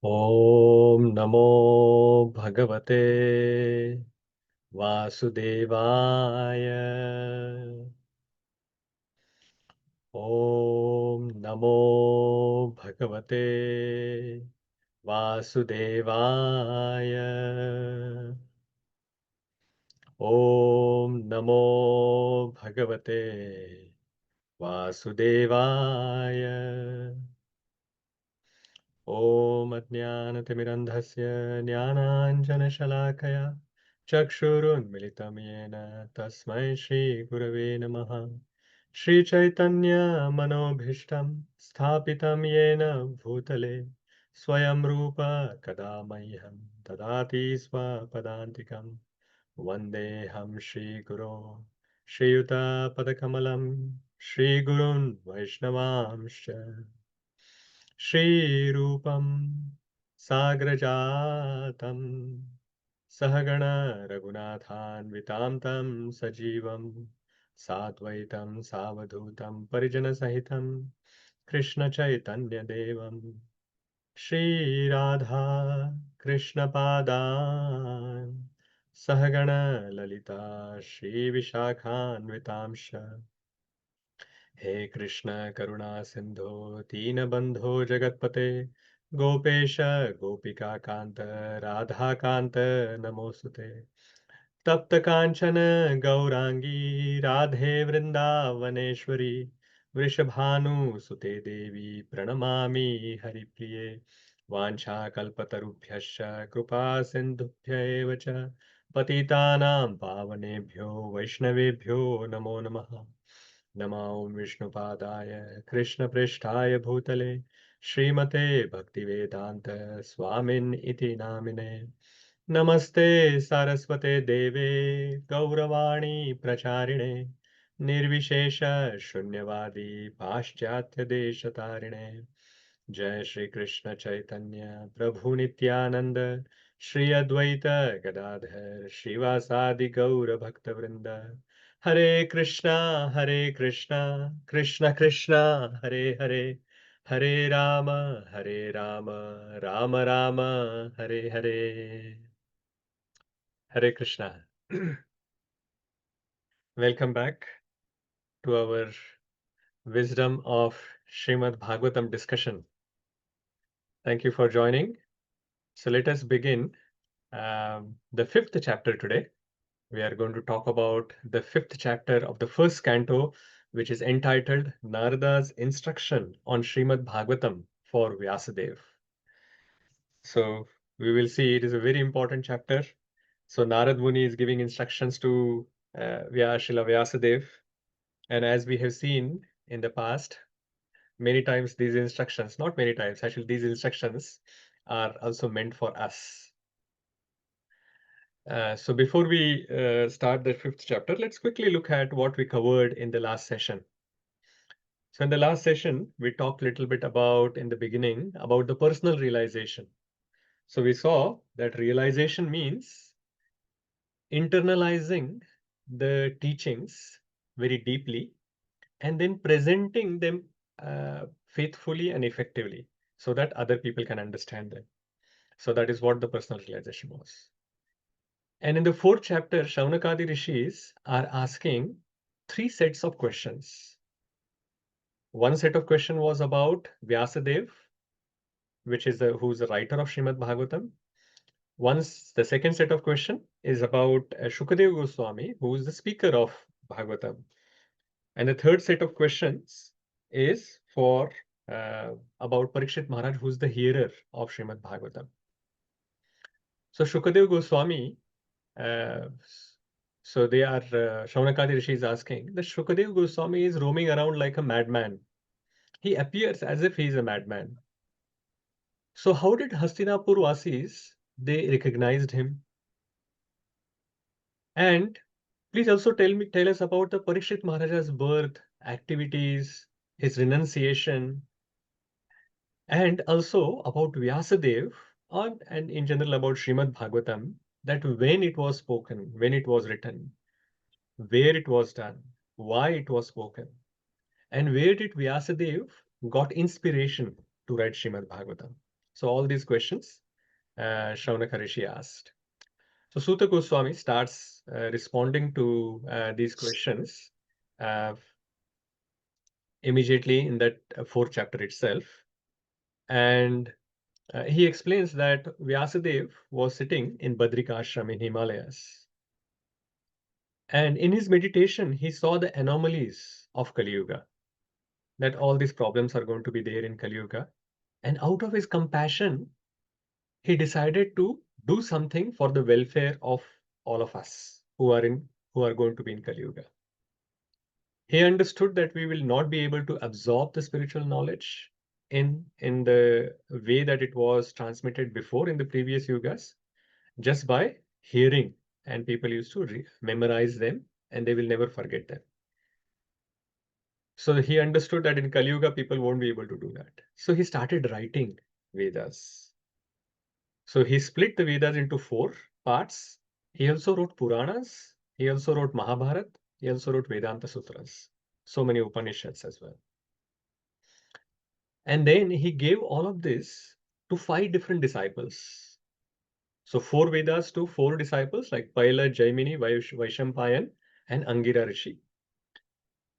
Om Namo Bhagavate Vasudevaya. Om Namo Bhagavate Vasudevaya. Om Namo Bhagavate Vasudevaya. Om Ajnanatimirandhasya Jnananjanashalakaya Chakshurunmilitam Yena Tasmai Shri Gurave Namaha. Shri Chaitanya Manobhishtam Sthapitam Yena Bhutale Swayam Rupa Kadamahyam Dadati Swapadantikam Vandeham Shri Guru Shri Yuta Padakamalam Shri Gurun Vaishnavamscha Shri Rupam Sagrajatam Sahagana Raghunathan Vitamtam Sajivam Satvaitam Savadhutam Parijana Sahitam Krishna Chaitanya Devam Shri Radha Krishna Padan Sahagana Lalita Shri Vishakhan Vitamsha हे कृष्ण करुणा सिंधो दीनबंधो जगत्पते गोपेश गोपिका कांत राधा कांत नमोस्तुते तप्त कांचन गौरांगी राधे वृंदावनेश्वरी वृषभानुसुते देवी प्रणमामि हरिप्रिये वाञ्छाकल्पतरुभ्यश्च कृपा सिन्धुभ्य एव च पतितानां पावनेभ्यो वैष्णवेभ्यो नमो नमः नमो विष्णुपादाय कृष्णपृष्ठाय भूतले श्रीमते भक्तिवेदान्त स्वामिन् इति नामिने नमस्ते सारस्वते देवे गौरवाणी प्रचारिणे निर्विशेष शून्यवादी पाश्चात्य देशतारिणे जय श्री कृष्ण चैतन्य प्रभु नित्यानंद श्री अद्वैत गदाधर श्रीवासादि गौर भक्त वृंद हरे Krishna Krishna Krishna Hare Hare Hare Ram Ram Ram Ram Hare Hare Hare Krishna. Welcome back to our Wisdom of Srimad Bhagavatam discussion. Thank you for joining. So let us begin the fifth chapter today. We are going to talk about the fifth chapter of the first canto, which is entitled Narada's Instruction on Śrīmad-Bhāgavatam for Vyāsadeva. So we will see it is a very important chapter. So Nārada Muni is giving instructions to Srila Vyāsadeva. And as we have seen in the past, many times these instructions, not many times, actually these instructions are also meant for us. So before we start the fifth chapter, let's quickly look at what we covered in the last session. So in the last session, we talked a little bit about, in the beginning, about the personal realization. So we saw that realization means internalizing the teachings very deeply and then presenting them faithfully and effectively so that other people can understand them. So that is what the personal realization was. And in the fourth chapter, Shaunakadi Rishis are asking three sets of questions. One set of question was about Vyāsadeva, which is who's the writer of Śrīmad-Bhāgavatam. The second set of question is about Shukadeva Goswami, who is the speaker of Bhagavatam. And the third set of questions is for about Parikshit Maharaj, who's the hearer of Śrīmad-Bhāgavatam. So Shukadeva Goswami, so they are, Shaunakadi Rishi is asking, the Shukadeva Goswami is roaming around like a madman. He appears as if he is a madman. So how did Hastinapur Vasis, they recognized him? And please also tell us about the Parikshit Maharaja's birth, activities, his renunciation, and also about Vyasadeva, and in general about Śrīmad-Bhāgavatam, that when it was spoken, when it was written, where it was done, why it was spoken, and where did Vyasadeva got inspiration to write Śrīmad-Bhāgavatam. So all these questions Shaunaka Rishi asked. So Suta Goswami starts responding to these questions immediately in that fourth chapter itself. And he explains that Vyāsadeva was sitting in Badrikashram in Himalayas. And in his meditation, he saw the anomalies of Kali Yuga, that all these problems are going to be there in Kali Yuga. And out of his compassion, he decided to do something for the welfare of all of us who are going to be in Kali Yuga. He understood that we will not be able to absorb the spiritual knowledge in the way that it was transmitted before in the previous yugas, just by hearing, and people used to memorize them and they will never forget them. So he understood that in Kali Yuga people won't be able to do that. So he started writing Vedas. So he split the Vedas into 4 parts. He also wrote Puranas. He also wrote Mahabharata. He also wrote Vedanta Sutras. So many Upanishads as well. And then he gave all of this to 5 different disciples. So 4 Vedas to 4 disciples like Paila, Jaimini, Vaishampayan, and Angira Rishi.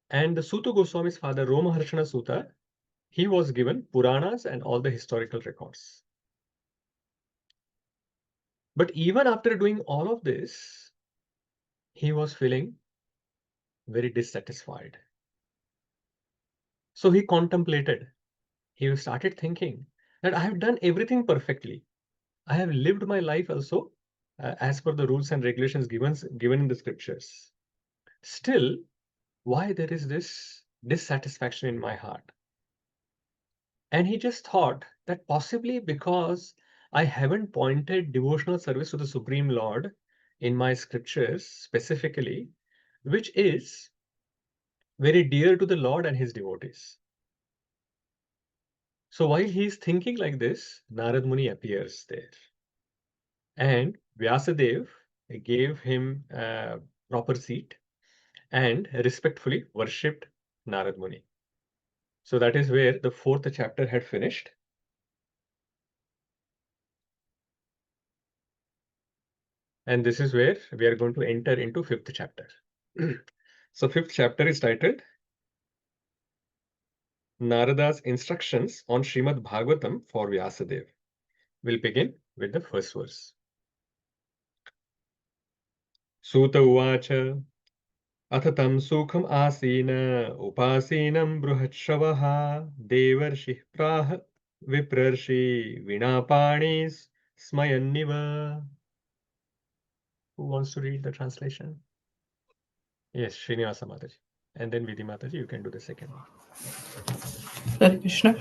And the Suta Goswami's father, Romaharshana Suta, he was given Puranas and all the historical records. But even after doing all of this, he was feeling very dissatisfied. So he contemplated. He started thinking that I have done everything perfectly. I have lived my life also as per the rules and regulations given in the scriptures. Still, why there is this dissatisfaction in my heart? And he just thought that possibly because I haven't pointed devotional service to the Supreme Lord in my scriptures specifically, which is very dear to the Lord and his devotees. So while he is thinking like this, Nārada Muni appears there. And Vyāsadeva gave him a proper seat and respectfully worshipped Nārada Muni. So that is where the 4th chapter had finished. And this is where we are going to enter into 5th chapter. So 5th chapter is titled Narada's instructions on Śrīmad-Bhāgavatam for Vyāsadeva. We'll begin with the first verse. Suta uvacha Athatam sukham asina upasinam bruhatshavaha devarshih praha viprarshi vinapanis smayanniva. Who wants to read the translation? Yes, Srinivasa Mataji. And then Vidhi Mataji, you can do the second one. Hare Krishna.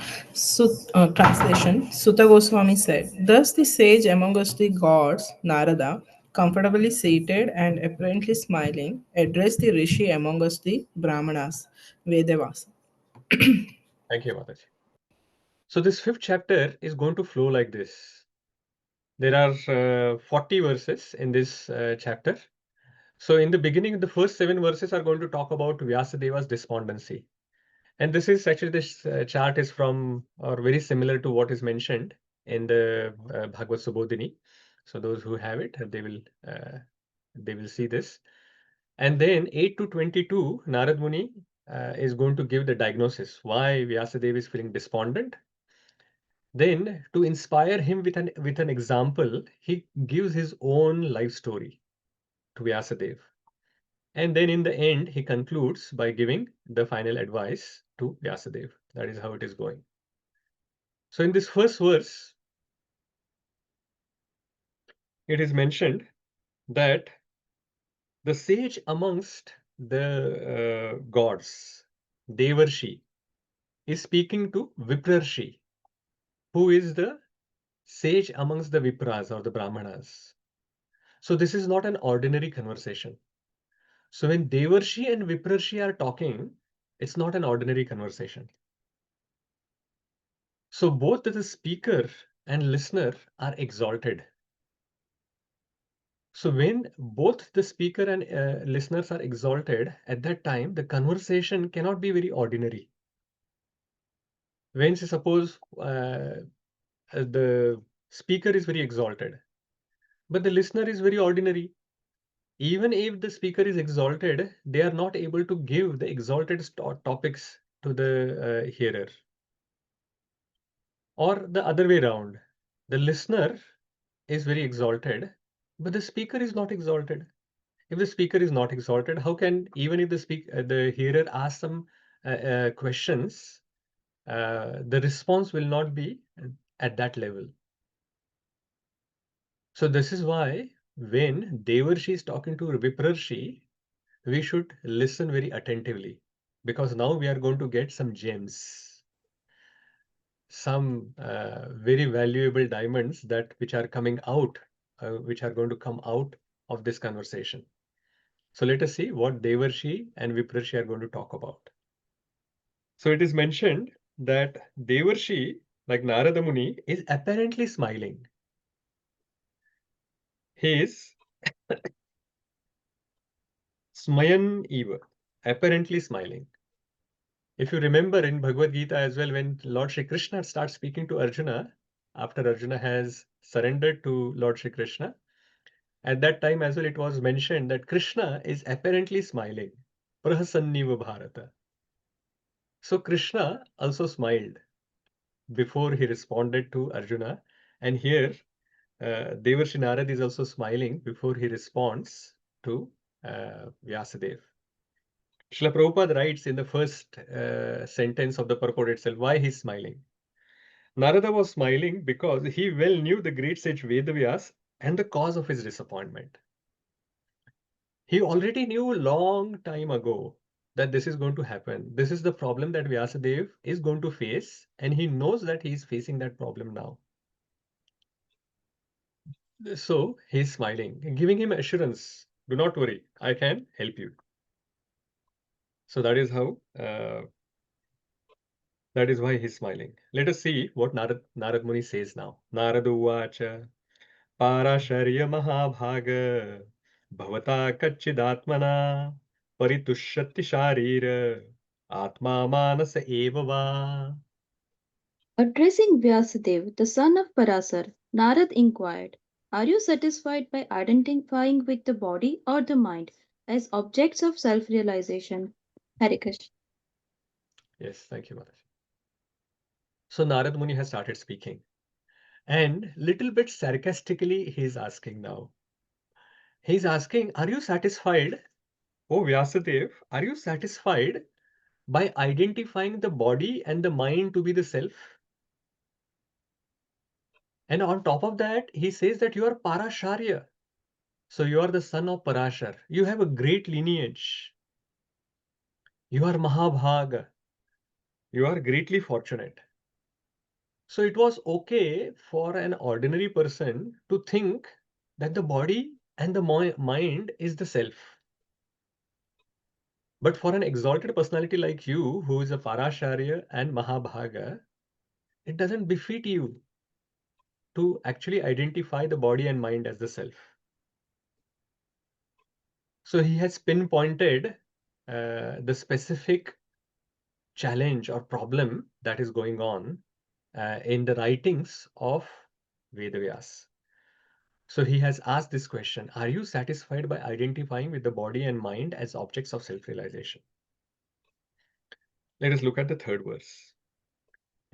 Translation. Sutta Goswami said, thus the sage among us the gods, Narada, comfortably seated and apparently smiling, addressed the rishi among us the Brahmanas, Vyāsa. Thank you, Mataji. So this 5th chapter is going to flow like this. There are 40 verses in this chapter. So in the beginning, the first 7 verses are going to talk about Vyasadeva's despondency. And this is actually, this chart is from, or very similar to what is mentioned in the Bhagavad Subodhini. So those who have it, they will see this. And then 8 to 22, Nārada Muni is going to give the diagnosis why Vyasadeva is feeling despondent. Then, to inspire him with an example, he gives his own life story to Vyasadeva. And then in the end, he concludes by giving the final advice to Vyasadeva. That is how it is going. So in this first verse, it is mentioned that the sage amongst the gods, Devarshi, is speaking to Viprarshi, who is the sage amongst the Vipras or the Brahmanas. So this is not an ordinary conversation. So when Devarshi and Viprarshi are talking, it's not an ordinary conversation. So both the speaker and listener are exalted. So when both the speaker and listeners are exalted, at that time, the conversation cannot be very ordinary. When, say, suppose the speaker is very exalted, but the listener is very ordinary. Even if the speaker is exalted, they are not able to give the exalted topics to the hearer. Or the other way around, the listener is very exalted, but the speaker is not exalted. If the speaker is not exalted, how can, even if the hearer asks some questions, the response will not be at that level. So this is why when Devarshi is talking to Viprarshi, we should listen very attentively, because now we are going to get some gems, some very valuable diamonds which are coming out, which are going to come out of this conversation. So let us see what Devarshi and Viprarshi are going to talk about. So it is mentioned that Devarshi, like Narada Muni, is apparently smiling. He is Smayan Eva, apparently smiling. If you remember in Bhagavad Gita as well, when Lord Shri Krishna starts speaking to Arjuna, after Arjuna has surrendered to Lord Shri Krishna, at that time as well, it was mentioned that Krishna is apparently smiling. Prahasanniva Bharata. So Krishna also smiled before he responded to Arjuna. And here, Devarshi Narad is also smiling before he responds to Vyasadeva. Srila Prabhupada writes in the first sentence of the purport itself, why he's smiling. Narada was smiling because he well knew the great sage Vedavyas and the cause of his disappointment. He already knew long time ago that this is going to happen. This is the problem that Vyasadeva is going to face, and he knows that he is facing that problem now. So he's smiling, giving him assurance. Do not worry, I can help you. So that is how, that is why he's smiling. Let us see what Narad Muni says now. Narada Uvacha Parasharya Mahabhaga Bhavata Kachidatmana Paritushyati Sharira Atma Manasa Eva Va. Addressing Vyasadeva, the son of Parasar, Narad inquired, are you satisfied by identifying with the body or the mind as objects of self-realization? Hare Krishna. Yes, thank you, Maharaj. So Narad Muni has started speaking, and little bit sarcastically he's asking now. He's asking, are you satisfied, oh Vyasadeva, are you satisfied by identifying the body and the mind to be the self? And on top of that, he says that you are Parasharya. So you are the son of Parashar. You have a great lineage. You are Mahabhaga. You are greatly fortunate. So it was okay for an ordinary person to think that the body and the mind is the self. But for an exalted personality like you, who is a Parasharya and Mahabhaga, it doesn't befit you to actually identify the body and mind as the self. So he has pinpointed the specific challenge or problem that is going on in the writings of Vedavyas. So he has asked this question, are you satisfied by identifying with the body and mind as objects of self-realization? Let us look at the third verse.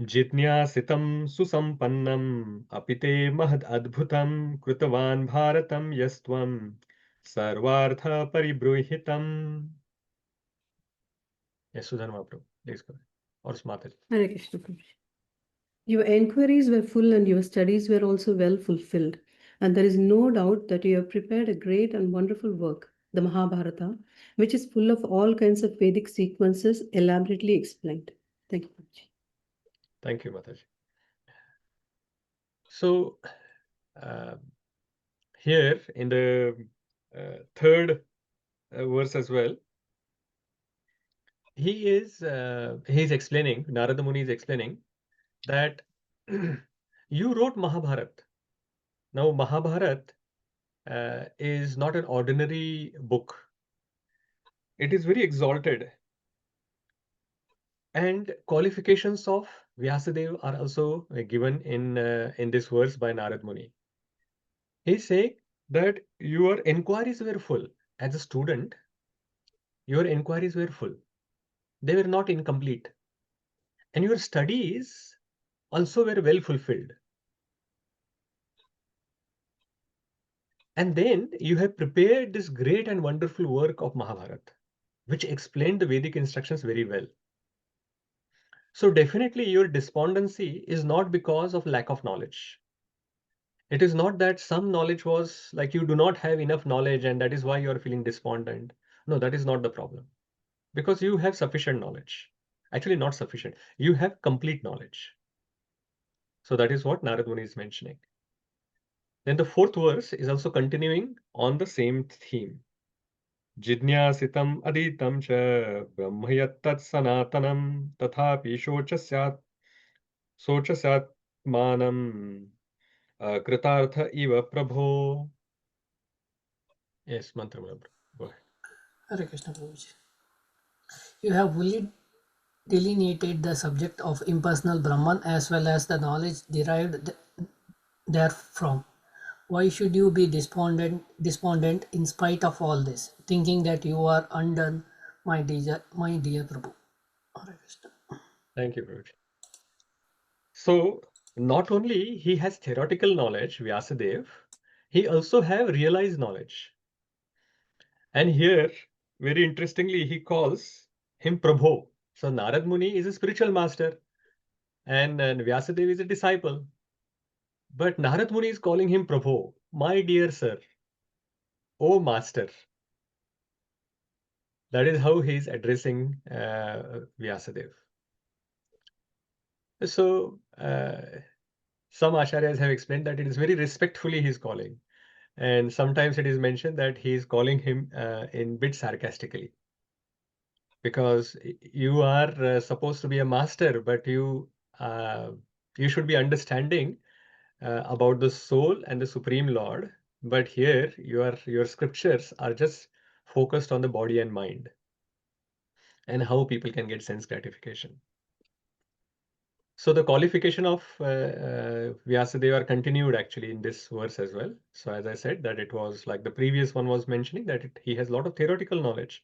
Jitnyasitam susampannam apite mahad adbhutam krutavan bharatam yastvam sarvartha paribruhitam. Yes, Sudharma Prabhu, please go ahead. Or Smataji. Hare Krishna Prabhuji. Your enquiries were full and your studies were also well fulfilled. And there is no doubt that you have prepared a great and wonderful work, the Mahabharata, which is full of all kinds of Vedic sequences elaborately explained. Thank you, Prabhuji. Thank you, Mataji. So here in the third verse as well, he's explaining, Narada Muni is explaining that you wrote Mahabharata. Now Mahabharata is not an ordinary book. It is very exalted. And qualifications of Vyāsadeva are also given in this verse by Nārada Muni. He's saying that your inquiries were full. As a student, your inquiries were full. They were not incomplete. And your studies also were well fulfilled. And then you have prepared this great and wonderful work of Mahabharata, which explained the Vedic instructions very well. So definitely your despondency is not because of lack of knowledge. It is not that some knowledge was like you do not have enough knowledge and that is why you are feeling despondent. No, that is not the problem. Because you have sufficient knowledge. Actually, not sufficient. You have complete knowledge. So that is what Nārada Muni is mentioning. Then the fourth verse is also continuing on the same theme. Jidnyasitam aditam cha brahmayattat sanatanam tathapi sochasyat manam kritartha iva prabho. Yes, mantra. Go ahead. Hare Krishna Prabhuji. You have fully delineated the subject of impersonal Brahman as well as the knowledge derived therefrom. Why should you be despondent in spite of all this, thinking that you are undone, my dear Prabhu? Hare Krishna. Thank you, Prabhuji. So not only he has theoretical knowledge, Vyasadeva, he also have realized knowledge. And here, very interestingly, he calls him Prabhu. So Nārada Muni is a spiritual master and Vyasadeva is a disciple. But Nārada Muni is calling him Prabhu, my dear sir, oh master. That is how he is addressing Vyasadeva. So some acharyas have explained that it is very respectfully he is calling. And sometimes it is mentioned that he is calling him in bit sarcastically. Because you are supposed to be a master, but you should be understanding about the soul and the Supreme Lord. But here your scriptures are just focused on the body and mind and how people can get sense gratification. So the qualification of Vyasadeva are continued actually in this verse as well. So as I said that it was like the previous one was mentioning that he has a lot of theoretical knowledge.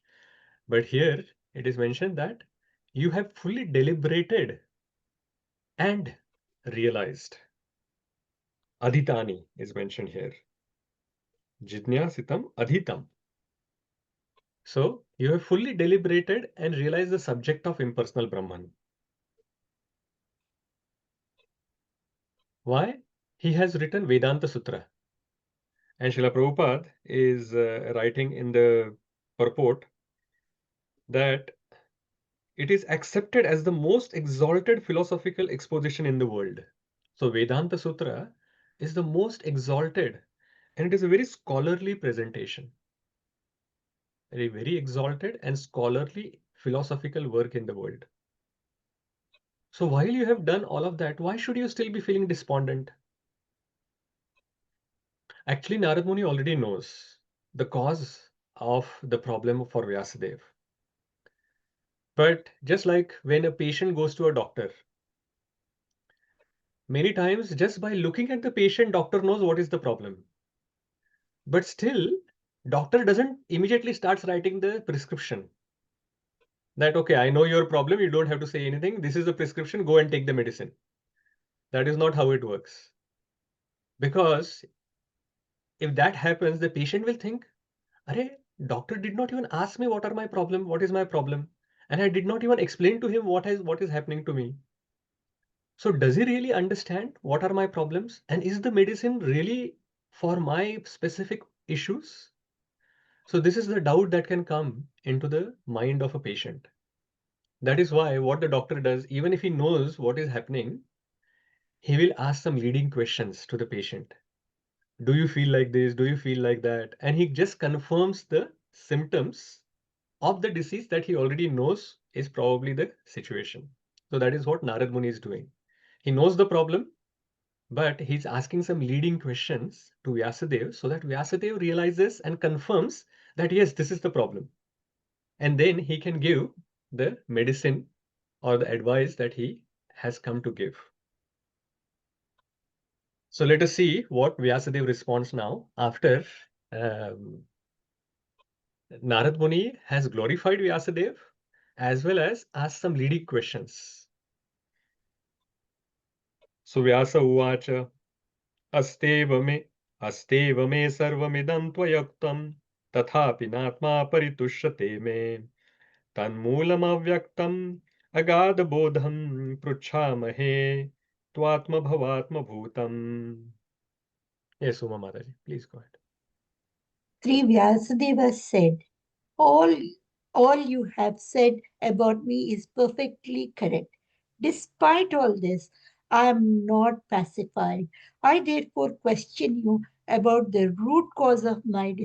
But here it is mentioned that you have fully deliberated and realized. Adhitani is mentioned here. Jidnyasitam adhitam. So you have fully deliberated and realized the subject of impersonal Brahman. Why? He has written Vedanta Sutra. And Srila Prabhupada is writing in the purport that it is accepted as the most exalted philosophical exposition in the world. So Vedanta Sutra is the most exalted and it is a very scholarly presentation. A very exalted and scholarly philosophical work in the world. So while you have done all of that, why should you still be feeling despondent? Actually, Nārada Muni already knows the cause of the problem for Vyasadeva. But just like when a patient goes to a doctor, many times just by looking at the patient, doctor knows what is the problem. But still, doctor doesn't immediately starts writing the prescription. That, okay, I know your problem, you don't have to say anything. This is the prescription, go and take the medicine. That is not how it works. Because if that happens, the patient will think, Arey, doctor did not even ask me what are my problem, what is my problem. And I did not even explain to him what is happening to me. So does he really understand what are my problems? And is the medicine really for my specific issues? So this is the doubt that can come into the mind of a patient. That is why what the doctor does, even if he knows what is happening, he will ask some leading questions to the patient. Do you feel like this? Do you feel like that? And he just confirms the symptoms of the disease that he already knows is probably the situation. So that is what Nārada Muni is doing. He knows the problem, but he's asking some leading questions to Vyasadeva so that Vyasadeva realizes and confirms that yes, this is the problem. And then he can give the medicine or the advice that he has come to give. So let us see what Vyāsadeva responds now after Nārada Muni has glorified Vyāsadeva as well as asked some leading questions. So Vyāsa uvacha asteva me sarvamidam tvayaktam tathapi natma paritushyate me tanmoolam avyaktam agada bodham pruchhamahe tvatma bhavatma bhutam. Yes, Uma Mataji, please go ahead. Sri Vyasadeva said, all you have said about me is perfectly correct. Despite all this, I am not pacified. I therefore question you about the root cause of my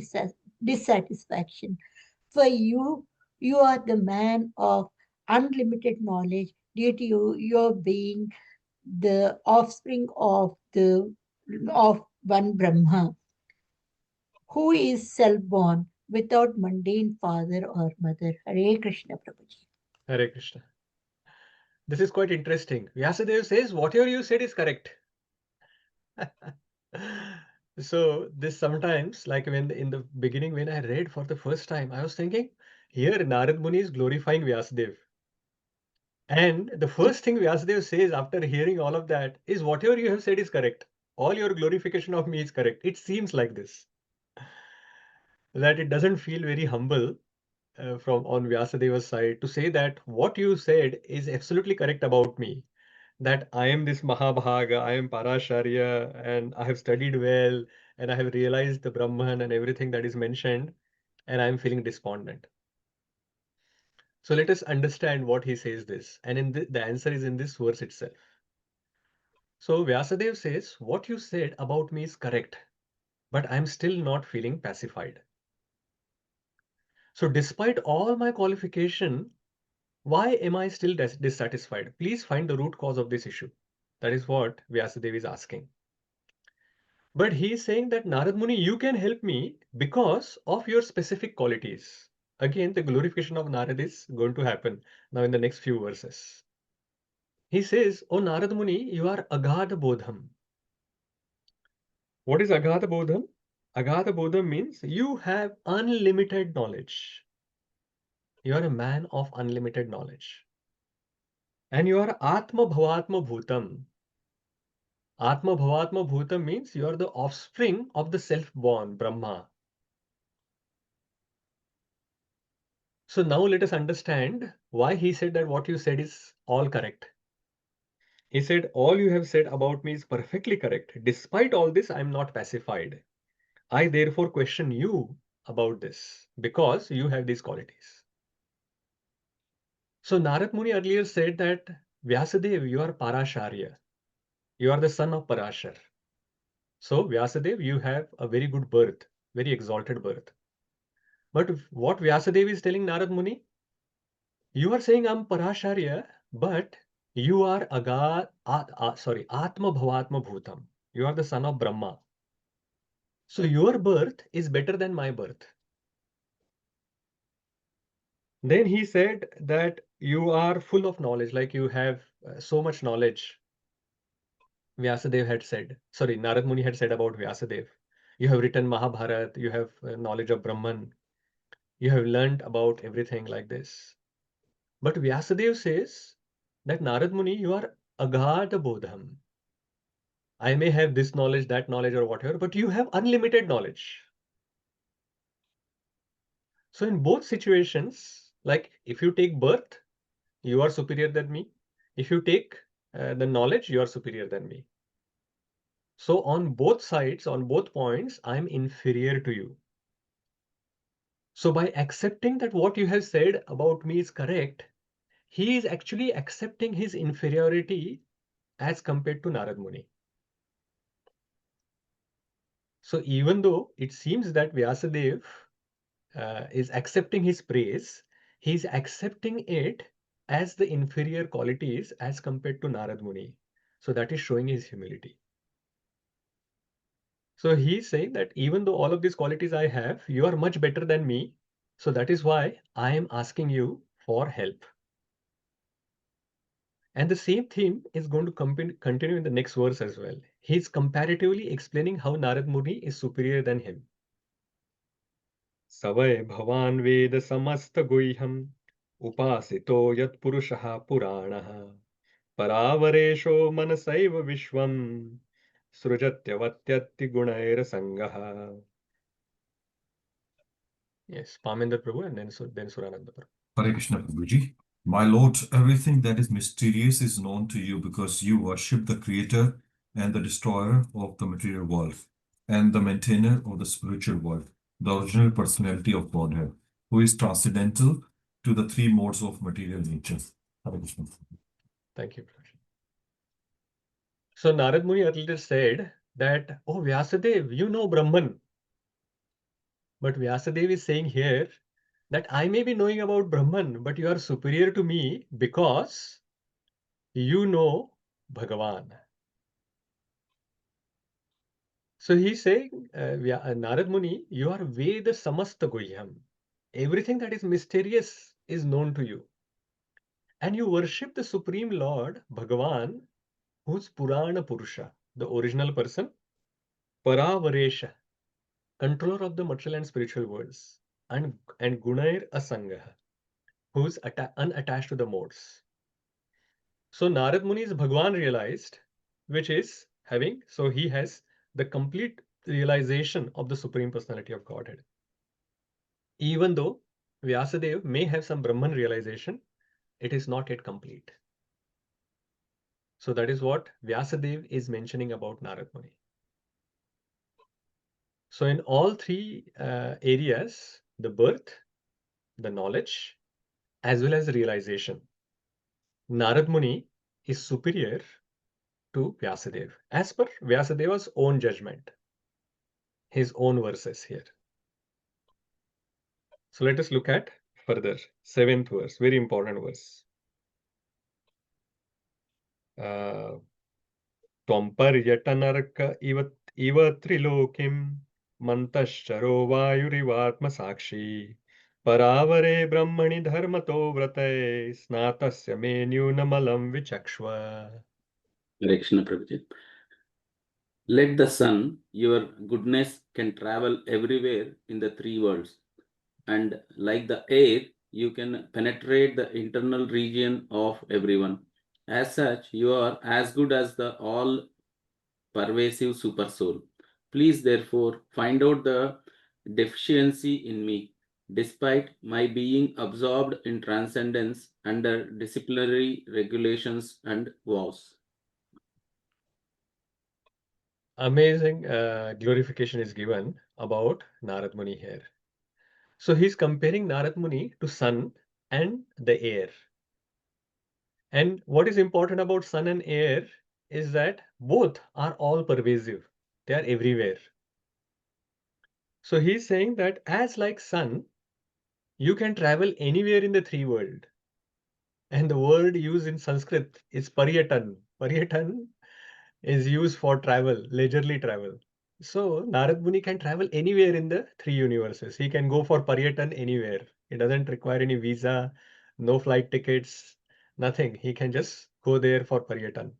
dissatisfaction. For you are the man of unlimited knowledge due to your being the offspring of one Brahma, who is self-born without mundane father or mother. Hare Krishna, Prabhuji. Hare Krishna. This is quite interesting. Vyasadeva says, whatever you said is correct. So this sometimes, like when in the beginning, when I read for the first time, I was thinking, here Nārada Muni is glorifying Vyasadeva. And the first thing Vyasadeva says after hearing all of that is, whatever you have said is correct. All your glorification of me is correct. It seems like this. That it doesn't feel very humble from on Vyasadeva's side to say that what you said is absolutely correct about me. That I am this Mahabhaga, I am Parasharya, and I have studied well, and I have realized the Brahman and everything that is mentioned, and I am feeling despondent. So let us understand what he says this, and in the answer is in this verse itself. So Vyasadeva says, what you said about me is correct, but I am still not feeling pacified. So despite all my qualification, why am I still dissatisfied? Please find the root cause of this issue. That is what Vyasadeva is asking. But he is saying that Nārada Muni, you can help me because of your specific qualities. Again, the glorification of Nārada is going to happen now in the next few verses. He says, O Nārada Muni, you are Agadha Bodham. What is Agadha Bodham? Agadha Bodham means you have unlimited knowledge. You are a man of unlimited knowledge. And you are Atma Bhavatma Bhutam. Atma Bhavatma Bhutam means you are the offspring of the self-born Brahma. So now let us understand why he said that what you said is all correct. He said, all you have said about me is perfectly correct. Despite all this, I am not pacified. I therefore question you about this because you have these qualities. So Nārada Muni earlier said that Vyasadeva, you are Parasharya. You are the son of Parashar. So Vyasadeva, you have a very good birth, very exalted birth. But what Vyasadeva is telling Nārada Muni, you are saying I'm Parasharya, but you are Atma Bhavatma Bhutam. You are the son of Brahma. So your birth is better than my birth. Then he said that you are full of knowledge, like you have so much knowledge. Vyasadeva had said, sorry, Nārada Muni had said about Vyasadeva. You have written Mahabharata, you have knowledge of Brahman, you have learned about everything like this. But Vyasadeva says that Nārada Muni, you are Agadha Bodham. I may have this knowledge, that knowledge, or whatever, but you have unlimited knowledge. So in both situations, like if you take birth, you are superior than me. If you take the knowledge, you are superior than me. So on both sides, on both points, I am inferior to you. So by accepting that what you have said about me is correct, he is actually accepting his inferiority as compared to Nārada Muni. So even though it seems that Vyasadeva is accepting his praise, he is accepting it as the inferior qualities as compared to Nārada Muni. So that is showing his humility. So he is saying that even though all of these qualities I have, you are much better than me. So that is why I am asking you for help. And the same theme is going to continue in the next verse as well. He's comparatively explaining how Narad Muni is superior than him. Savai bhavan veda samasta guhyam upasito yat purushaha puranaha paravaresho manasaiva vishvam srujatyavatyatti gunaira sangaha. Yes, Pamendra Prabhu and then Surananda Prabhu. Hare Krishna Prabhuji. My Lord, everything that is mysterious is known to you because you worship the creator and the destroyer of the material world and the maintainer of the spiritual world, the original personality of Godhead, who is transcendental to the three modes of material nature. Hare Krishna. Thank you, Prabhuji. So Narad Muni earlier said that, oh Vyasadeva, you know Brahman. But Vyasadeva is saying here that I may be knowing about Brahman, but you are superior to me because you know Bhagavan. So he's saying, Narad Muni, you are Veda Samasta Guhyam. Everything that is mysterious is known to you. And you worship the Supreme Lord, Bhagavan, who's Purana Purusha, the original person, Paravaresha, controller of the material and spiritual worlds, and Gunair Asangaha, who's unattached to the modes. So Narad Muni's Bhagwan realized, which is having, so he has the complete realization of the Supreme Personality of Godhead. Even though Vyasadeva may have some Brahman realization, it is not yet complete. So that is what Vyasadeva is mentioning about Narad Muni. So in all three areas, the birth, the knowledge, as well as realization, Narad Muni is superior to Vyasadeva, as per Vyasadeva's own judgment, his own verses here. So let us look at further, 7th verse, very important verse. Tvam paryatanarka iva trilokim mantascharo vayurivatma sakshi paravare brahmani dharmato vrate snatasya me nyunamalam vichakshva. Krishna Prabhuji. Let the sun, your goodness, can travel everywhere in the three worlds. And like the air, you can penetrate the internal region of everyone. As such, you are as good as the all-pervasive super soul. Please, therefore, find out the deficiency in me, despite my being absorbed in transcendence under disciplinary regulations and vows. Amazing glorification is given about Narad Muni here. So he's comparing Narad Muni to sun and the air. And what is important about sun and air is that both are all pervasive. They are everywhere. So he's saying that as like sun, you can travel anywhere in the three world. And the word used in Sanskrit is paryatan. Paryatan is used for travel, leisurely travel. So Narad Muni can travel anywhere in the three universes. He can go for paryatan anywhere. He doesn't require any visa, no flight tickets, nothing. He can just go there for paryatan.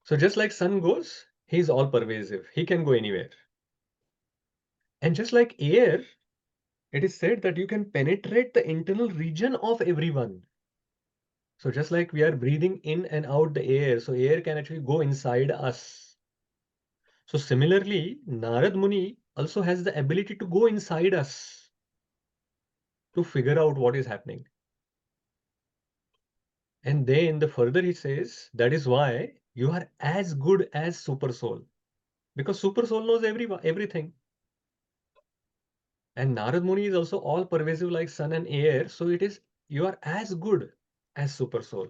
So just like sun goes, he's all pervasive. He can go anywhere. And just like air, it is said that you can penetrate the internal region of everyone. So just like we are breathing in and out the air, so air can actually go inside us. So similarly, Narad Muni also has the ability to go inside us to figure out what is happening. And then the further he says, that is why you are as good as Super Soul. Because Super Soul knows everything. And Narad Muni is also all pervasive like sun and air. So it is, you are as good as Super Soul.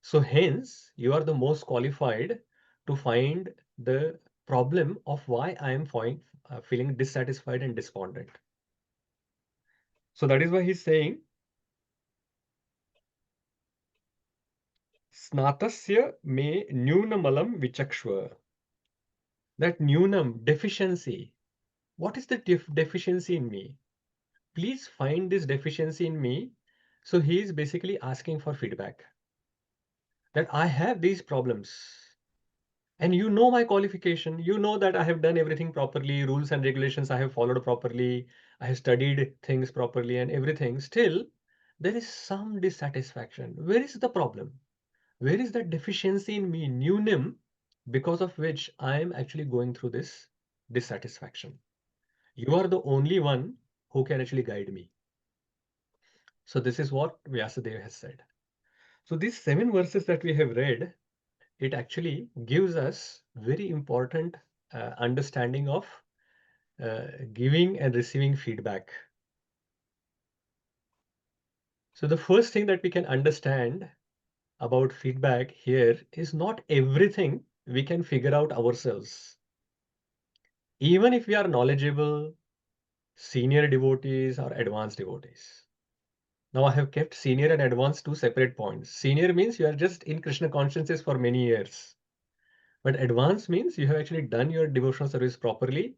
So hence, you are the most qualified to find the problem of why I am feeling dissatisfied and despondent. So that is why he's saying, Snatasya me nyunamalam vichakshva. That nyunam, deficiency. What is the deficiency in me? Please find this deficiency in me So he is basically asking for feedback that I have these problems. And you know my qualification, you know that I have done everything properly, rules and regulations I have followed properly, I have studied things properly and everything. Still, there is some dissatisfaction. Where is the problem? Where is that deficiency in me, Nunam, because of which I am actually going through this dissatisfaction? You are the only one who can actually guide me. So this is what Vyāsadeva has said. So these 7 verses that we have read, it actually gives us very important understanding of giving and receiving feedback. So the first thing that we can understand about feedback here is not everything we can figure out ourselves. Even if we are knowledgeable, senior devotees or advanced devotees. Now I have kept senior and advanced 2 separate points. Senior means you are just in Krishna consciousness for many years. But advanced means you have actually done your devotional service properly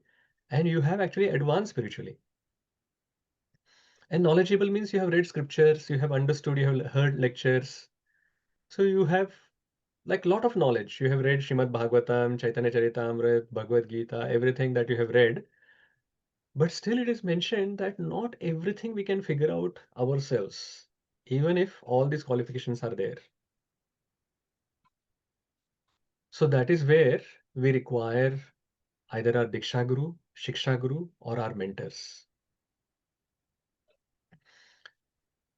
and you have actually advanced spiritually. And knowledgeable means you have read scriptures, you have understood, you have heard lectures. So you have like lot of knowledge. You have read Śrīmad-Bhāgavatam, Chaitanya Charitamrita, Bhagavad Gita, everything that you have read. But still it is mentioned that not everything we can figure out ourselves, even if all these qualifications are there. So that is where we require either our Diksha Guru, Shiksha Guru, or our mentors.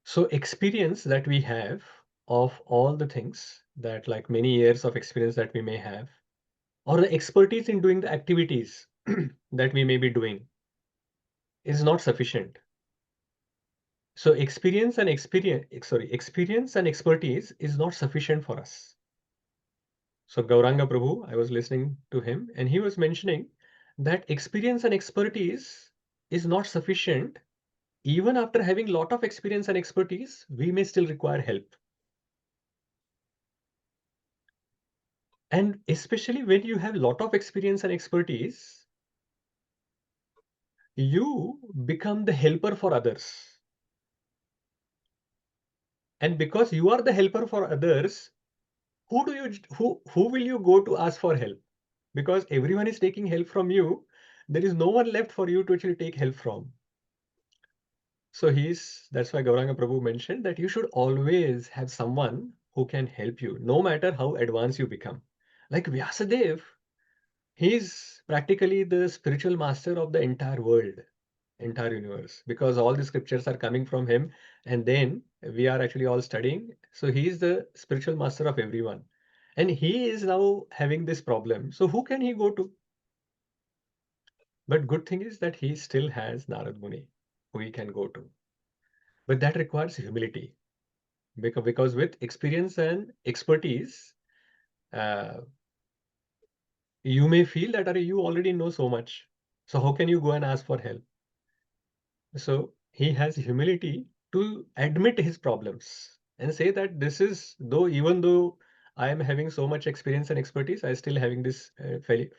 So experience that we have of all the things that like many years of experience that we may have, or the expertise in doing the activities that we may be doing is not sufficient. So experience and expertise is not sufficient for us. So Gauranga Prabhu, I was listening to him and he was mentioning that experience and expertise is not sufficient. Even after having a lot of experience and expertise, we may still require help. And especially when you have a lot of experience and expertise, you become the helper for others. And because you are the helper for others, who will you go to ask for help? Because everyone is taking help from you. There is no one left for you to actually take help from. So that's why Gauranga Prabhu mentioned that you should always have someone who can help you, no matter how advanced you become. Like Vyāsadeva, he's practically the spiritual master of the entire world, entire universe, because all the scriptures are coming from him and then we are actually all studying. So he is the spiritual master of everyone. And he is now having this problem. So who can he go to? But good thing is that he still has Nārada Muni who he can go to. But that requires humility. Because with experience and expertise, you may feel that you already know so much. So how can you go and ask for help? So he has humility to admit his problems and say that even though I am having so much experience and expertise, I still having this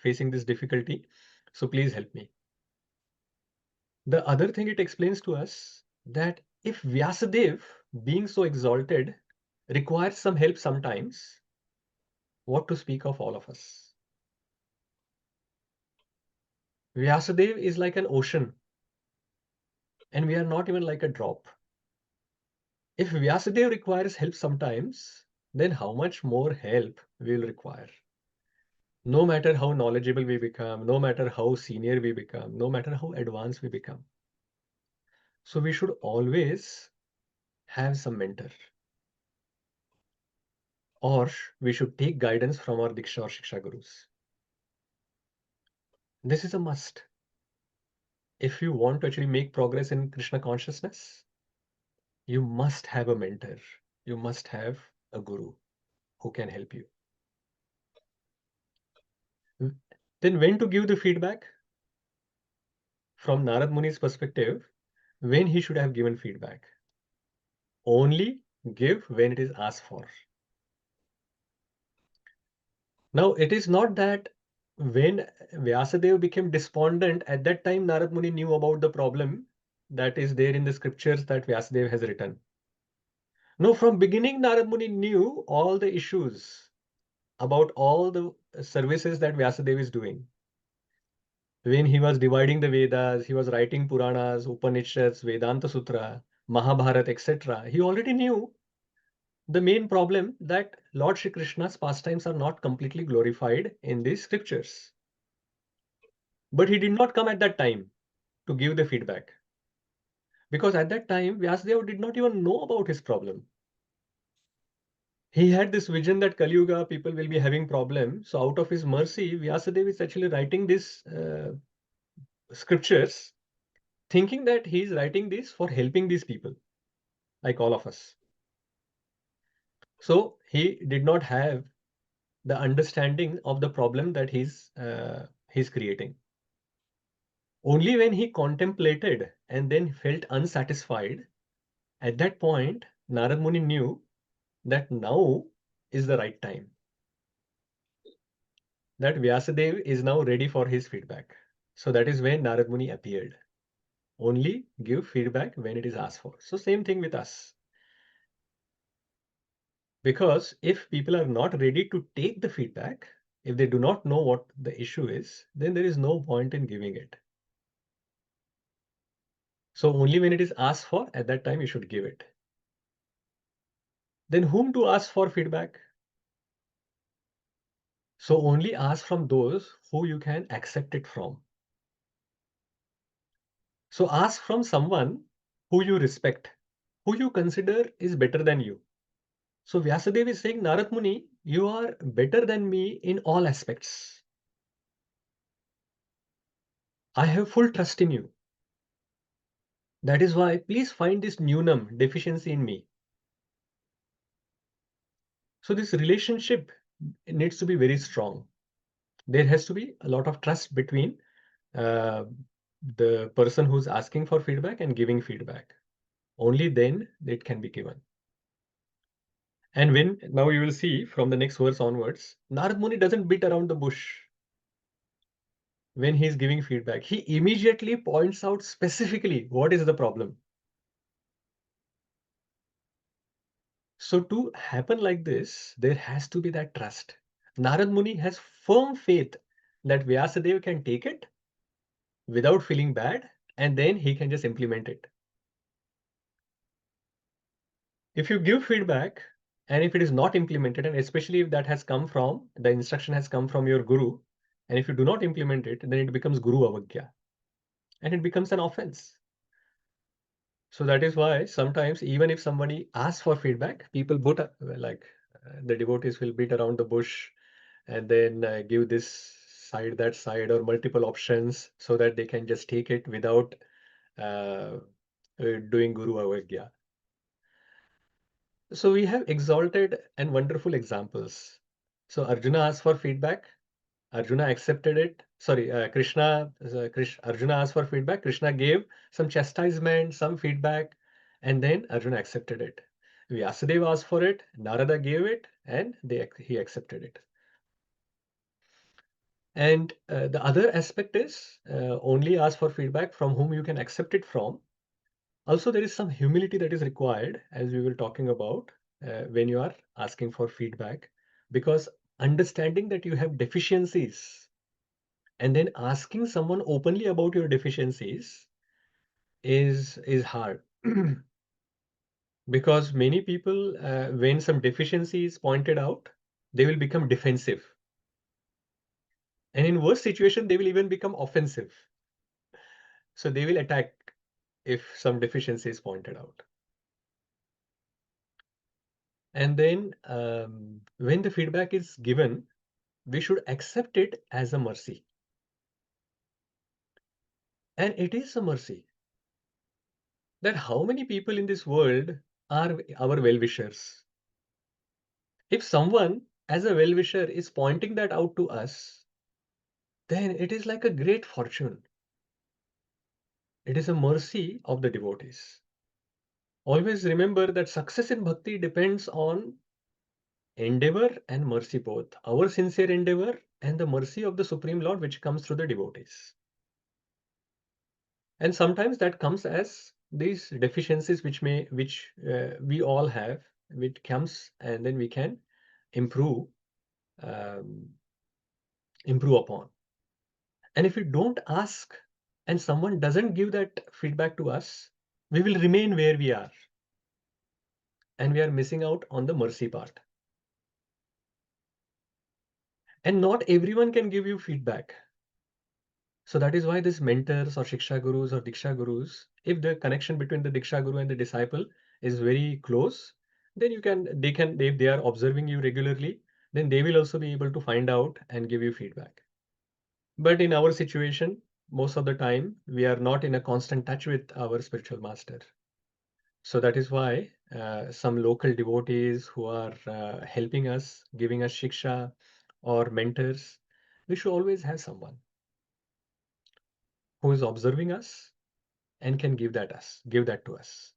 facing this difficulty. So please help me. The other thing it explains to us that if Vyāsadeva, being so exalted, requires some help sometimes, what to speak of all of us? Vyāsadeva is like an ocean, and we are not even like a drop. If Vyāsadeva requires help sometimes, then how much more help we will require? No matter how knowledgeable we become, no matter how senior we become, no matter how advanced we become. So we should always have some mentor. Or we should take guidance from our Diksha or Shiksha Gurus. This is a must. If you want to actually make progress in Krishna consciousness, you must have a mentor. You must have a guru who can help you. Then when to give the feedback? From Nārada Muni's perspective, when he should have given feedback? Only give when it is asked for. Now, it is not that when Vyāsadeva became despondent, at that time Nārada Muni knew about the problem that is there in the scriptures that Vyāsadeva has written. No, from beginning, Narad Muni knew all the issues about all the services that Vyasadeva is doing. When he was dividing the Vedas, he was writing Puranas, Upanishads, Vedanta Sutra, Mahabharata, etc. He already knew the main problem that Lord Shri Krishna's pastimes are not completely glorified in these scriptures. But he did not come at that time to give the feedback. Because at that time, Vyasadeva did not even know about his problem. He had this vision that Kali Yuga people will be having problem. So out of his mercy, Vyasadeva is actually writing these scriptures, thinking that he is writing this for helping these people, like all of us. So he did not have the understanding of the problem that he's creating. Only when he contemplated and then felt unsatisfied, at that point, Narad Muni knew that now is the right time. That Vyasadeva is now ready for his feedback. So that is when Narad Muni appeared. Only give feedback when it is asked for. So same thing with us. Because if people are not ready to take the feedback, if they do not know what the issue is, then there is no point in giving it. So only when it is asked for, at that time you should give it. Then whom to ask for feedback? So only ask from those who you can accept it from. So ask from someone who you respect, who you consider is better than you. So Vyasadeva is saying, Narad Muni, you are better than me in all aspects. I have full trust in you. That is why please find this nunam, deficiency in me. So this relationship needs to be very strong. There has to be a lot of trust between the person who's asking for feedback and giving feedback. Only then it can be given. And when, now you will see from the next verse onwards, Narad Muni doesn't beat around the bush when he's giving feedback. He immediately points out specifically what is the problem. So to happen like this, there has to be that trust. Narad Muni has firm faith that Vyasadeva can take it without feeling bad, and then he can just implement it. If you give feedback, and if it is not implemented, and especially if that has come from, the instruction has come from your guru, and if you do not implement it, then it becomes guru avagya, and it becomes an offense. So that is why sometimes even if somebody asks for feedback, people put the devotees will beat around the bush and then give this side, that side, or multiple options so that they can just take it without doing guru avagya. So we have exalted and wonderful examples. So Arjuna asked for feedback. Arjuna accepted it. Sorry, Arjuna asked for feedback. Krishna gave some chastisement, some feedback, and then Arjuna accepted it. Vyasadeva asked for it. Narada gave it, and he accepted it. And the other aspect is only ask for feedback from whom you can accept it from. Also, there is some humility that is required, as we were talking about, when you are asking for feedback, because understanding that you have deficiencies and then asking someone openly about your deficiencies is hard. Because many people, when some deficiency is pointed out, they will become defensive. And in worst situation, they will even become offensive. So they will attack if some deficiency is pointed out. And then when the feedback is given, we should accept it as a mercy. And it is a mercy. That how many people in this world are our well-wishers? If someone as a well-wisher is pointing that out to us, then it is like a great fortune. It is a mercy of the devotees. Always remember that success in bhakti depends on endeavor and mercy both. Our sincere endeavor and the mercy of the Supreme Lord which comes through the devotees. And sometimes that comes as these deficiencies which we all have, which comes, and then we can improve upon. And if we don't ask and someone doesn't give that feedback to us, we will remain where we are, and we are missing out on the mercy part. And not everyone can give you feedback. So that is why these mentors or Shiksha Gurus or Diksha Gurus, if the connection between the Diksha Guru and the disciple is very close, then if they are observing you regularly, then they will also be able to find out and give you feedback. But in our situation, most of the time, we are not in a constant touch with our spiritual master. So that is why some local devotees who are helping us, giving us Shiksha or mentors, we should always have someone who is observing us and can give that to us.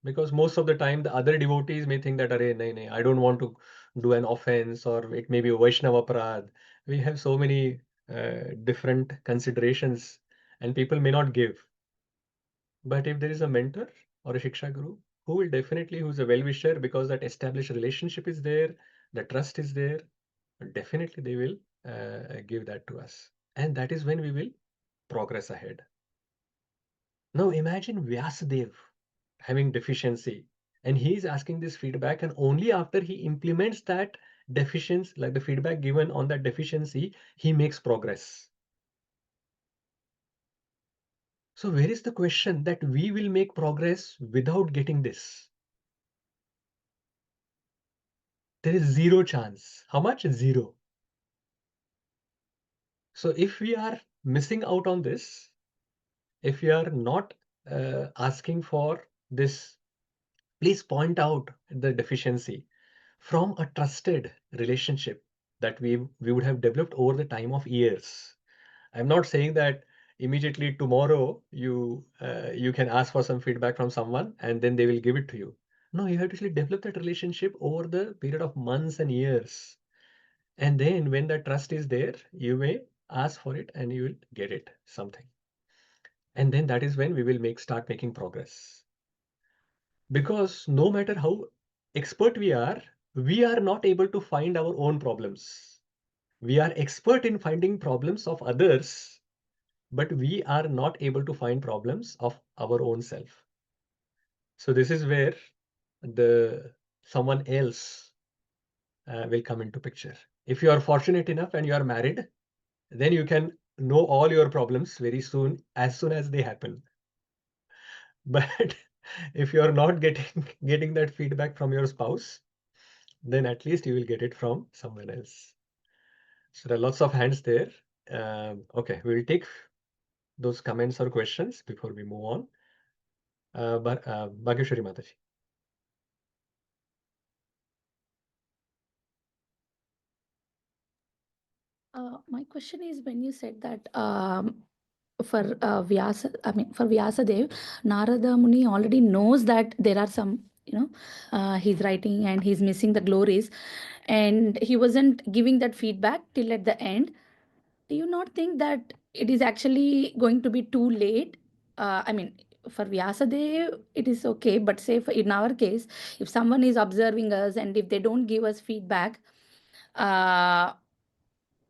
Because most of the time the other devotees may think that, nahi, I don't want to do an offense, or it may be a Vaishnava aparadh. We have so many different considerations, and people may not give. But if there is a mentor or a Shiksha Guru who's a well-wisher, because that established relationship is there, the trust is there, definitely they will give that to us. And that is when we will progress ahead. Now imagine Vyāsadeva having deficiency, and he is asking this feedback, and only after he implements that deficiency, like the feedback given on that deficiency, he makes progress. So where is the question that we will make progress without getting this? There is zero chance. How much? Zero. So if we are missing out on this, if we are not asking for this, please point out the deficiency from a trusted relationship that we would have developed over the time of years. I'm not saying that immediately tomorrow you can ask for some feedback from someone and then they will give it to you. No, you have to actually develop that relationship over the period of months and years. And then when that trust is there, you may ask for it and you will get it, something. And then that is when we will start making progress. Because no matter how expert we are not able to find our own problems. We are expert in finding problems of others, but we are not able to find problems of our own self. So this is where someone else will come into picture. If you are fortunate enough and you are married, then you can know all your problems very soon, as soon as they happen. But if you are not getting that feedback from your spouse, then at least you will get it from someone else. So there are lots of hands there. Okay, we'll take those comments or questions before we move on. Bhageshwari Mataji. My question is, when you said that for Vyāsadeva, Nārada Muni already knows that there are some, he's writing and he's missing the glories, and he wasn't giving that feedback till at the end. Do you not think that it is actually going to be too late? For Vyāsadeva, it is okay, but say in our case, if someone is observing us and if they don't give us feedback,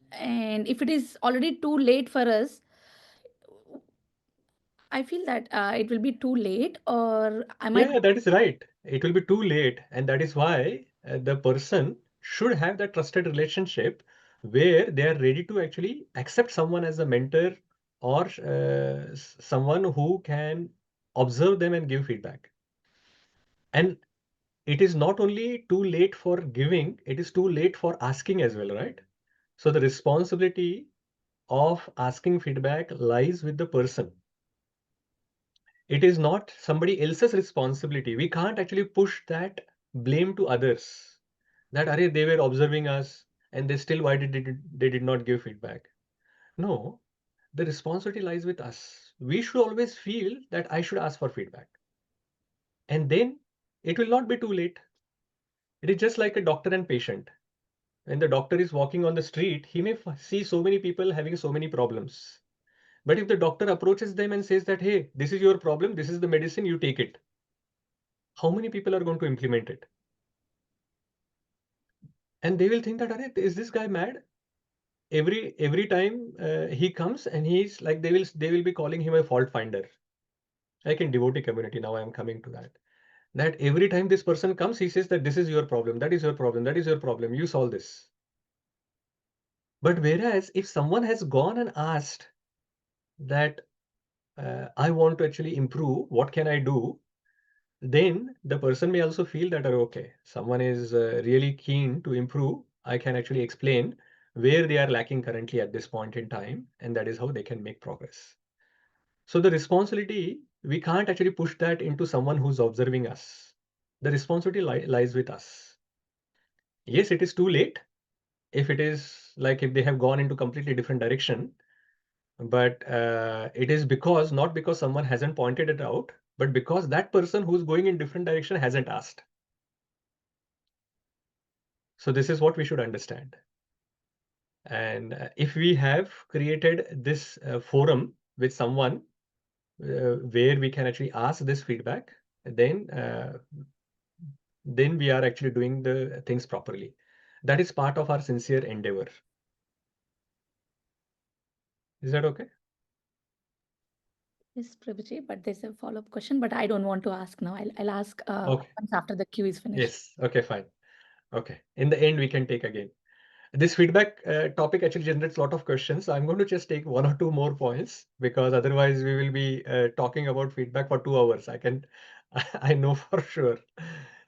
and if it is already too late for us, I feel that it will be too late, or I might. Yeah, that is right. It will be too late. And that is why the person should have that trusted relationship where they are ready to actually accept someone as a mentor, or someone who can observe them and give feedback. And it is not only too late for giving, it is too late for asking as well, right? So the responsibility of asking feedback lies with the person. It is not somebody else's responsibility. We can't actually push that blame to others. That they were observing us and why they did not give feedback. No, the responsibility lies with us. We should always feel that I should ask for feedback. And then it will not be too late. It is just like a doctor and patient. When the doctor is walking on the street, he may see so many people having so many problems. But if the doctor approaches them and says that, hey, this is your problem, this is the medicine, you take it, how many people are going to implement it? And they will think that, Arey, is this guy mad? Every time he comes and he's like, they will be calling him a fault finder. Like in devotee community, now I am coming to that. That every time this person comes, he says that this is your problem, that is your problem, that is your problem, you solve this. But whereas if someone has gone and asked that I want to actually improve, what can I do? Then the person may also feel that, okay, someone is really keen to improve. I can actually explain where they are lacking currently at this point in time, and that is how they can make progress. So the responsibility, we can't actually push that into someone who's observing us. The responsibility lies with us. Yes, it is too late. If it is like if they have gone into completely different direction, but it is because not because someone hasn't pointed it out, but because that person who's going in different direction hasn't asked. So this is what we should understand. And if we have created this forum with someone where we can actually ask this feedback, then we are actually doing the things properly. That is part of our sincere endeavor. Is that okay? Yes, Prabhuji, but there's a follow-up question, but I don't want to ask now. I'll ask Okay. once after the queue is finished. Yes. Okay, fine. Okay. In the end, we can take again. This feedback topic actually generates a lot of questions. So I'm going to just take 1 or 2 more points, because otherwise we will be talking about feedback for 2 hours. I know for sure.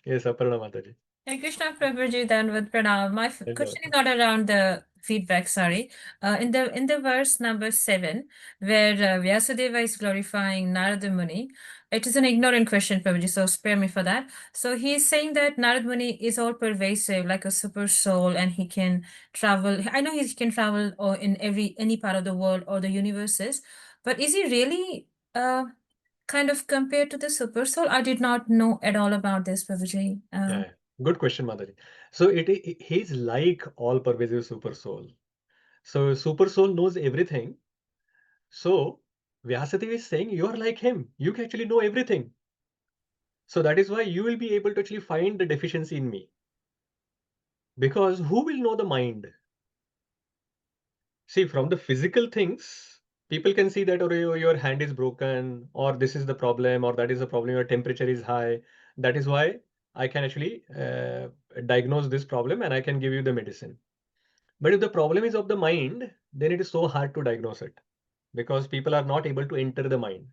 Yes, Aparna Mataji. Hare Krishna Prabhuji, Danvat Pranam. My question is not around the feedback, sorry. In the verse number 7, where Vyāsadeva is glorifying Nārada Muni, it is an ignorant question, Prabhuji, so spare me for that. So he is saying that Nārada Muni is all pervasive, like a super soul, and he can travel. I know he can travel in any part of the world or the universes, but is he really kind of compared to the super soul? I did not know at all about this, Prabhuji. Yeah. Good question, Mataji. So he's like all pervasive super soul. So super soul knows everything. So Vyasadeva is saying you are like him. You can actually know everything. So that is why you will be able to actually find the deficiency in me. Because who will know the mind? See, from the physical things, people can see that, oh, your hand is broken, or this is the problem, or that is the problem, your temperature is high. That is why I can actually diagnose this problem and I can give you the medicine. But if the problem is of the mind, then it is so hard to diagnose it, because people are not able to enter the mind.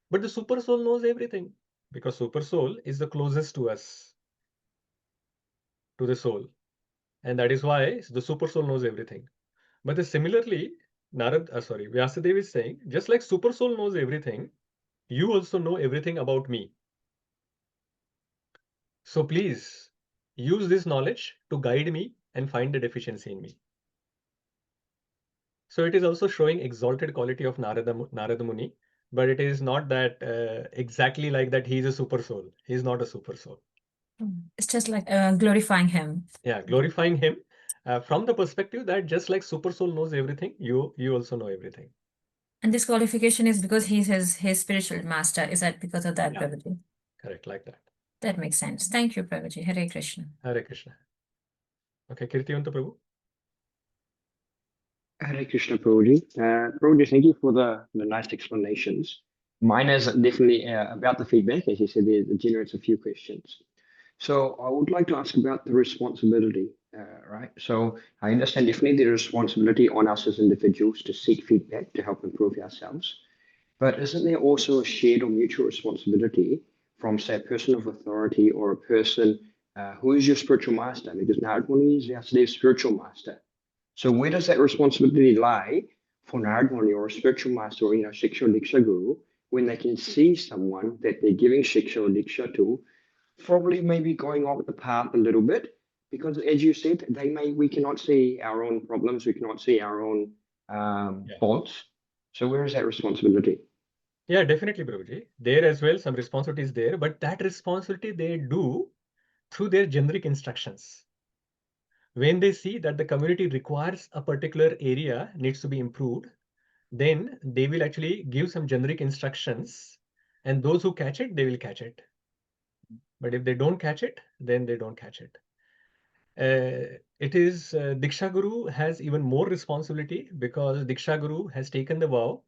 But the super soul knows everything, because super soul is the closest to us, to the soul. And that is why the super soul knows everything. But similarly, Vyasadeva is saying, just like super soul knows everything, you also know everything about me. So please use this knowledge to guide me and find the deficiency in me. So it is also showing exalted quality of Nārada Muni, but it is not that exactly like that he is a super soul. He is not a super soul. It's just like glorifying him. Yeah, glorifying him from the perspective that just like super soul knows everything, you also know everything. And this qualification is because he's his spiritual master. Is that because of that, Yeah. Prabhuji? Correct, like that. That makes sense. Thank you, Prabhuji. Hare Krishna. Hare Krishna. Okay, Kirtivanta Prabhu. Hare Krishna, Prabhuji. Prabhuji, thank you for the nice explanations. Mine is definitely about the feedback. As you said, it generates a few questions. So I would like to ask about the responsibility, right? So I understand definitely the responsibility on us as individuals to seek feedback to help improve ourselves. But isn't there also a shared or mutual responsibility from, say, a person of authority or a person who is your spiritual master? Because Nārada Muni is Vyasadeva's spiritual master. So where does that responsibility lie for Nārada Muni or a spiritual master or Shiksha or Diksha Guru when they can see someone that they're giving Shiksha or Diksha to probably maybe going off the path a little bit? Because as you said, we cannot see our own problems, we cannot see our own faults. So where is that responsibility? Yeah, definitely, Prabhuji. There as well, some responsibility is there, but that responsibility they do through their generic instructions. When they see that the community requires a particular area needs to be improved, then they will actually give some generic instructions, and those who catch it, they will catch it. But if they don't catch it, then they don't catch it. Diksha Guru has even more responsibility, because Diksha Guru has taken the vow,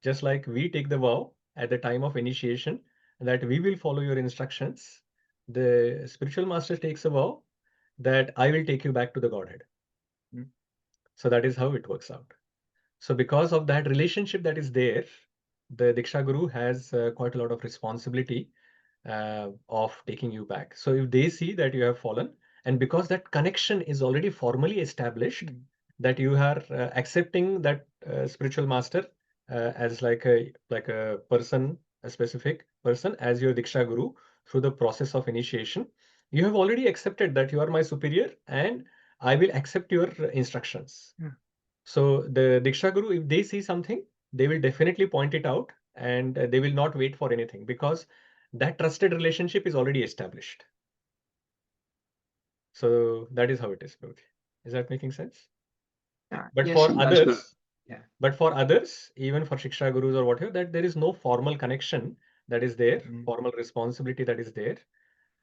just like we take the vow at the time of initiation, that we will follow your instructions. The spiritual master takes a vow that I will take you back to the Godhead. So that is how it works out. So because of that relationship that is there, the Diksha Guru has quite a lot of responsibility of taking you back. So if they see that you have fallen, and because that connection is already formally established, that you are accepting that spiritual master as like a person, a specific person, as your Diksha Guru through the process of initiation, you have already accepted that you are my superior and I will accept your instructions. So the Diksha Guru, if they see something, they will definitely point it out, and they will not wait for anything, because that trusted relationship is already established. So that is how it is, Prabhuji. Is that making sense? But Yes, for it does, others, yeah. but for others, even for Shiksha Gurus or whatever, that there is no formal connection that is there, formal responsibility that is there.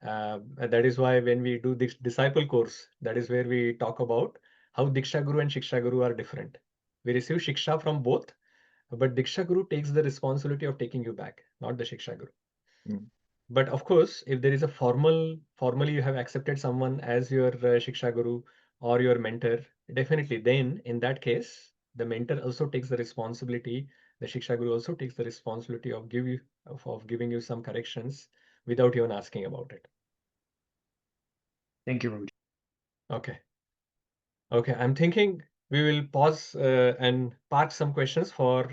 That is why when we do this disciple course, that is where we talk about how Diksha Guru and Shiksha Guru are different. We receive Shiksha from both, but Diksha Guru takes the responsibility of taking you back, not the Shiksha Guru. But of course, if there is a formally you have accepted someone as your Shiksha Guru or your mentor, definitely then in that case, the mentor also takes the responsibility, the Shiksha Guru also takes the responsibility of giving you some corrections without even asking about it. Thank you, Prabhuji. Okay. Okay, I'm thinking we will pause and park some questions for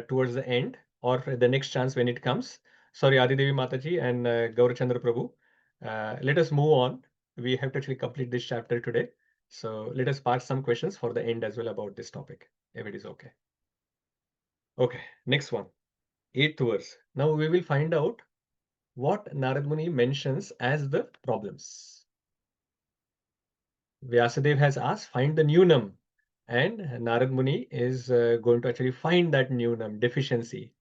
towards the end or the next chance when it comes. Sorry, Adidevi Mataji and Gaurachandra Prabhu. Let us move on. We have to actually complete this chapter today. So let us park some questions for the end as well about this topic, if it is okay. Okay, next one. 8th verse. Now we will find out what Nārada Muni mentions as the problems. Vyāsadeva has asked, find the Nunam. And Nārada Muni is going to actually find that Nunam, deficiency.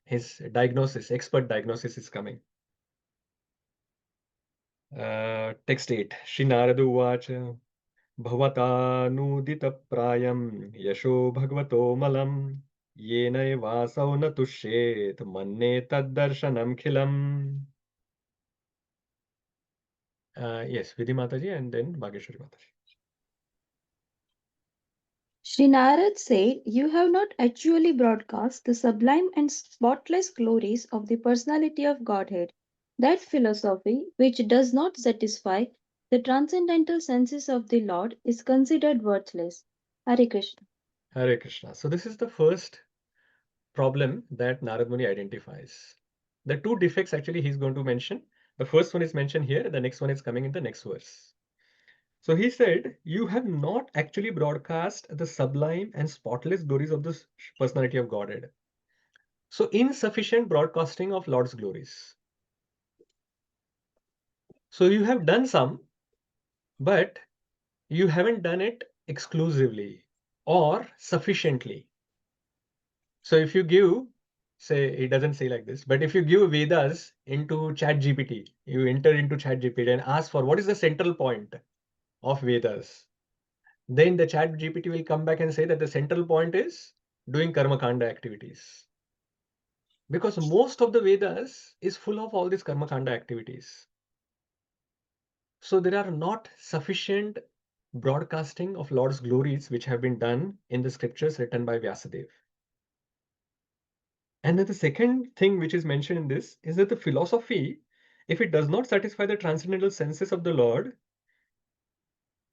His diagnosis, expert diagnosis is coming. Text 8. Shri Nārada Uvacha Bhavatânudita prayam yasho bhagavato malam yena vasau na tushet manne tad darshanam khilam. Yes, Vidhi Mataji and then Bhageshwari Mataji. Sri Narad said, "You have not actually broadcast the sublime and spotless glories of the personality of Godhead. That philosophy, which does not satisfy the transcendental senses of the Lord, is considered worthless." Hare Krishna. Hare Krishna. So this is the first problem that Nārada Muni identifies. The two defects actually he's going to mention. The first one is mentioned here, the next one is coming in the next verse. So he said, you have not actually broadcast the sublime and spotless glories of the personality of Godhead. So insufficient broadcasting of Lord's glories. So you have done some, but you haven't done it exclusively or sufficiently. So if you give, say, it doesn't say like this, but if you give Vedas into ChatGPT, you enter into ChatGPT and ask for what is the central point of Vedas, then the ChatGPT will come back and say that the central point is doing karma kanda activities. Because most of the Vedas is full of all these karma kanda activities. So there are not sufficient broadcasting of Lord's glories which have been done in the scriptures written by Vyāsadeva. And then the second thing which is mentioned in this is that the philosophy, if it does not satisfy the transcendental senses of the Lord,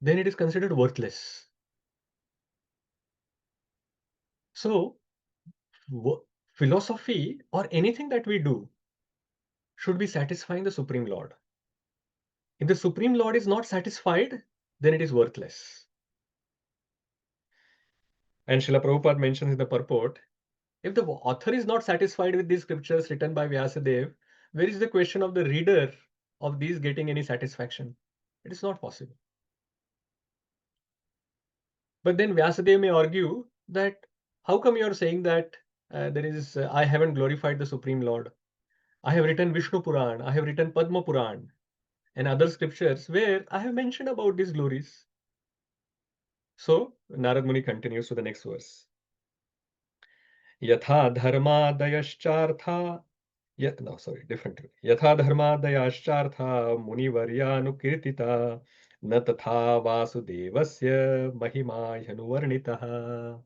then it is considered worthless. So, philosophy or anything that we do should be satisfying the Supreme Lord. If the Supreme Lord is not satisfied, then it is worthless. And Srila Prabhupada mentions in the purport, if the author is not satisfied with these scriptures written by Vyāsadeva, where is the question of the reader of these getting any satisfaction? It is not possible. But then Vyāsadeva may argue that how come you are saying that I haven't glorified the Supreme Lord? I have written Vishnu Puran, I have written Padma Puran, and other scriptures where I have mentioned about these glories. So Narad Muni continues to the next verse. Yatha dharmadayaschartha. Different. Yatha dharmadayaschartha munivaryanukirtita na tatha vasudevasya mahimayanuvarnitaha.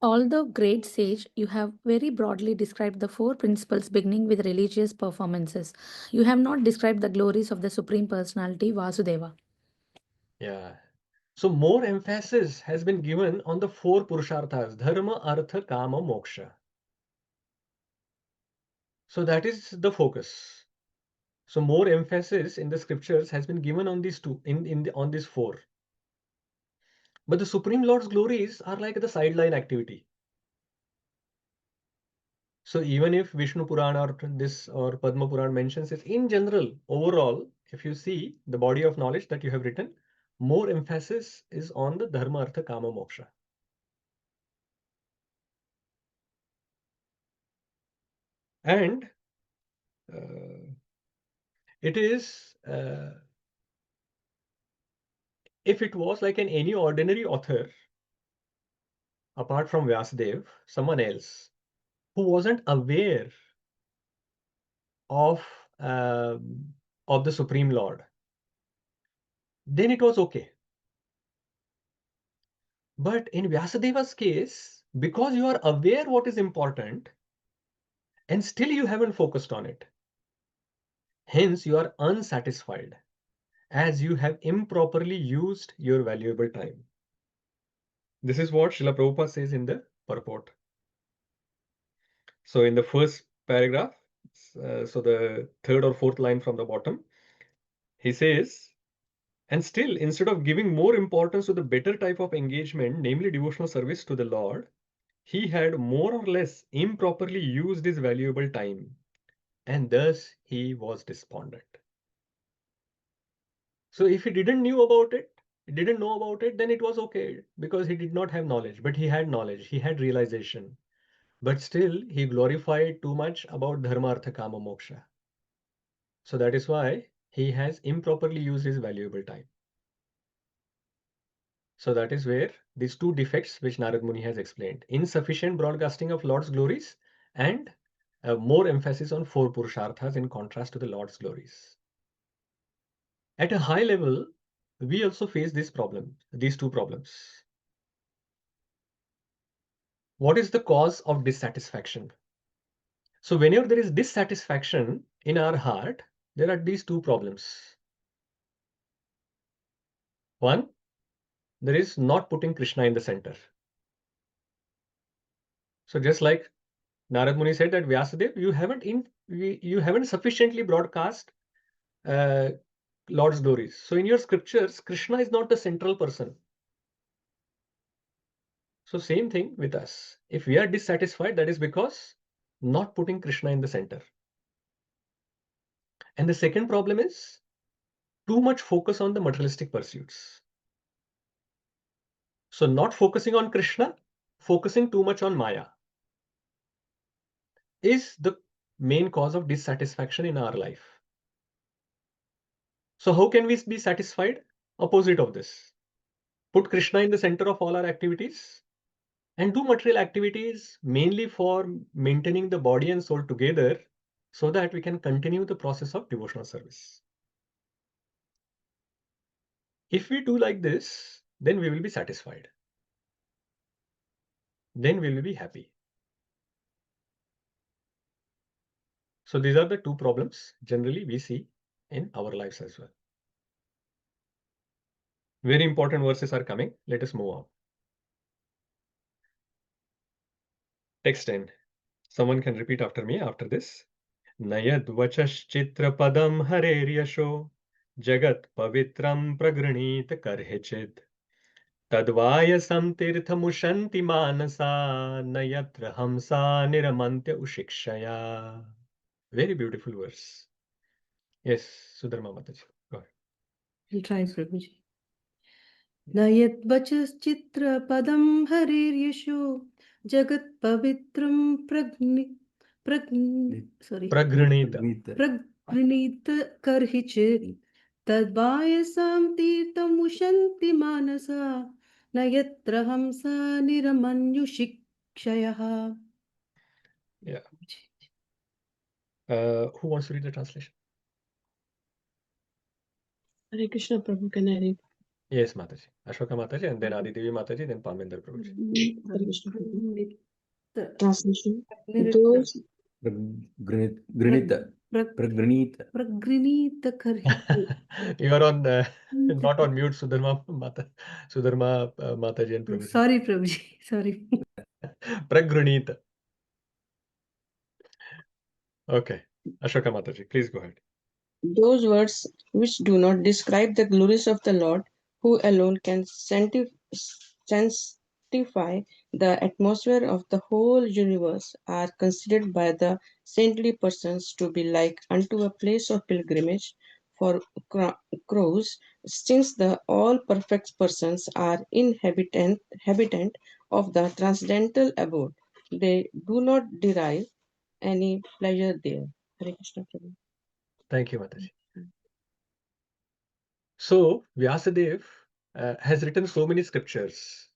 Although great sage, you have very broadly described the four principles beginning with religious performances. You have not described the glories of the Supreme Personality, Vasudeva. Yeah. So more emphasis has been given on the four purusharthas, dharma, artha, kama, moksha. So that is the focus. So more emphasis in the scriptures has been given on these two, on these four. But the Supreme Lord's glories are like the sideline activity. So even if Vishnu Purana or Padma Puran mentions it, in general, overall, if you see the body of knowledge that you have written, more emphasis is on the dharma, artha, kama, moksha. And it is, if it was like any ordinary author, apart from Vyāsadeva, someone else who wasn't aware of the Supreme Lord, then it was okay. But in Vyasadeva's case, because you are aware what is important, and still you haven't focused on it, hence you are unsatisfied, as you have improperly used your valuable time. This is what Srila Prabhupada says in the purport. So in the first paragraph, so the third or fourth line from the bottom, he says, and still, instead of giving more importance to the better type of engagement, namely devotional service to the Lord, he had more or less improperly used his valuable time, and thus he was despondent. So if he didn't know about it, then it was okay, because he did not have knowledge, but he had knowledge, he had realization. But still, he glorified too much about dharma, artha, kama, moksha. So that is why he has improperly used his valuable time. So that is where these two defects which Narad Muni has explained, insufficient broadcasting of Lord's glories and more emphasis on four purusharthas in contrast to the Lord's glories. At a high level, we also face these two problems. What is the cause of dissatisfaction? So whenever there is dissatisfaction in our heart, there are these two problems. One, there is not putting Krishna in the center. So just like Narad Muni said that Vyāsadeva, you haven't sufficiently broadcast Lord's glories. So in your scriptures, Krishna is not the central person. So same thing with us. If we are dissatisfied, that is because not putting Krishna in the center. And the second problem is too much focus on the materialistic pursuits. So not focusing on Krishna, focusing too much on Maya is the main cause of dissatisfaction in our life. So how can we be satisfied? Opposite of this. Put Krishna in the center of all our activities and do material activities mainly for maintaining the body and soul together so that we can continue the process of devotional service. If we do like this, then we will be satisfied. Then we will be happy. So these are the two problems generally we see in our lives as well. Very important verses are coming. Let us move on. Text 10. Someone can repeat after me after this. Nayadvachaschitra padam hareryasho jagat pavitram pragranit karhechid tadvayasam tirthamushanti manasa nayatra hamsa niramantya ushikshaya. Very beautiful verse. Yes, Sudharma Mataji. Go ahead. I'll try, Prabhuji. न यद्वचश्चित्रपदं हरिर्यशो जगत्पवित्रं प्रगृणीत कर्हिचित् तद्वायसां तीर्थमुशन्ति मानसा न यत्र हंसा निरमन्युशिक्षयः. Yeah. Who wants to read the translation? Hare Krishna Prabhu, can I read? Yes, Mataji. Ashoka Mataji, and then Adi Devi Mataji, then Parminder Prabhuji. Hare Krishna Prabhu. Translation. Those प्रगृणीत कर्हिचित्. You are on not on mute, Sudharma Mataji and Prabhuji. Sorry, Prabhuji. Sorry. Pragranita. Okay. Ashoka Mataji, please go ahead. those words which do not describe the glories of the Lord, who alone can sanctify the atmosphere of the whole universe, are considered by the saintly persons to be like unto a place of pilgrimage for crows, since the all perfect persons are inhabitant of the transcendental abode. They do not derive any pleasure there. Hare Krishna Prabhu. Thank you, Mataji. So, Vyasadeva has written so many scriptures.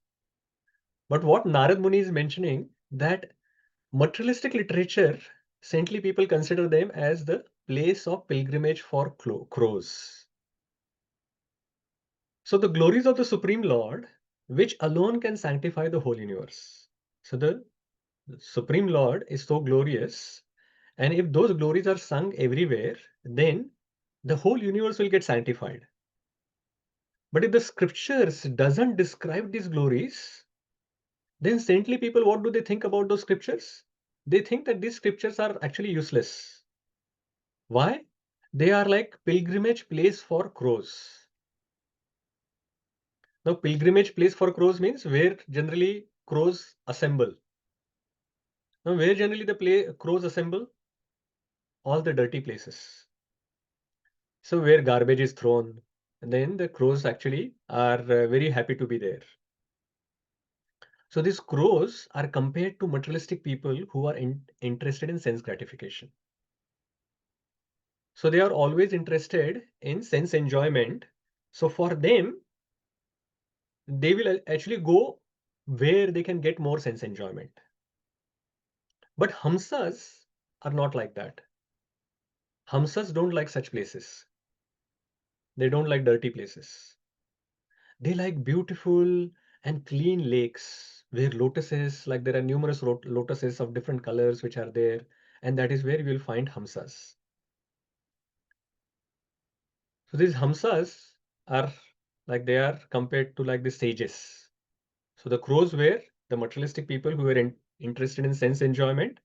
But what Nārada Muni is mentioning, that materialistic literature, saintly people consider them as the place of pilgrimage for crows. So the glories of the Supreme Lord, which alone can sanctify the whole universe. So the Supreme Lord is so glorious, and if those glories are sung everywhere, then the whole universe will get sanctified. But if the scriptures doesn't describe these glories, then saintly people, what do they think about those scriptures? They think that these scriptures are actually useless. Why? They are like pilgrimage place for crows. Now, pilgrimage place for crows means where generally crows assemble. Now, where generally the crows assemble? All the dirty places. So where garbage is thrown, then the crows actually are very happy to be there. So these crows are compared to materialistic people who are interested in sense gratification. So they are always interested in sense enjoyment. So for them, they will actually go where they can get more sense enjoyment. But Hamsas are not like that. Hamsas don't like such places. They don't like dirty places. They like beautiful and clean lakes where lotuses, like there are numerous lotuses of different colors which are there, and that is where you will find Hamsas. So these Hamsas are like, they are compared to like the sages. So the crows were the materialistic people who were interested in sense enjoyment,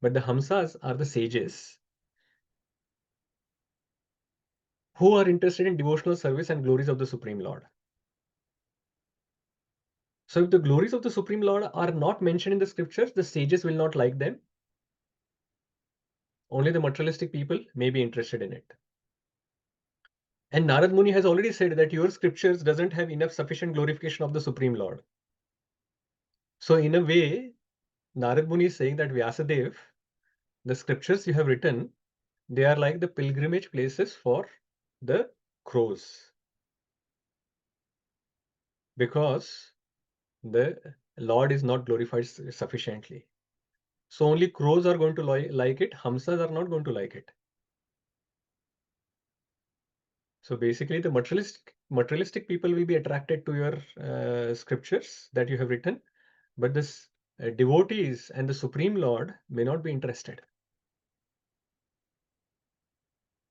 but the Hamsas are the sages who are interested in devotional service and glories of the Supreme Lord. So if the glories of the Supreme Lord are not mentioned in the scriptures, the sages will not like them. Only the materialistic people may be interested in it. And Nārada Muni has already said that your scriptures doesn't have enough sufficient glorification of the Supreme Lord. So in a way, Nārada Muni is saying that Vyāsadeva, the scriptures you have written, they are like the pilgrimage places for the crows. Because the Lord is not glorified sufficiently. So only crows are going to like it, Hamsas are not going to like it. So basically the materialistic people will be attracted to your scriptures that you have written, but this devotees and the Supreme Lord may not be interested.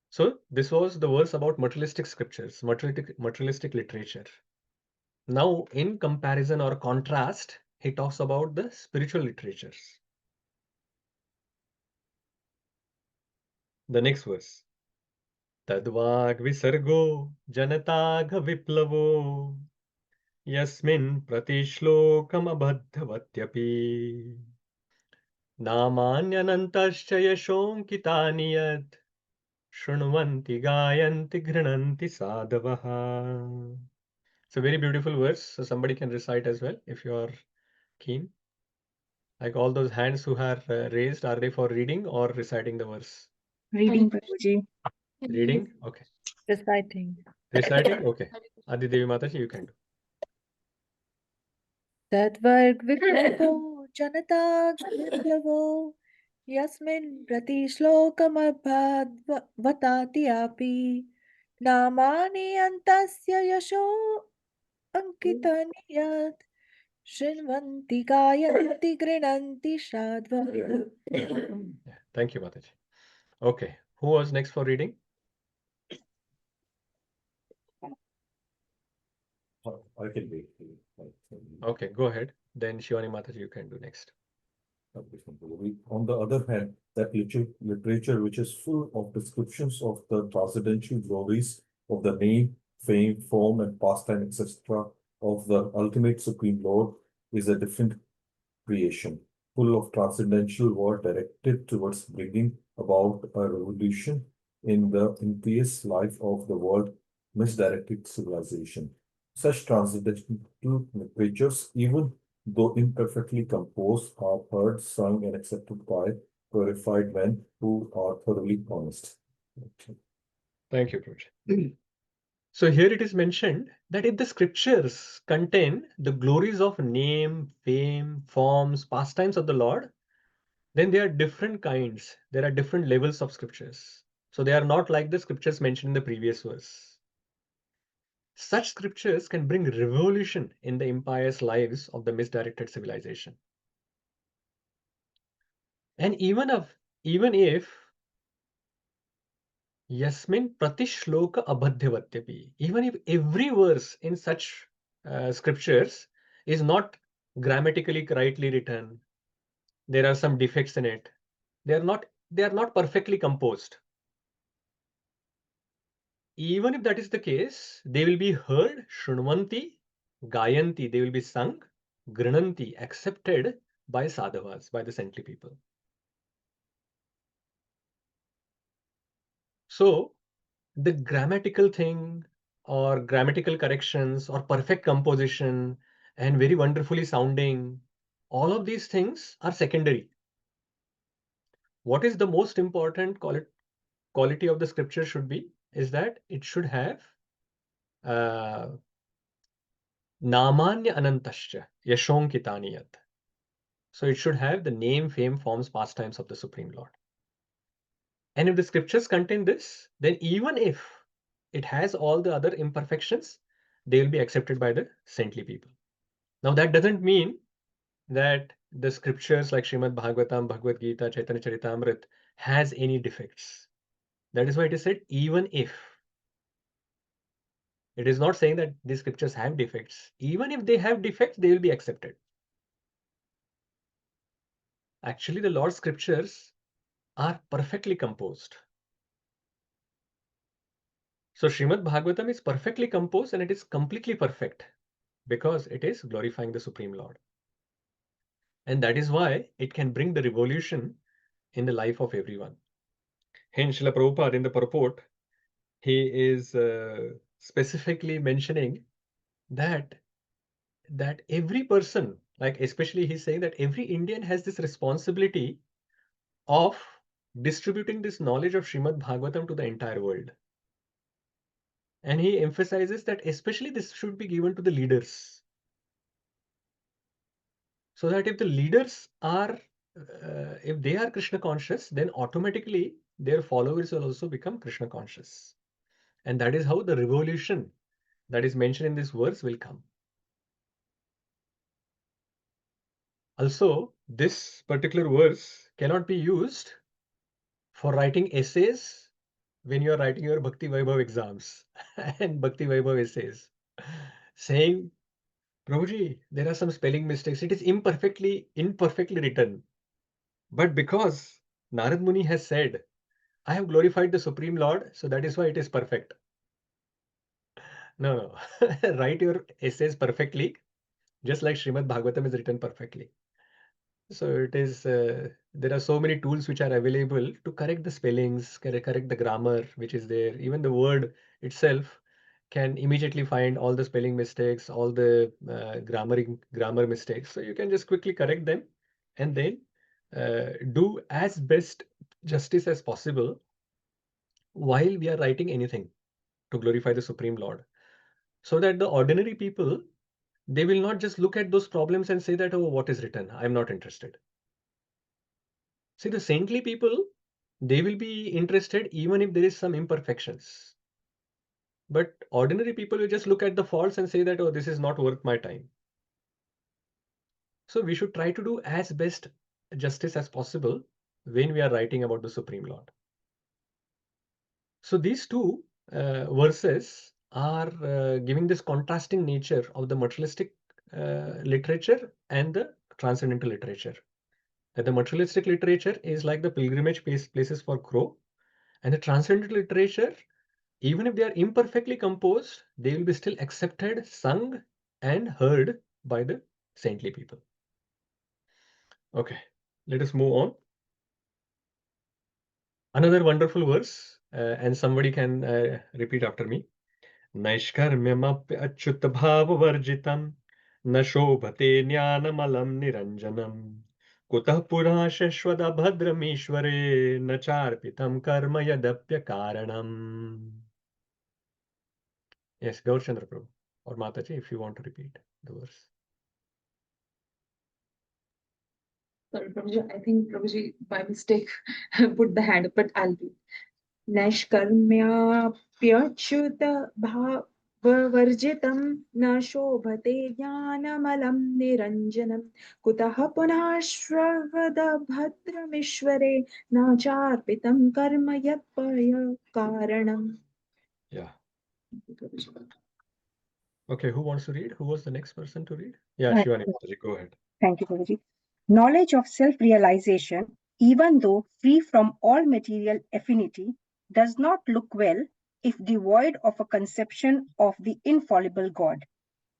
So this was the verse about materialistic scriptures, materialistic literature. Now in comparison or contrast, he talks about the spiritual literatures. The next verse. Tadvag visargo janatagha viplavo yasmin pratishlokam abhaddhavatyapi namanyanantascha yashonkitani yad shrunvanti gayanti grinanti sadavaha. It's a very beautiful verse. So somebody can recite as well if you are keen. Like all those hands who are raised, are they for reading or reciting the verse? Reading, Prabhuji. Reading? Okay. Reciting. Reciting? Okay. Adi Devi Mataji, you can do. Tadvarg viplavo janata viplavo yasmin prati shlokam vatati api namani antasya yasho ankitani yat shrinvanti gayanti grinanti shradva. Yeah. Thank you, Mataji. Okay. Who was next for reading? I can wait. Okay, go ahead. Then Shivani Mataji, you can do next. On the other hand, that literature which is full of descriptions of the transcendental glories of the name, fame, form, and pastime, etc., of the ultimate Supreme Lord is a different creation, full of transcendental work directed towards bringing about a revolution in the impious life of the world, misdirected civilization. Such transcendental literatures, even though imperfectly composed, are heard, sung, and accepted by purified men who are thoroughly honest. Thank you, Prabhuji. So here it is mentioned that if the scriptures contain the glories of name, fame, forms, pastimes of the Lord, then there are different kinds. There are different levels of scriptures. So they are not like the scriptures mentioned in the previous verse. Such scriptures can bring revolution in the impious lives of the misdirected civilization. And even if Yasmin pratishloka abhadhyavadyapi, even if every verse in such scriptures is not grammatically rightly written, there are some defects in it. They are not perfectly composed. Even if that is the case, they will be heard, shrunvanti, gayanti, they will be sung, grinanti, accepted by sadhavas, by the saintly people. So the grammatical thing or grammatical corrections or perfect composition and very wonderfully sounding, all of these things are secondary. What is the most important quality of the scripture should be is that it should have namanya anantascha yashonkitani yat. So it should have the name, fame, forms, pastimes of the Supreme Lord. And if the scriptures contain this, then even if it has all the other imperfections, they will be accepted by the saintly people. Now that doesn't mean that the scriptures like Śrīmad-Bhāgavatam, Bhagavad Gita, Chaitanya Charitamrita has any defects. That is why it is said even if. It is not saying that these scriptures have defects. Even if they have defects, they will be accepted. Actually, the Lord's scriptures are perfectly composed. So Śrīmad-Bhāgavatam is perfectly composed and it is completely perfect because it is glorifying the Supreme Lord. And that is why it can bring the revolution in the life of everyone. Hence, Srila Prabhupada in the purport, he is specifically mentioning that every person, like especially he's saying that every Indian has this responsibility of distributing this knowledge of Śrīmad-Bhāgavatam to the entire world. And he emphasizes that especially this should be given to the leaders. So that if the leaders are, if they are Krishna conscious, then automatically their followers will also become Krishna conscious. And that is how the revolution that is mentioned in this verse will come. Also, this particular verse cannot be used for writing essays when you are writing your Bhakti Vaibhav exams and Bhakti Vaibhav essays, saying, Prabhuji, there are some spelling mistakes. It is imperfectly written. But because Nārada Muni has said, I have glorified the Supreme Lord, so that is why it is perfect. No. Write your essays perfectly, just like Śrīmad-Bhāgavatam is written perfectly. So it is, there are so many tools which are available to correct the spellings, correct the grammar which is there, even the word itself. can immediately find all the spelling mistakes, all the grammar mistakes. So you can just quickly correct them and then do as best justice as possible while we are writing anything to glorify the Supreme Lord. So that the ordinary people, they will not just look at those problems and say that, oh, what is written? I'm not interested. See, the saintly people, they will be interested even if there is some imperfections. But ordinary people will just look at the faults and say that, oh, this is not worth my time. So we should try to do as best justice as possible when we are writing about the Supreme Lord. So these two verses are giving this contrasting nature of the materialistic literature and the transcendental literature. The materialistic literature is like the pilgrimage places for crow, and the transcendental literature, even if they are imperfectly composed, they will be still accepted, sung, and heard by the saintly people. Okay, let us move on. Another wonderful verse, and somebody can repeat after me. Naishkarmyamapya achyuta bhavavarjitam na shobhate jnanamalam niranjanam kutah purah shashvada bhadramishvare na charpitam karma yadapya karanam. Yes, Gaurchandra Prabhu or Mataji, if you want to repeat the verse. Sorry, Prabhuji, I think Prabhuji by mistake put the hand up, but I'll be. Naishkarmyapyachyuta bhavavarjitam na shobhate jnanamalam niranjanam kutah punah shravada bhadramishvare na charpitam karma yadpaya karanam. Yeah. Okay, who wants to read? Who was the next person to read? Yeah, Shivani Mataji, go ahead. Thank you, Prabhuji. Knowledge of self-realization, even though free from all material affinity, does not look well if devoid of a conception of the infallible God.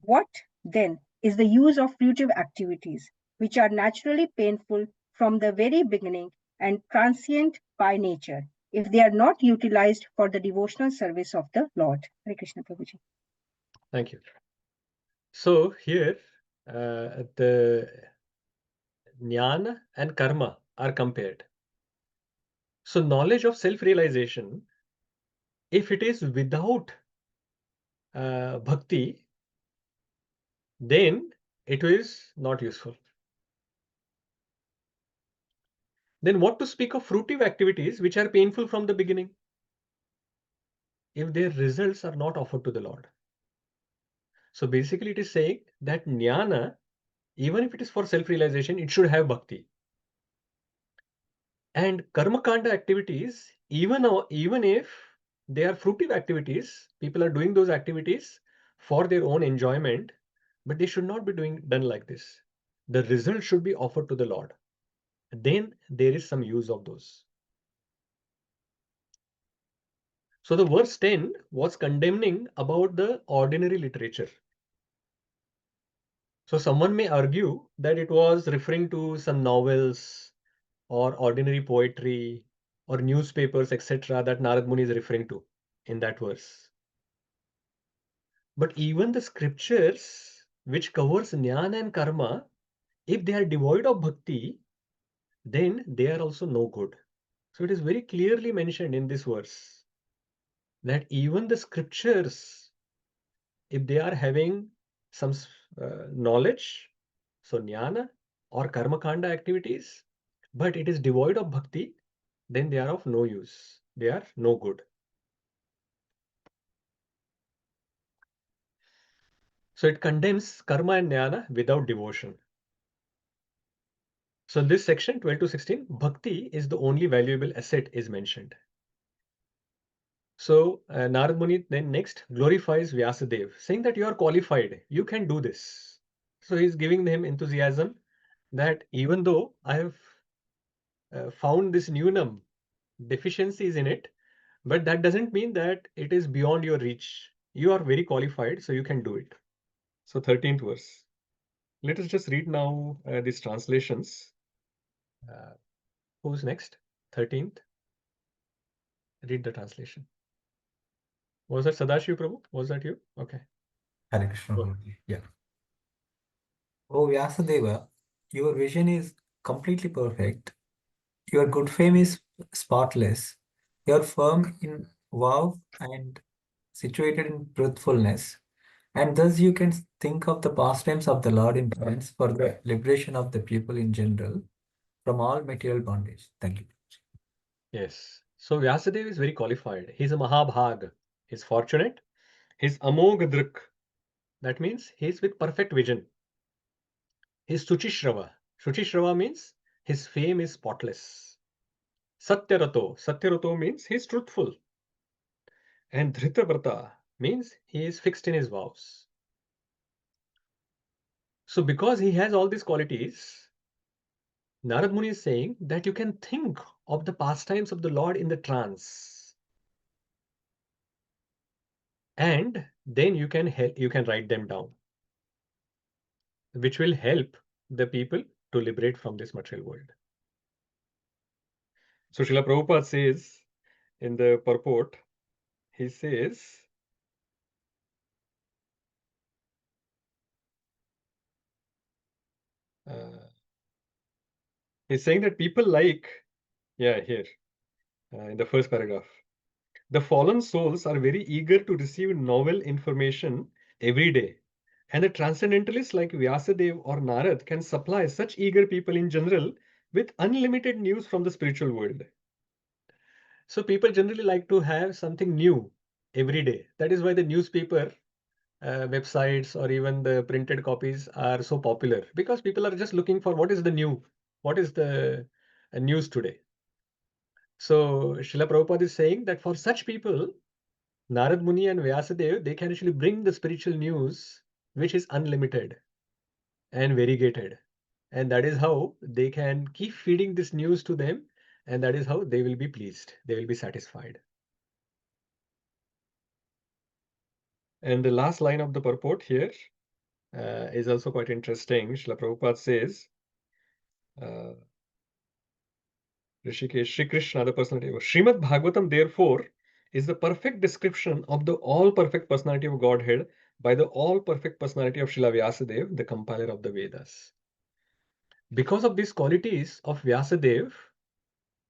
What, then, is the use of fruitive activities, which are naturally painful from the very beginning and transient by nature, if they are not utilized for the devotional service of the Lord? Hare Krishna, Prabhuji. Thank you. So here, the jnana and karma are compared. So knowledge of self-realization, if it is without bhakti, then it is not useful. Then what to speak of fruitive activities which are painful from the beginning, if their results are not offered to the Lord? So basically it is saying that jnana, even if it is for self-realization, it should have bhakti. And karma kanda activities, even if they are fruitive activities, people are doing those activities for their own enjoyment, but they should not be done like this. The result should be offered to the Lord. Then there is some use of those. So the verse 10 was condemning about the ordinary literature. So someone may argue that it was referring to some novels or ordinary poetry or newspapers, etc., that Nārada Muni is referring to in that verse. But even the scriptures which covers jnana and karma, if they are devoid of bhakti, then they are also no good. So it is very clearly mentioned in this verse that even the scriptures, if they are having some knowledge, so jnana or karma kanda activities, but it is devoid of bhakti, then they are of no use. They are no good. So it condemns karma and jnana without devotion. So in this section 12 to 16, bhakti is the only valuable asset is mentioned. So Nārada Muni then next glorifies Vyāsadeva, saying that you are qualified, you can do this. So he's giving him enthusiasm that even though I have found this nunam, deficiencies in it, but that doesn't mean that it is beyond your reach. You are very qualified, so you can do it. So 13th verse. Let us just read now these translations. Who's next? 13th. Read the translation. Was that Sadashiv Prabhu? Was that you? Okay. Hare Krishna. Go. Guruji. Yeah. Oh, Vyasadeva, your vision is completely perfect. Your good fame is spotless. You're firm in vow and situated in truthfulness. And thus you can think of the pastimes of the Lord in France for the liberation of the people in general from all material bondage. Thank you. Yes. So Vyasadeva is very qualified. He's a Mahabhag. He's fortunate. He's Amoghadrik. That means he's with perfect vision. He's Suchishrava. Suchishrava means his fame is spotless. Satyarato. Satyarato means he's truthful. And Dhritavrata means he is fixed in his vows. So because he has all these qualities, Nārada Muni is saying that you can think of the pastimes of the Lord in the trance. And then you can write them down, which will help the people to liberate from this material world. So Srila Prabhupada says in the purport, he says, he's saying that people like, here, in the first paragraph, the fallen souls are very eager to receive novel information every day. And the transcendentalists like Vyasadeva or Narad can supply such eager people in general with unlimited news from the spiritual world. So people generally like to have something new every day. That is why the newspaper websites or even the printed copies are so popular, because people are just looking for what is the new, what is the news today. So Srila Prabhupada is saying that for such people, Nārada Muni and Vyasadeva, they can actually bring the spiritual news, which is unlimited and variegated. And that is how they can keep feeding this news to them. And that is how they will be pleased. They will be satisfied. And the last line of the purport here is also quite interesting. Srila Prabhupada says, Rishikesh, Shri Krishna, the personality of Śrīmad-Bhāgavatam, therefore, is the perfect description of the all-perfect personality of Godhead by the all-perfect personality of Srila Vyasadeva, the compiler of the Vedas. Because of these qualities of Vyasadeva,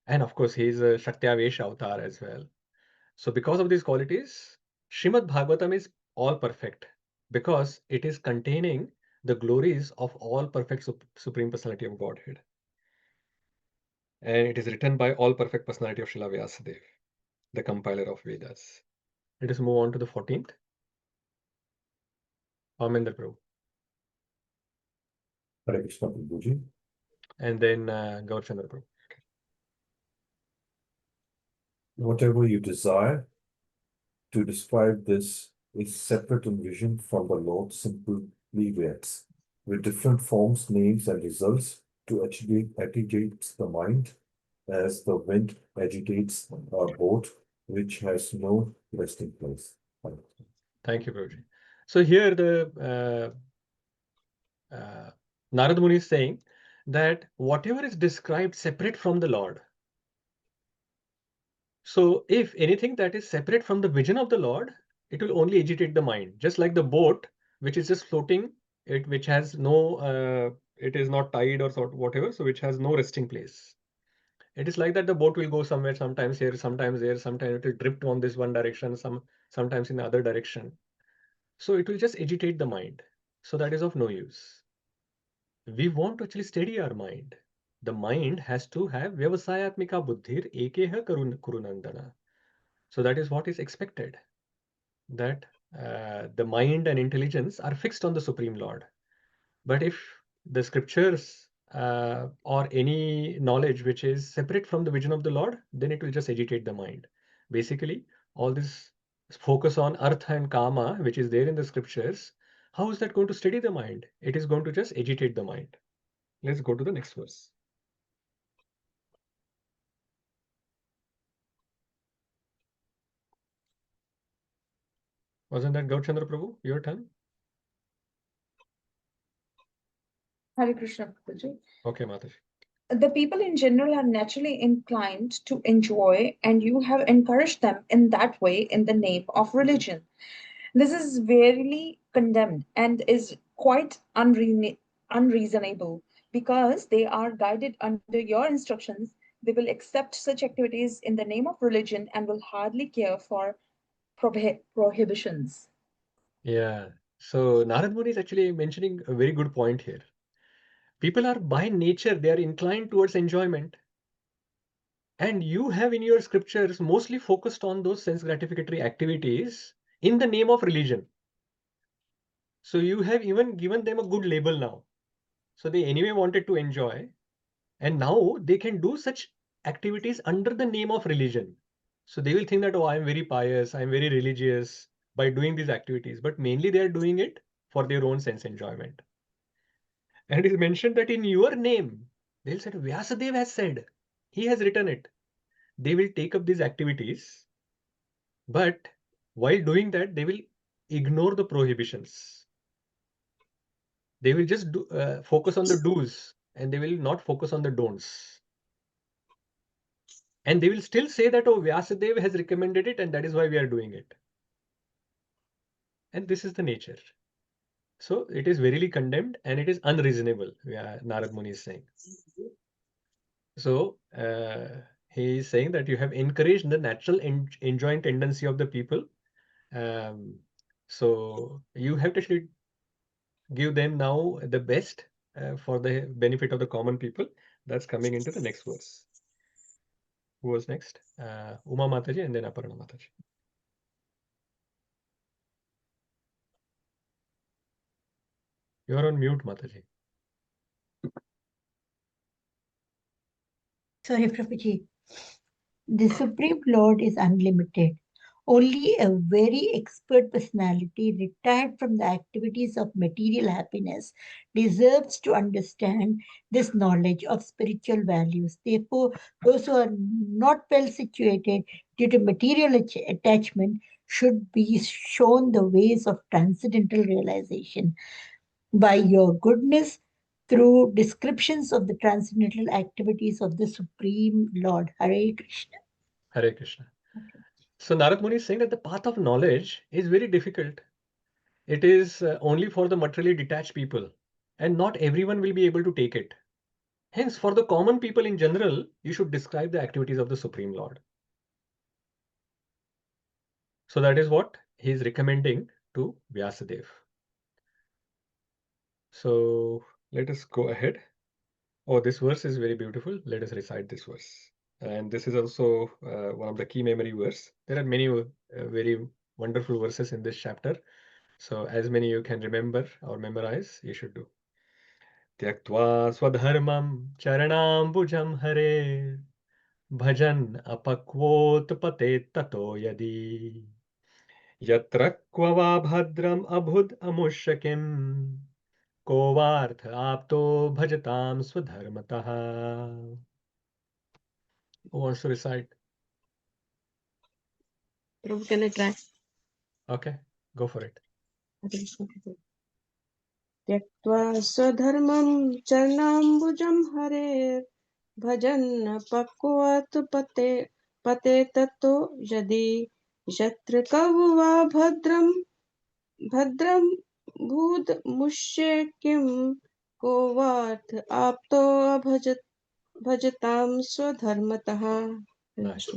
and of course he is a Shaktyavesh avatar as well. So because of these qualities, Śrīmad-Bhāgavatam is all perfect because it is containing the glories of all perfect Supreme Personality of Godhead. And it is written by all perfect personality of Srila Vyasadeva, the compiler of Vedas. Let us move on to the 14th. Amendra Prabhu. Hare Krishna Prabhuji. And then Gaurchandra Prabhu. Whatever you desire to describe this is separate in vision from the Lord simply reacts with different forms, names, and results to agitate the mind as the wind agitates a boat which has no resting place. Thank you, Prabhuji. So here the Nārada Muni is saying that whatever is described separate from the Lord. So if anything that is separate from the vision of the Lord, it will only agitate the mind. Just like the boat, which is just floating, which has no, it is not tied or sort whatever, so which has no resting place. It is like that the boat will go somewhere, sometimes here, sometimes there, sometimes it will drift on this one direction, sometimes in the other direction. So it will just agitate the mind. So that is of no use. We want to actually steady our mind. The mind has to have vyavasayatmika buddhir ekeha kurunandana. So that is what is expected, that the mind and intelligence are fixed on the Supreme Lord. But if the scriptures or any knowledge which is separate from the vision of the Lord, then it will just agitate the mind. Basically, all this focus on artha and kama, which is there in the scriptures, how is that going to steady the mind? It is going to just agitate the mind. Let's go to the next verse. Wasn't that Gaurchandra Prabhu, your turn? Hare Krishna Prabhuji. Okay, Mataji. the people in general are naturally inclined to enjoy, and you have encouraged them in that way in the name of religion. This is verily condemned and is quite unreasonable, because they are guided under your instructions. They will accept such activities in the name of religion and will hardly care for prohibitions. Yeah. So Narad Muni is actually mentioning a very good point here. People are by nature, they are inclined towards enjoyment. And you have in your scriptures mostly focused on those sense gratificatory activities in the name of religion. So you have even given them a good label now. So they anyway wanted to enjoy, and now they can do such activities under the name of religion. So they will think that, oh, I'm very pious, I'm very religious by doing these activities, but mainly they are doing it for their own sense enjoyment. And it is mentioned that in your name, they'll say, Vyasadeva has said, he has written it. They will take up these activities, but while doing that, they will ignore the prohibitions. They will just focus on the do's, and they will not focus on the don'ts. And they will still say that, oh, Vyasadeva has recommended it, and that is why we are doing it. And this is the nature. So it is verily condemned, and it is unreasonable, Narad Muni is saying. So he is saying that you have encouraged the natural enjoying tendency of the people. So you have to actually give them now the best for the benefit of the common people. That's coming into the next verse. Who was next? Uma Mataji and then Aparna Mataji. You are on mute, Mataji. Sorry, Prabhuji. The Supreme Lord is unlimited. Only a very expert personality retired from the activities of material happiness deserves to understand this knowledge of spiritual values. Therefore, those who are not well situated due to material attachment should be shown the ways of transcendental realization. By your goodness, through descriptions of the transcendental activities of the Supreme Lord. Hare Krishna. Hare Krishna. So Narad Muni is saying that the path of knowledge is very difficult. It is only for the materially detached people, and not everyone will be able to take it. Hence, for the common people in general, you should describe the activities of the Supreme Lord. So that is what he is recommending to Vyasadeva. So let us go ahead. Oh, this verse is very beautiful. Let us recite this verse. And this is also one of the key memory verse. There are many very wonderful verses in this chapter. So as many you can remember or memorize, you should do. Tyaktva swadharmam charanambujam hare bhajan apakvot tato yadi yatra kvava bhadram abhud amushakim ko vartha apto bhajatam swadharmataha. Who wants to recite? Prabhu, can I try? Okay, go for it. त्यक्त्वा स्वधर्मं चरणाम्बुजं हरेर् भजन् पक्वात् पते ततो यदि यत्र कौवा भद्रं भूतमुष्ये किं को वार्थ आप्तो भजतां स्वधर्मतः. Nice.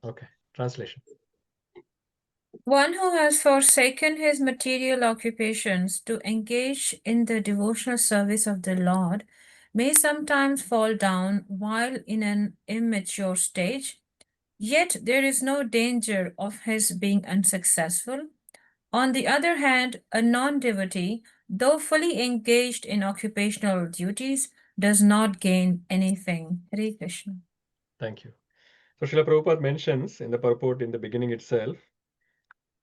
Okay, translation. One who has forsaken his material occupations to engage in the devotional service of the Lord may sometimes fall down while in an immature stage, yet there is no danger of his being unsuccessful. On the other hand, a non-devotee, though fully engaged in occupational duties, does not gain anything. Hare Krishna. Thank you. So Srila Prabhupada mentions in the purport in the beginning itself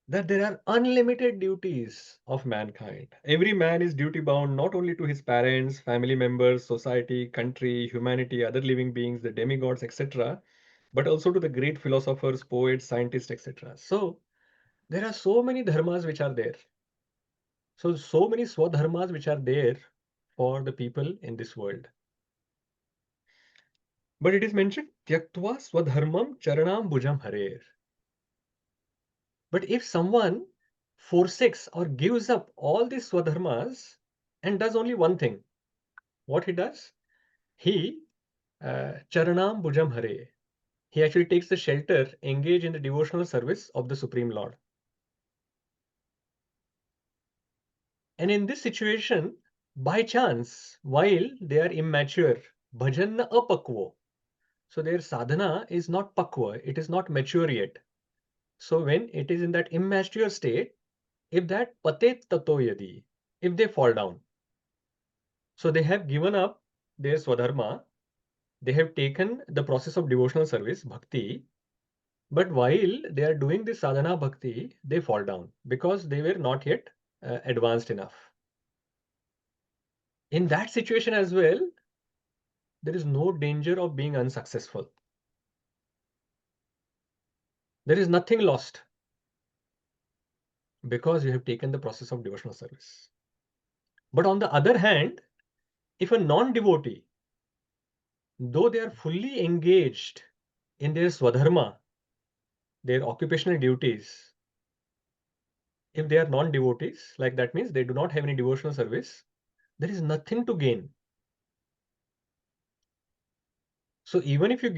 that there are unlimited duties of mankind. Every man is duty bound not only to his parents, family members, society, country, humanity, other living beings, the demigods, etc., but also to the great philosophers, poets, scientists, etc. So there are so many dharmas which are there. So many swadharmas which are there for the people in this world. But it is mentioned, Tyaktva swadharmam charanam bhujam harer. But if someone forsakes or gives up all these swadharmas and does only one thing, what he does? He charanam bhujam hare. He actually takes the shelter, engage in the devotional service of the Supreme Lord. And in this situation, by chance, while they are immature, bhajan apakvo. So their sadhana is not pakva, it is not mature yet. So when it is in that immature state, if that patet tato yadi, if they fall down, so they have given up their swadharma, they have taken the process of devotional service, bhakti, but while they are doing this sadhana bhakti, they fall down because they were not yet advanced enough. In that situation as well, there is no danger of being unsuccessful. There is nothing lost because you have taken the process of devotional service. But on the other hand, if a non-devotee, though they are fully engaged in their swadharma, their occupational duties, if they are non-devotees, like that means they do not have any devotional service, there is nothing to gain. So even if you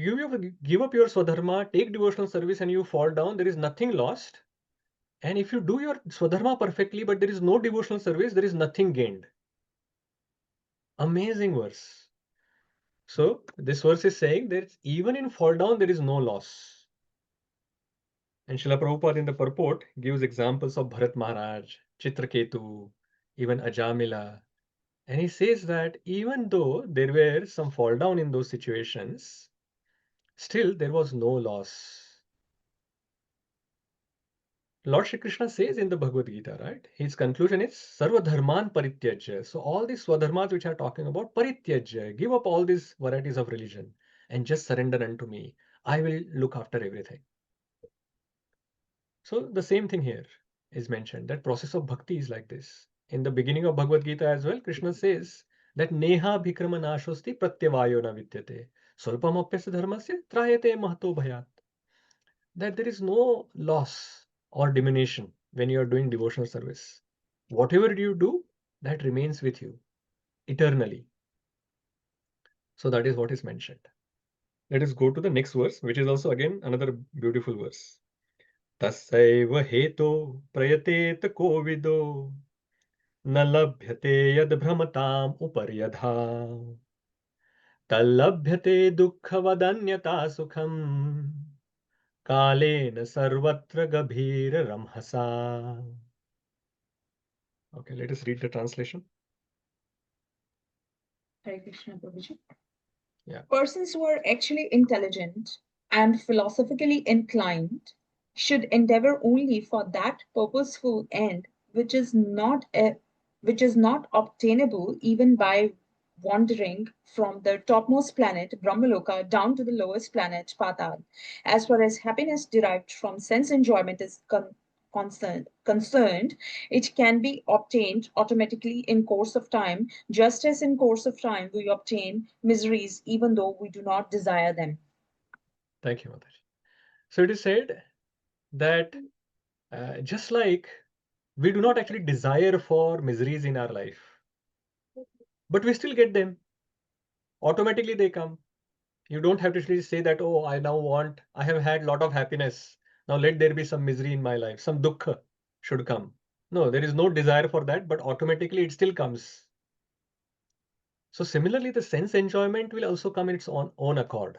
give up your swadharma, take devotional service and you fall down, there is nothing lost. And if you do your swadharma perfectly, but there is no devotional service, there is nothing gained. Amazing verse. So this verse is saying that even in fall down, there is no loss. And Srila Prabhupada in the purport gives examples of Bharat Maharaj, Chitraketu, even Ajamila. And he says that even though there were some fall down in those situations, still there was no loss. Lord Shri Krishna says in the Bhagavad Gita, right? His conclusion is Sarva Dharman Parityajya. So all these Swadharmas which are talking about, Parityajya, give up all these varieties of religion and just surrender unto me. I will look after everything. So the same thing here is mentioned, that process of bhakti is like this. In the beginning of Bhagavad Gita as well, Krishna says that Neha Bhikrama Nashosti Pratyavayo na Vidyate. Swalpam apyasya dharmasya trayate mahato bhayat. That there is no loss or diminution when you are doing devotional service. Whatever you do, that remains with you eternally. So that is what is mentioned. Let us go to the next verse, which is also again another beautiful verse. Tasaiva heto prayatet kovido न लभ्यते यद भ्रमताम उपर्यधा तल्लभ्यते दुःखवदन्यता सुखम कालेन सर्वत्र गभीर रमहसा. Okay, let us read the translation. Hare Krishna, Prabhuji. Yeah. Persons who are actually intelligent and philosophically inclined should endeavor only for that purposeful end which is not obtainable even by wandering from the topmost planet Brahmaloka down to the lowest planet Patal. As far as happiness derived from sense enjoyment is concerned, it can be obtained automatically in course of time, just as in course of time we obtain miseries even though we do not desire them. Thank you, Mataji. So it is said that just like we do not actually desire for miseries in our life, but we still get them. Automatically they come. You don't have to actually say that, oh, I have had a lot of happiness. Now let there be some misery in my life. Some dukkha should come. No, there is no desire for that, but automatically it still comes. So similarly, the sense enjoyment will also come in its own accord.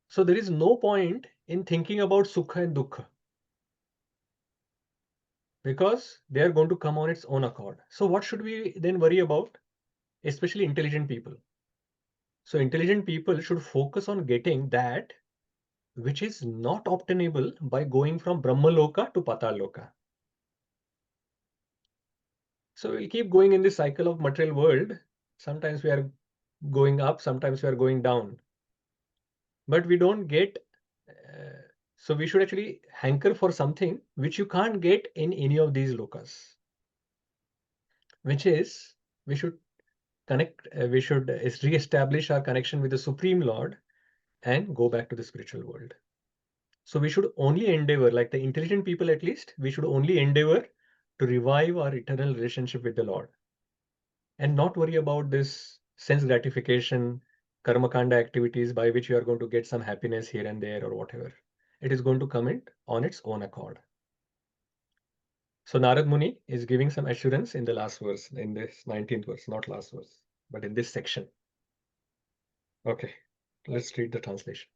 So there is no point in thinking about sukha and dukkha, because they are going to come on its own accord. So what should we then worry about? Especially intelligent people. So intelligent people should focus on getting that which is not obtainable by going from Brahmaloka to Pataloka. So we'll keep going in this cycle of material world. Sometimes we are going up, sometimes we are going down. But we don't get, so we should actually hanker for something which you can't get in any of these lokas. Which is, we should re-establish our connection with the Supreme Lord and go back to the spiritual world. So we should only endeavor, like the intelligent people at least, we should only endeavor to revive our eternal relationship with the Lord and not worry about this sense gratification, karma kanda activities by which you are going to get some happiness here and there or whatever. It is going to come in on its own accord. So Nārada Muni is giving some assurance in the last verse, in this 19th verse, not last verse, but in this section. Okay, let's read the translation.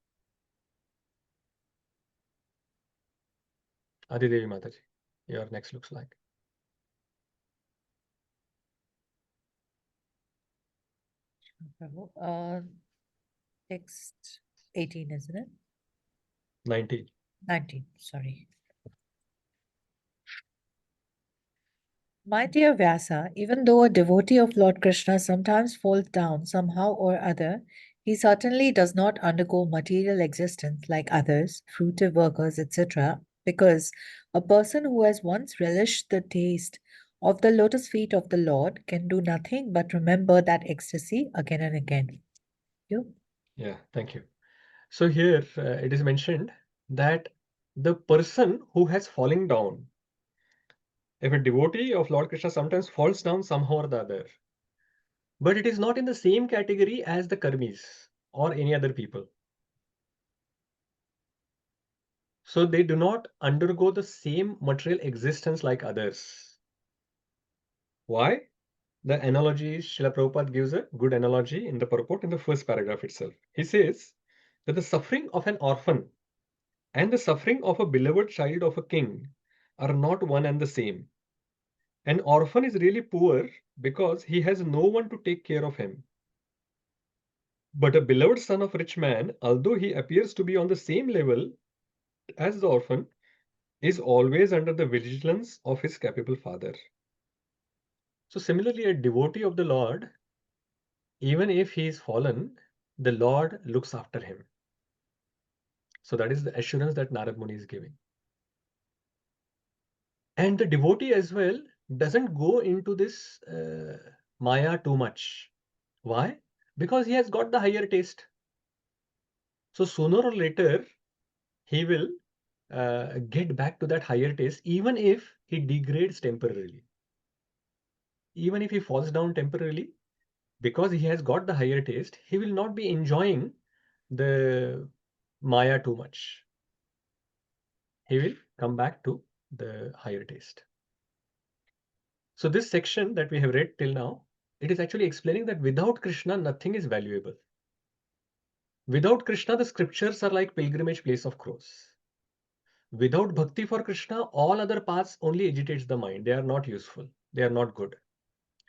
Adidevi Mataji, your next looks like. Prabhu. Text 18, isn't it? 19. 19, sorry. My dear Vyasa, even though a devotee of Lord Krishna sometimes falls down somehow or other, he certainly does not undergo material existence like others, fruitive workers, etc., because a person who has once relished the taste of the lotus feet of the Lord can do nothing but remember that ecstasy again and again. You? Yeah, thank you. So here it is mentioned that the person who has fallen down, if a devotee of Lord Krishna sometimes falls down somehow or the other, but it is not in the same category as the karmis or any other people. So they do not undergo the same material existence like others. Why? The analogy, Srila Prabhupada gives a good analogy in the purport in the first paragraph itself. He says that the suffering of an orphan and the suffering of a beloved child of a king are not one and the same. An orphan is really poor because he has no one to take care of him. But a beloved son of a rich man, although he appears to be on the same level as the orphan, is always under the vigilance of his capable father. So similarly, a devotee of the Lord, even if he is fallen, the Lord looks after him. So that is the assurance that Nārada Muni is giving. And the devotee as well doesn't go into this Maya too much. Why? Because he has got the higher taste. So sooner or later, he will get back to that higher taste, even if he degrades temporarily. Even if he falls down temporarily, because he has got the higher taste, he will not be enjoying the Maya too much. He will come back to the higher taste. So this section that we have read till now, it is actually explaining that without Krishna, nothing is valuable. Without Krishna, the scriptures are like pilgrimage place of crows. Without bhakti for Krishna, all other paths only agitates the mind. They are not useful. They are not good.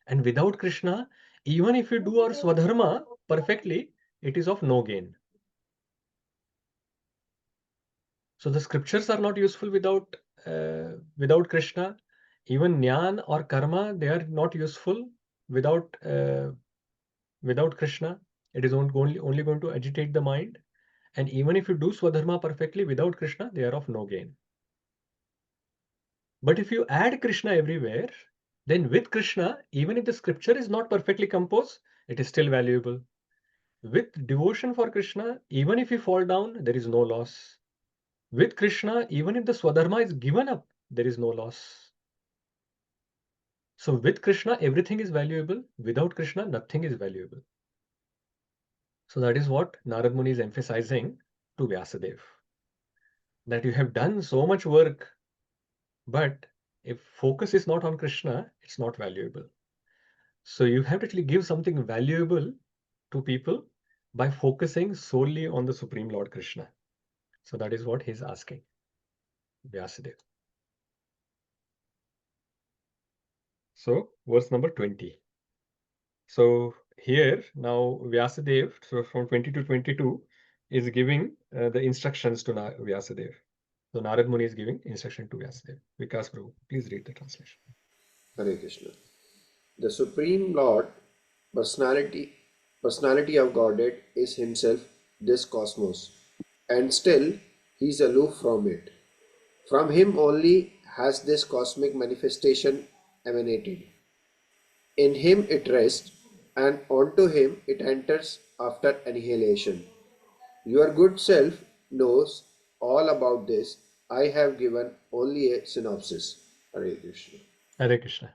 And without Krishna, even if we do our swadharma perfectly, it is of no gain. So the scriptures are not useful without Krishna. Even jnana or karma, they are not useful without Krishna. It is only going to agitate the mind. And even if you do swadharma perfectly without Krishna, they are of no gain. But if you add Krishna everywhere, then with Krishna, even if the scripture is not perfectly composed, it is still valuable. With devotion for Krishna, even if you fall down, there is no loss. With Krishna, even if the swadharma is given up, there is no loss. So with Krishna, everything is valuable. Without Krishna, nothing is valuable. So that is what Nārada Muni is emphasizing to Vyāsadeva. That you have done so much work, but if focus is not on Krishna, it's not valuable. So you have to actually give something valuable to people by focusing solely on the Supreme Lord Krishna. So that is what he's asking Vyāsadeva. So verse number 20. So here now Vyāsadeva, so from 20 to 22, is giving the instructions to Vyāsadeva. So Nārada Muni is giving instruction to Vyāsadeva. Vikas Prabhu, please read the translation. Hare Krishna. The Supreme Lord, personality of Godhead, is himself this cosmos, and still he is aloof from it. From him only has this cosmic manifestation emanated. In him it rests, and onto him it enters after annihilation. Your good self knows all about this. I have given only a synopsis. Hare Krishna. Hare Krishna.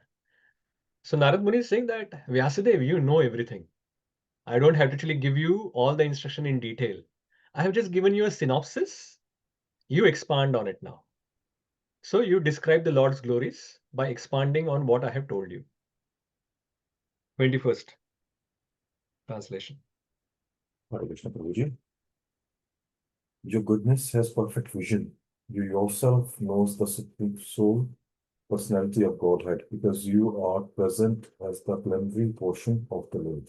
So Narad Muni is saying that Vyasadeva, you know everything. I don't have to actually give you all the instruction in detail. I have just given you a synopsis. You expand on it now. So you describe the Lord's glories by expanding on what I have told you. 21st translation. Hare Krishna Prabhuji. Your goodness has perfect vision. You yourself knows the supreme soul, personality of Godhead, because you are present as the plenary portion of the Lord.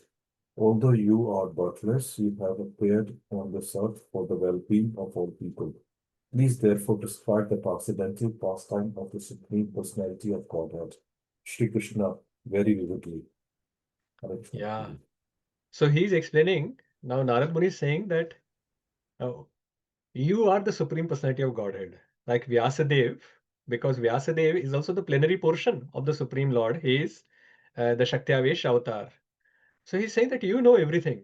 Although you are birthless, you have appeared on this earth for the well-being of all people. Please therefore describe the transcendental pastime of the Supreme Personality of Godhead, Shri Krishna, very vividly. Hare Krishna. Yeah. So he's explaining, now Narad Muni is saying that you are the Supreme Personality of Godhead, like Vyasadeva, because Vyasadeva is also the plenary portion of the Supreme Lord. He is the Shakti-Avesh avatar. So he's saying that you know everything.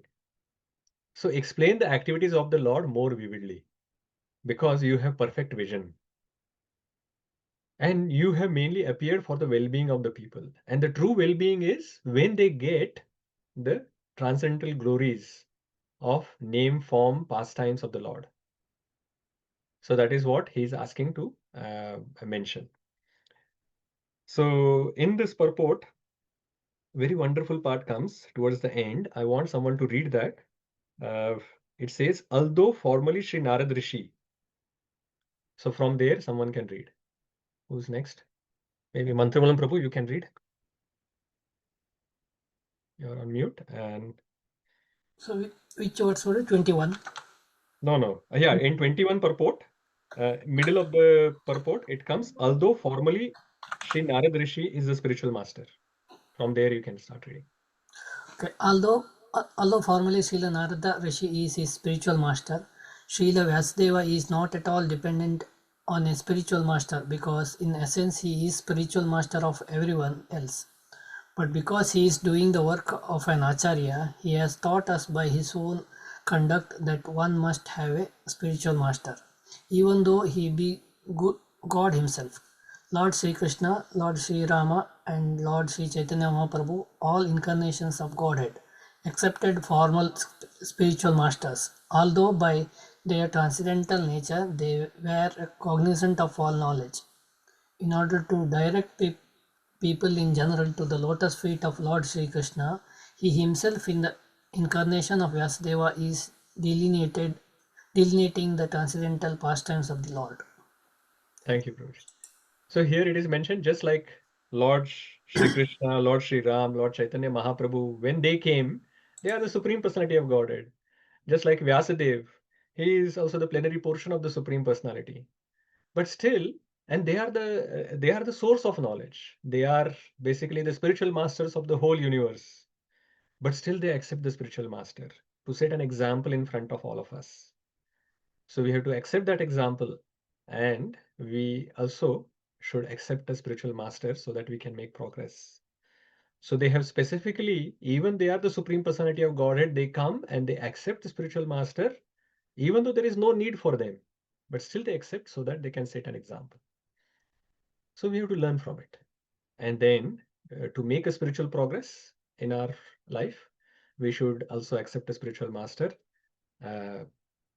So explain the activities of the Lord more vividly, because you have perfect vision. And you have mainly appeared for the well-being of the people. And the true well-being is when they get the transcendental glories of name, form, pastimes of the Lord. So that is what he's asking to mention. So in this purport, very wonderful part comes towards the end. I want someone to read that. It says, although formally Sri Narada Rishi. So from there, someone can read. Who's next? Maybe Mantramalam Prabhu, you can read. You're on mute. And So which verse was it? 21. no. Yeah, in 21 purport, middle of the purport, it comes, although formally Sri Narada Rishi is the spiritual master. From there, you can start reading. Okay. Although formally Srila Narada Rishi is his spiritual master, Srila Vyasadeva is not at all dependent on a spiritual master, because in essence he is spiritual master of everyone else. But because he is doing the work of an acharya, he has taught us by his own conduct that one must have a spiritual master, even though he be God himself. Lord Sri Krishna, Lord Sri Rama, and Lord Sri Chaitanya Mahaprabhu, all incarnations of Godhead, accepted formal spiritual masters, although by their transcendental nature they were cognizant of all knowledge. In order to direct people in general to the lotus feet of Lord Sri Krishna, he himself in the incarnation of Vyasadeva is delineating the transcendental pastimes of the Lord. Thank you, Prabhu. So here it is mentioned just like Lord Sri Krishna, Lord Sri Ram, Lord Chaitanya Mahaprabhu, when they came, they are the Supreme Personality of Godhead. Just like Vyasadeva, he is also the plenary portion of the Supreme Personality. But still, and they are the source of knowledge. They are basically the spiritual masters of the whole universe. But still they accept the spiritual master to set an example in front of all of us. So we have to accept that example, and we also should accept a spiritual master so that we can make progress. So they have specifically, even they are the Supreme Personality of Godhead, they come and they accept the spiritual master, even though there is no need for them, but still they accept so that they can set an example. So we have to learn from it. And then to make a spiritual progress in our life, we should also accept a spiritual master,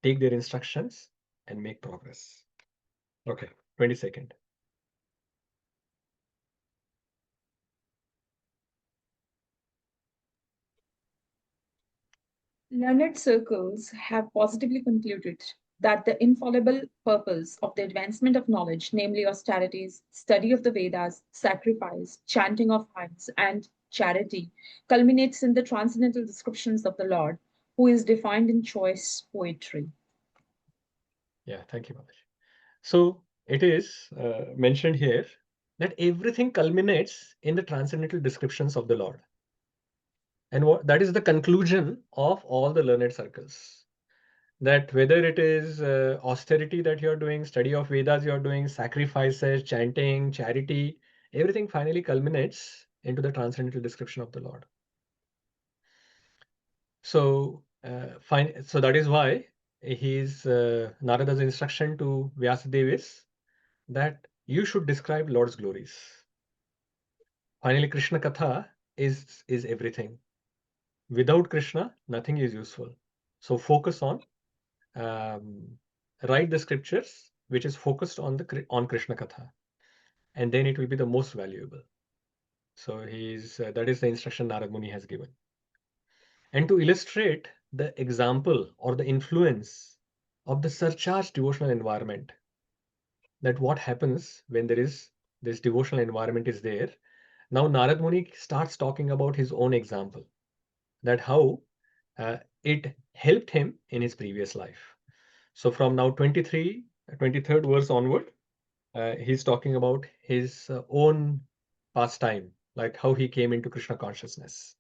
take their instructions, and make progress. Okay, 22nd. Learned circles have positively concluded that the infallible purpose of the advancement of knowledge, namely austerities, study of the Vedas, sacrifice, chanting of hymns, and charity, culminates in the transcendental descriptions of the Lord, who is defined in choice poetry. Yeah, thank you, Maharaj. So it is mentioned here that everything culminates in the transcendental descriptions of the Lord. And that is the conclusion of all the learned circles. That whether it is austerity that you're doing, study of Vedas you're doing, sacrifices, chanting, charity, everything finally culminates into the transcendental description of the Lord. So, so that is why Narada's instruction to Vyasadeva is that you should describe Lord's glories. Finally, Krishna Katha is everything. Without Krishna, nothing is useful. So focus on write the scriptures which is focused on Krishna Katha, and then it will be the most valuable. So that is the instruction Narada Muni has given. And to illustrate the example or the influence of the surcharged devotional environment, that what happens when there is this devotional environment is there. Now Narada Muni starts talking about his own example, that how it helped him in his previous life. So from now 23rd verse onward, he's talking about his own pastime, like how he came into Krishna consciousness.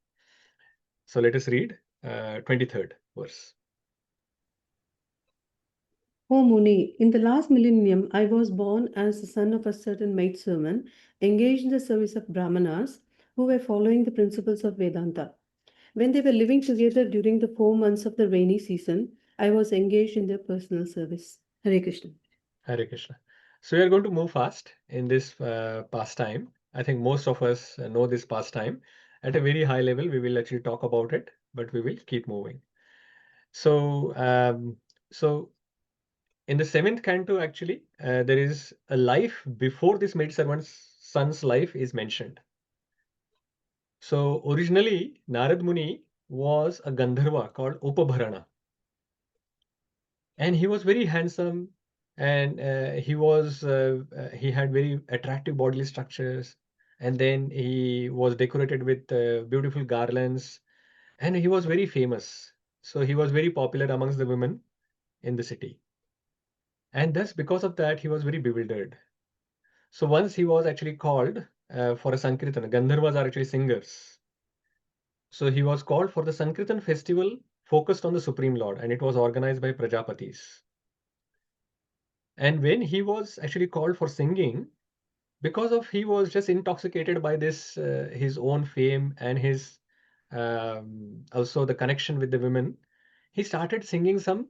So let us read 23rd verse. O Muni, in the last millennium, I was born as the son of a certain maidservant engaged in the service of Brahmanas who were following the principles of Vedanta. When they were living together during the 4 months of the rainy season, I was engaged in their personal service. Hare Krishna. Hare Krishna. So we are going to move fast in this pastime. I think most of us know this pastime. At a very high level, we will actually talk about it, but we will keep moving. So, in the 7th canto, actually, there is a life before this maidservant's son's life is mentioned. So originally, Narad Muni was a Gandharva called Upabharana. And he was very handsome, and he had very attractive bodily structures. And then he was decorated with beautiful garlands, and he was very famous. So he was very popular amongst the women in the city. And thus, because of that, he was very bewildered. So once he was actually called for a Sankirtan. Gandharvas are actually singers. So he was called for the Sankirtan festival focused on the Supreme Lord, and it was organized by Prajapatis. And when he was actually called for singing, because of he was just intoxicated by this his own fame and his also the connection with the women, he started singing some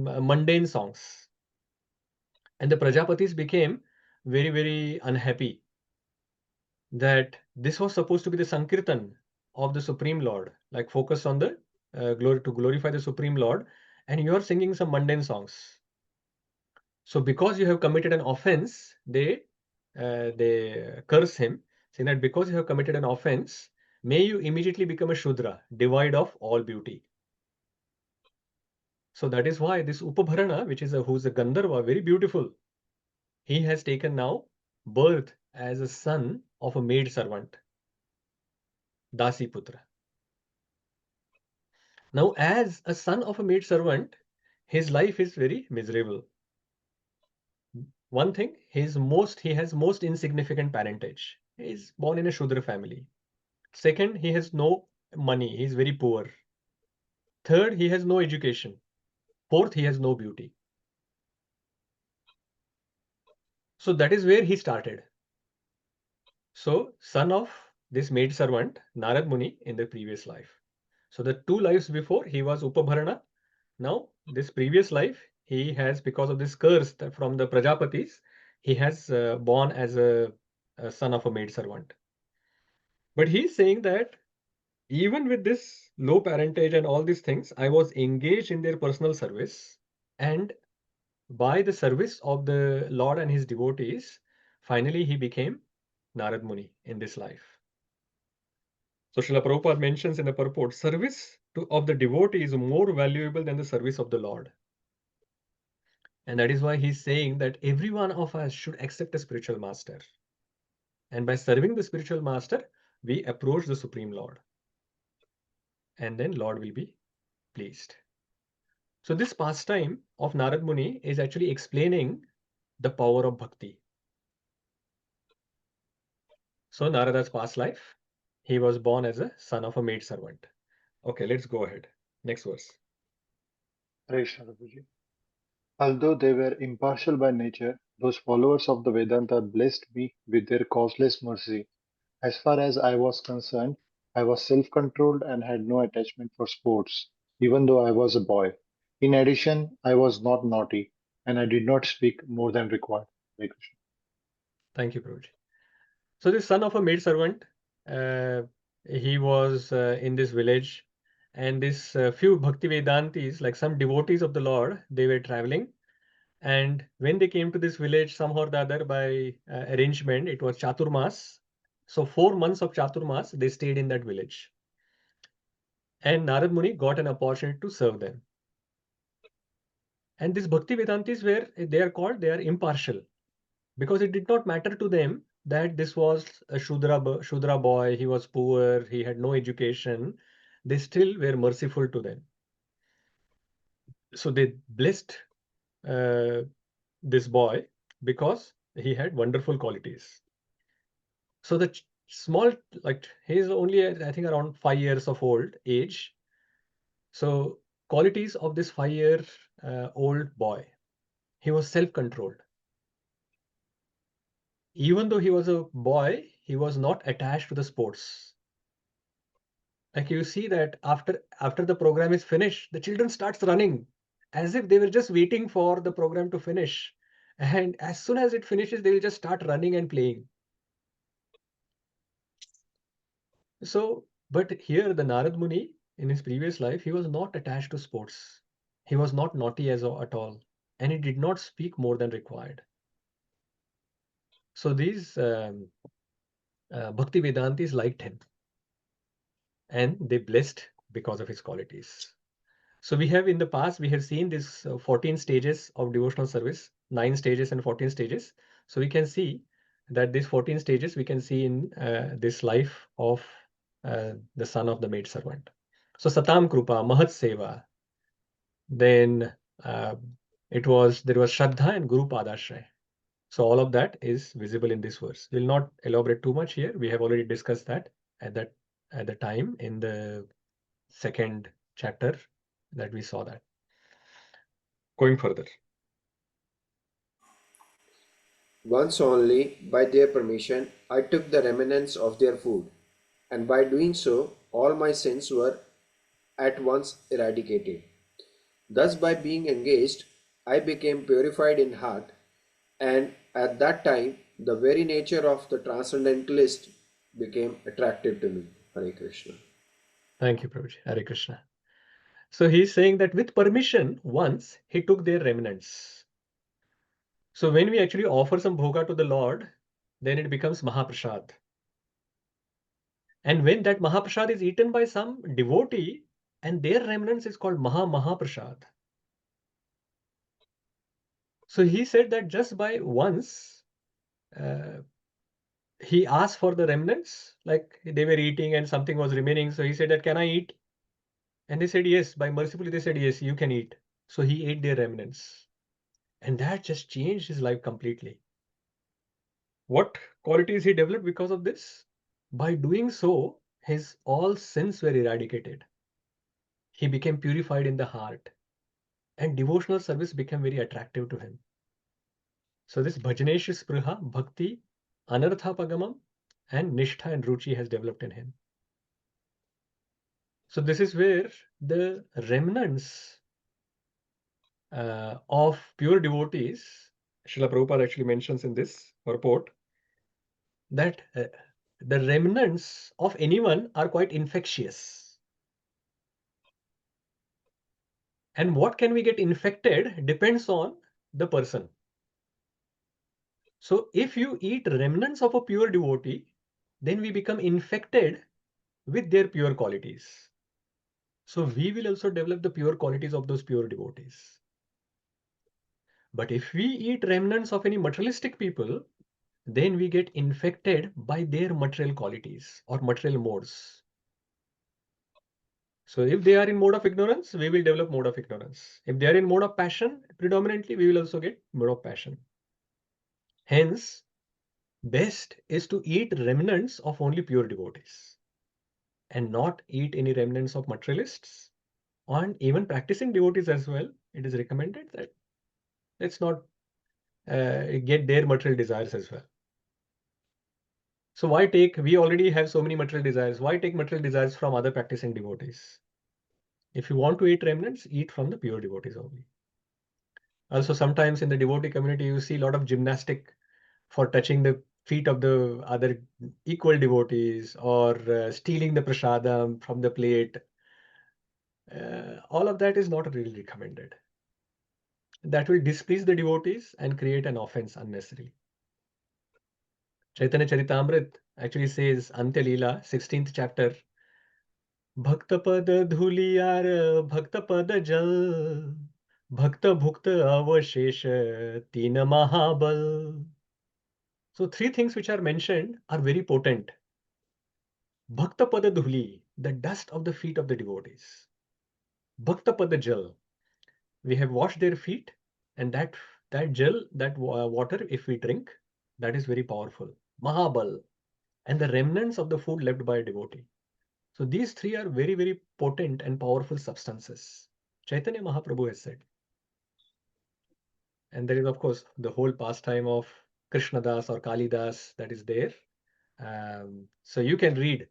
mundane songs. And the Prajapatis became very, very unhappy that this was supposed to be the Sankirtan of the Supreme Lord, like focus on the glorify the Supreme Lord, and you are singing some mundane songs. So because you have committed an offense, they curse him, saying that because you have committed an offense, may you immediately become a Shudra, devoid of all beauty. So that is why this Upabharana, who's a Gandharva, very beautiful, he has taken now birth as a son of a maid servant, Dasi Putra. Now, as a son of a maid servant, his life is very miserable. One thing, he has most insignificant parentage. He is born in a Shudra family. Second, he has no money. He is very poor. Third, he has no education. Fourth, he has no beauty. So that is where he started. So, son of this maid servant, Narad Muni, in the previous life. So the 2 lives before, he was Upabharana. Now, this previous life, he has, because of this curse from the Prajapatis, he has born as a son of a maid servant. But he's saying that even with this low parentage and all these things, I was engaged in their personal service. And by the service of the Lord and his devotees, finally he became Narad Muni in this life. So Srila Prabhupada mentions in the purport, service of the devotee is more valuable than the service of the Lord. And that is why he's saying that every one of us should accept a spiritual master. And by serving the spiritual master, we approach the Supreme Lord. And then Lord will be pleased. So this pastime of Narad Muni is actually explaining the power of bhakti. So Narada's past life, he was born as a son of a maid servant. Okay, let's go ahead. Next verse. Hare Krishna, Prabhuji. Although they were impartial by nature, those followers of the Vedanta blessed me with their causeless mercy. As far as I was concerned, I was self-controlled and had no attachment for sports, even though I was a boy. In addition, I was not naughty, and I did not speak more than required. Hare Krishna. Thank you, Prabhuji. So the son of a maidservant, he was in this village, and this few Bhaktivedantis, like some devotees of the Lord, they were traveling. And when they came to this village, somehow or the other, by arrangement, it was Chaturmas. So 4 months of Chaturmas, they stayed in that village. And Narad Muni got an opportunity to serve them. And these Bhaktivedantis they are impartial, because it did not matter to them that this was a Shudra boy, he was poor, he had no education. They still were merciful to them. So they blessed this boy because he had wonderful qualities. So the small, like he's only, I think, around 5 years of old age. So qualities of this 5-year old boy, he was self-controlled. Even though he was a boy, he was not attached to the sports. Like you see that after the program is finished, the children starts running as if they were just waiting for the program to finish. And as soon as it finishes, they will just start running and playing. So, but here the Narad Muni, in his previous life, he was not attached to sports. He was not naughty at all. And he did not speak more than required. So these Bhaktivedantis liked him. And they blessed because of his qualities. So we have in the past, we have seen this 14 stages of devotional service, 9 stages and 14 stages. So we can see that these 14 stages we can see in this life of the son of the maidservant. So Satam Krupa, Mahat Seva. Then there was Shraddha and Guru Padashraya. So all of that is visible in this verse. We'll not elaborate too much here. We have already discussed that at the time in the second chapter that we saw that. Going further. Once only, by their permission, I took the remnants of their food, and by doing so, all my sins were at once eradicated. Thus, by being engaged, I became purified in heart, and at that time, the very nature of the transcendentalist became attractive to me. Hare Krishna. Thank you, Prabhuji. Hare Krishna. So he's saying that with permission, once he took their remnants. So when we actually offer some bhoga to the Lord, then it becomes Mahaprasad. And when that Mahaprasad is eaten by some devotee, and their remnants is called Mahaprasad. So he said that just by once, he asked for the remnants, like they were eating and something was remaining. So he said that, can I eat? And they said, yes. By mercifully, they said, yes, you can eat. So he ate their remnants. And that just changed his life completely. What qualities he developed because of this? By doing so, his all sins were eradicated. He became purified in the heart. And devotional service became very attractive to him. So this bhajanesh spriha, bhakti, anartha pagamam, and nishtha and ruchi has developed in him. So this is where the remnants of pure devotees, Srila Prabhupada actually mentions in this purport, that the remnants of anyone are quite infectious. And what can we get infected depends on the person. So if you eat remnants of a pure devotee, then we become infected with their pure qualities. So we will also develop the pure qualities of those pure devotees. But if we eat remnants of any materialistic people, then we get infected by their material qualities or material modes. So if they are in mode of ignorance, we will develop mode of ignorance. If they are in mode of passion, predominantly, we will also get mode of passion. Hence, best is to eat remnants of only pure devotees and not eat any remnants of materialists, and even practicing devotees as well. It is recommended that let's not get their material desires as well. So why take, we already have so many material desires. Why take material desires from other practicing devotees? If you want to eat remnants, eat from the pure devotees only. Also, sometimes in the devotee community, you see a lot of gymnastic for touching the feet of the other equal devotees, or stealing the prasadam from the plate. All of that is not really recommended. That will displease the devotees and create an offense unnecessarily. Chaitanya Charitamrita actually says, Antya Leela, 16th chapter, Bhakta pada dhuliyar, bhakta pada jal, bhakta bhukta avashesha, tina mahabal. So 3 things which are mentioned are very potent. Bhakta pada dhuli, the dust of the feet of the devotees. Bhakta pada jal, we have washed their feet, and that jal, that water, if we drink, that is very powerful. Mahabal, and the remnants of the food left by a devotee. So these 3 are very, very potent and powerful substances. Chaitanya Mahaprabhu has said. And there is, of course, the whole pastime of Krishna Das or Kali Das that is there. So you can read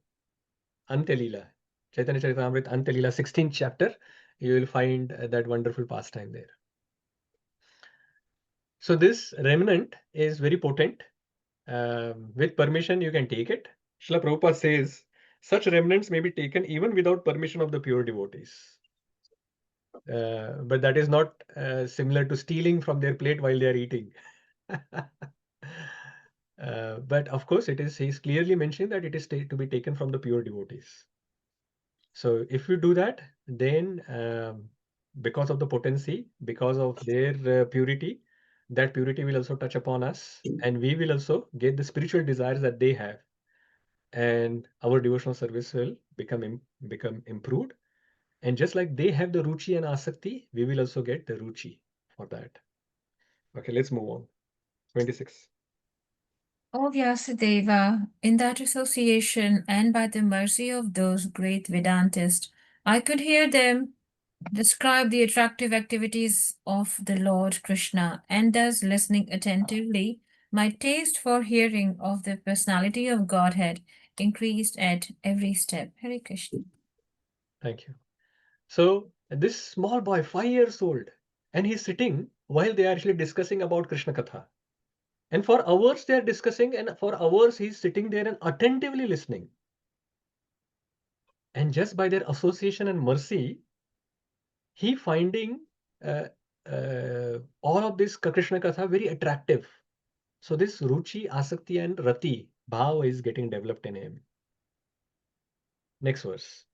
Antya Leela, Chaitanya Charitamrita, Antya Leela, 16th chapter. You will find that wonderful pastime there. So this remnant is very potent. With permission, you can take it. Srila Prabhupada says, such remnants may be taken even without permission of the pure devotees. But that is not similar to stealing from their plate while they are eating. But of course, he's clearly mentioning that it is to be taken from the pure devotees. So if you do that, then because of the potency, because of their purity, that purity will also touch upon us, and we will also get the spiritual desires that they have, and our devotional service will become improved. And just like they have the ruchi and asakti, we will also get the ruchi for that. Okay, let's move on. 26. O Vyasadeva, in that association and by the mercy of those great Vedantists, I could hear them describe the attractive activities of the Lord Krishna, and thus listening attentively, my taste for hearing of the personality of Godhead increased at every step. Hare Krishna. Thank you. So this small boy, 5 years old, and he's sitting while they are actually discussing about Krishna Katha. And for hours they are discussing, and for hours he's sitting there and attentively listening. And just by their association and mercy, he finding all of this Krishna Katha very attractive. So this Ruchi, Asakti and Rati, Bhav is getting developed in him. Next verse.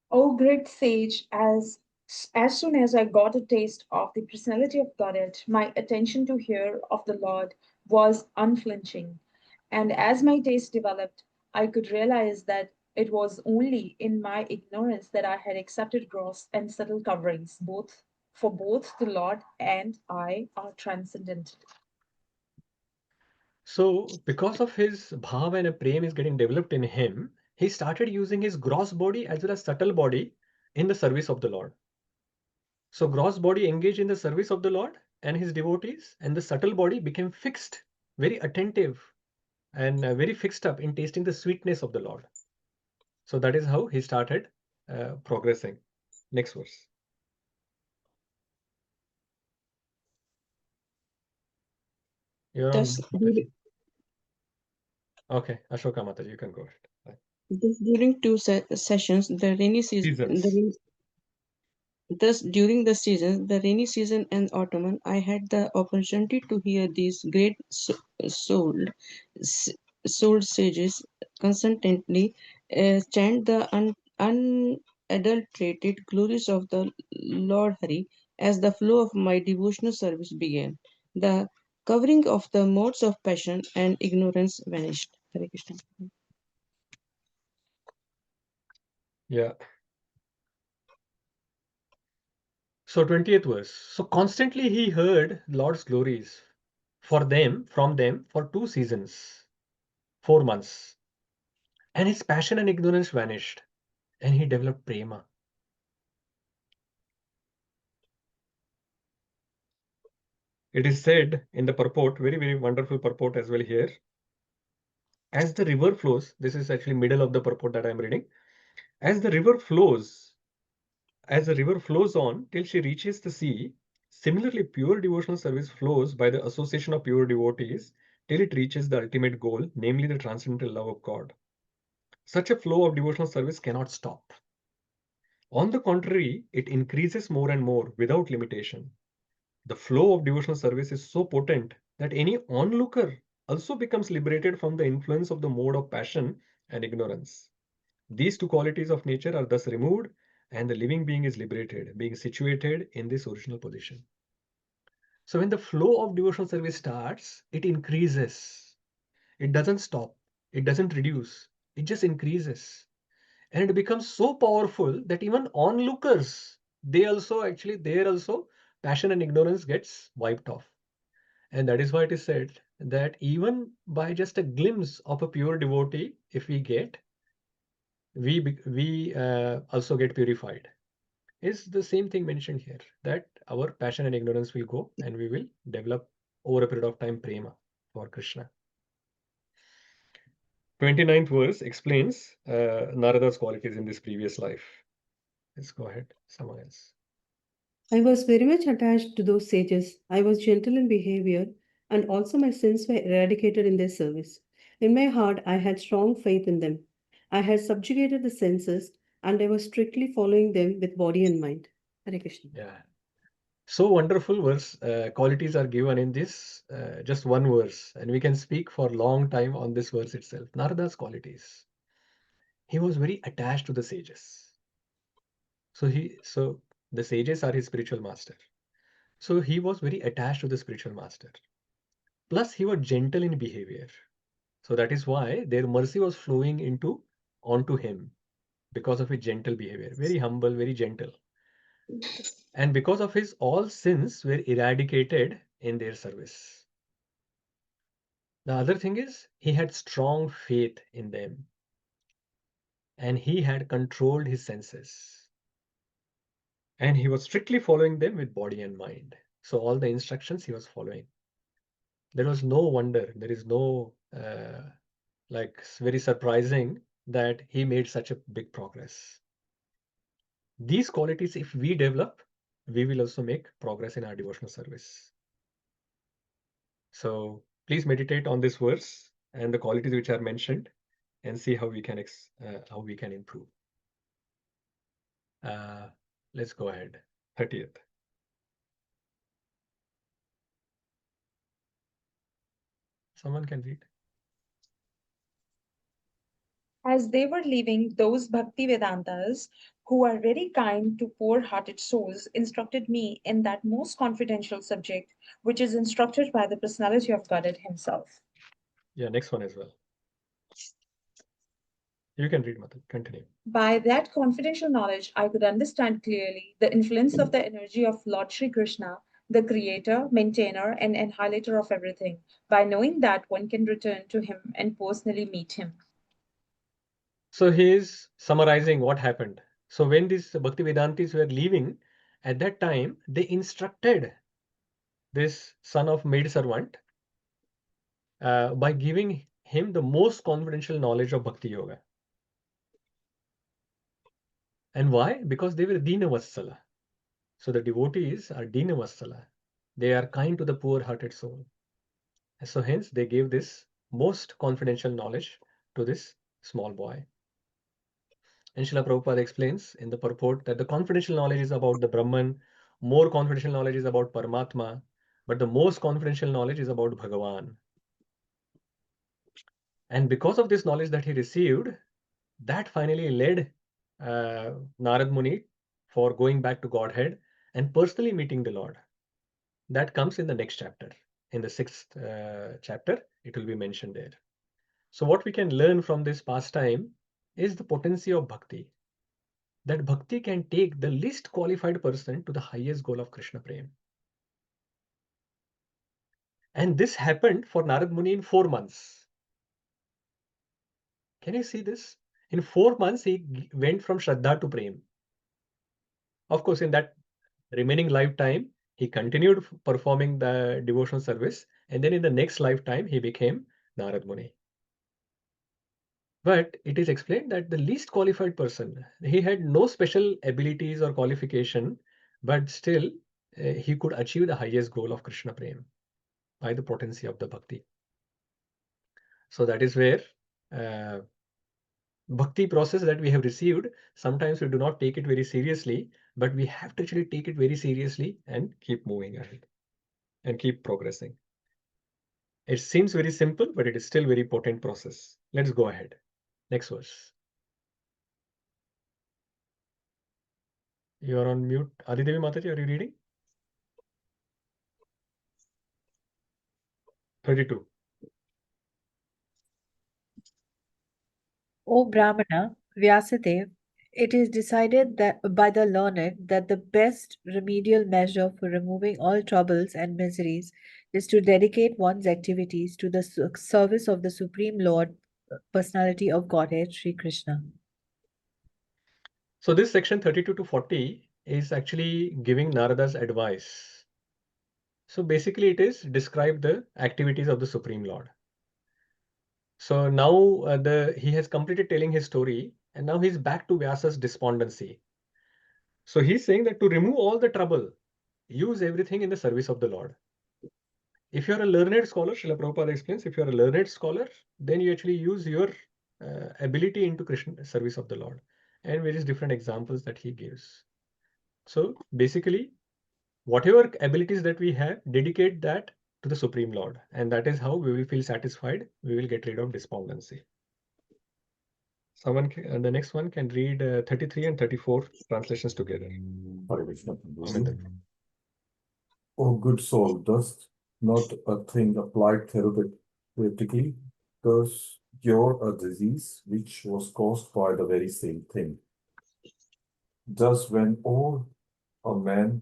O great sage, as soon as I got a taste of the personality of Godhead, my attention to hear of the Lord was unflinching. And as my taste developed, I could realize that it was only in my ignorance that I had accepted gross and subtle coverings, both the Lord and I are transcendent. So because of his bhav and a prem is getting developed in him, he started using his gross body as well as subtle body in the service of the Lord. So gross body engaged in the service of the Lord and his devotees, and the subtle body became fixed, very attentive, and very fixed up in tasting the sweetness of the Lord. So that is how he started progressing. Next verse. You're on. Okay, Ashoka Mataji, you can go ahead. During 2 sessions, the rainy season, thus during the seasons, the rainy season and autumn, I had the opportunity to hear these great souled sages consistently chant the unadulterated glories of the Lord Hari as the flow of my devotional service began. The covering of the modes of passion and ignorance vanished. Hare Krishna. Yeah. So 20th verse. So constantly he heard Lord's glories from them for 2 seasons, 4 months. And his passion and ignorance vanished, and he developed prema. It is said in the purport, very, very wonderful purport as well here. As the river flows, this is actually middle of the purport that I'm reading. As the river flows on till she reaches the sea, similarly pure devotional service flows by the association of pure devotees till it reaches the ultimate goal, namely the transcendental love of God. Such a flow of devotional service cannot stop. On the contrary, it increases more and more without limitation. The flow of devotional service is so potent that any onlooker also becomes liberated from the influence of the mode of passion and ignorance. These two qualities of nature are thus removed, and the living being is liberated, being situated in this original position. So when the flow of devotional service starts, it increases. It doesn't stop. It doesn't reduce. It just increases. And it becomes so powerful that even onlookers, there also passion and ignorance gets wiped off. And that is why it is said that even by just a glimpse of a pure devotee, if we get, we also get purified. Is the same thing mentioned here, that our passion and ignorance will go and we will develop over a period of time prema for Krishna. 29th verse explains Narada's qualities in this previous life. Let's go ahead, someone else. I was very much attached to those sages. I was gentle in behavior, and also my sins were eradicated in their service. In my heart, I had strong faith in them. I had subjugated the senses, and I was strictly following them with body and mind. Hare Krishna. Yeah. So wonderful verse. Qualities are given in this just one verse, and we can speak for a long time on this verse itself. Narada's qualities. He was very attached to the sages. So the sages are his spiritual master. So he was very attached to the spiritual master. Plus, he was gentle in behavior. So that is why their mercy was flowing onto him because of his gentle behavior. Very humble, very gentle. And because of his all sins were eradicated in their service. The other thing is he had strong faith in them. And he had controlled his senses. And he was strictly following them with body and mind. So all the instructions he was following. There was no wonder. There is no very surprising that he made such a big progress. These qualities, if we develop, we will also make progress in our devotional service. So please meditate on this verse and the qualities which are mentioned and see how we can improve. Let's go ahead. 30th. Someone can read. As they were leaving, those Bhaktivedantas, who are very kind to poor-hearted souls, instructed me in that most confidential subject, which is instructed by the personality of Godhead himself. Yeah, next one as well. You can read, Mother. Continue. By that confidential knowledge, I could understand clearly the influence of the energy of Lord Sri Krishna, the creator, maintainer, and annihilator of everything. By knowing that, one can return to him and personally meet him. So he is summarizing what happened. So when these Bhaktivedantis were leaving, at that time, they instructed this son of maidservant by giving him the most confidential knowledge of Bhakti Yoga. And why? Because they were Dina Vatsala. So the devotees are Dina Vatsala. They are kind to the poor-hearted soul. And so hence they gave this most confidential knowledge to this small boy. And Srila Prabhupada explains in the purport that the confidential knowledge is about the Brahman, more confidential knowledge is about Paramatma, but the most confidential knowledge is about Bhagavan. And because of this knowledge that he received, that finally led Nārada Muni for going back to Godhead and personally meeting the Lord. That comes in the next chapter. In the 6th chapter, it will be mentioned there. So what we can learn from this pastime is the potency of bhakti. That bhakti can take the least qualified person to the highest goal of Krishna Prem. And this happened for Nārada Muni in 4 months. Can you see this? In 4 months, he went from Shraddha to Prem. Of course, in that remaining lifetime, He continued performing the devotional service, and then in the next lifetime, he became Nārada Muni. But it is explained that the least qualified person, he had no special abilities or qualification, but still he could achieve the highest goal of Krishna Prem by the potency of the bhakti. So that is where bhakti process that we have received, sometimes we do not take it very seriously, but we have to actually take it very seriously and keep moving ahead and keep progressing. It seems very simple, but it is still very potent process. Let's go ahead. Next verse. You are on mute. Adidevi Mataji, are you reading? 32. O Brahmana, Vyasadeva, it is decided that by the learned that the best remedial measure for removing all troubles and miseries is to dedicate one's activities to the service of the Supreme Lord, Personality of Godhead, Sri Krishna. So this section 32 to 40 is actually giving Narada's advice. So basically it is describe the activities of the Supreme Lord. So now he has completed telling his story, and now he's back to Vyasa's despondency. So he's saying that to remove all the trouble, use everything in the service of the Lord. If you're a learned scholar, Srila Prabhupada explains, if you're a learned scholar, then you actually use your ability into Krishna service of the Lord, and various different examples that he gives. So basically, whatever abilities that we have, dedicate that to the Supreme Lord, and that is how we will feel satisfied. We will get rid of despondency. Someone, the next one can read 33 and 34 translations together. O good soul, does not a thing applied therapeutically cure a disease which was caused by the very same thing? Thus, when all a man's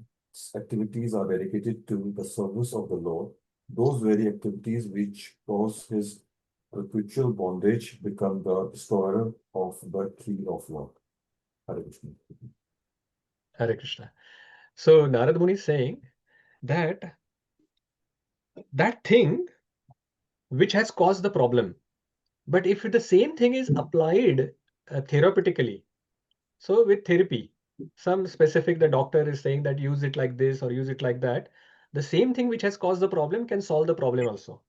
activities are dedicated to the service of the Lord, those very activities which cause his perpetual bondage become the destroyer of the tree of life. Hare Krishna. Hare Krishna. So Narada Muni is saying that that thing which has caused the problem, but if the same thing is applied therapeutically, so with therapy, some specific, the doctor is saying that use it like this or use it like that, the same thing which has caused the problem can solve the problem also.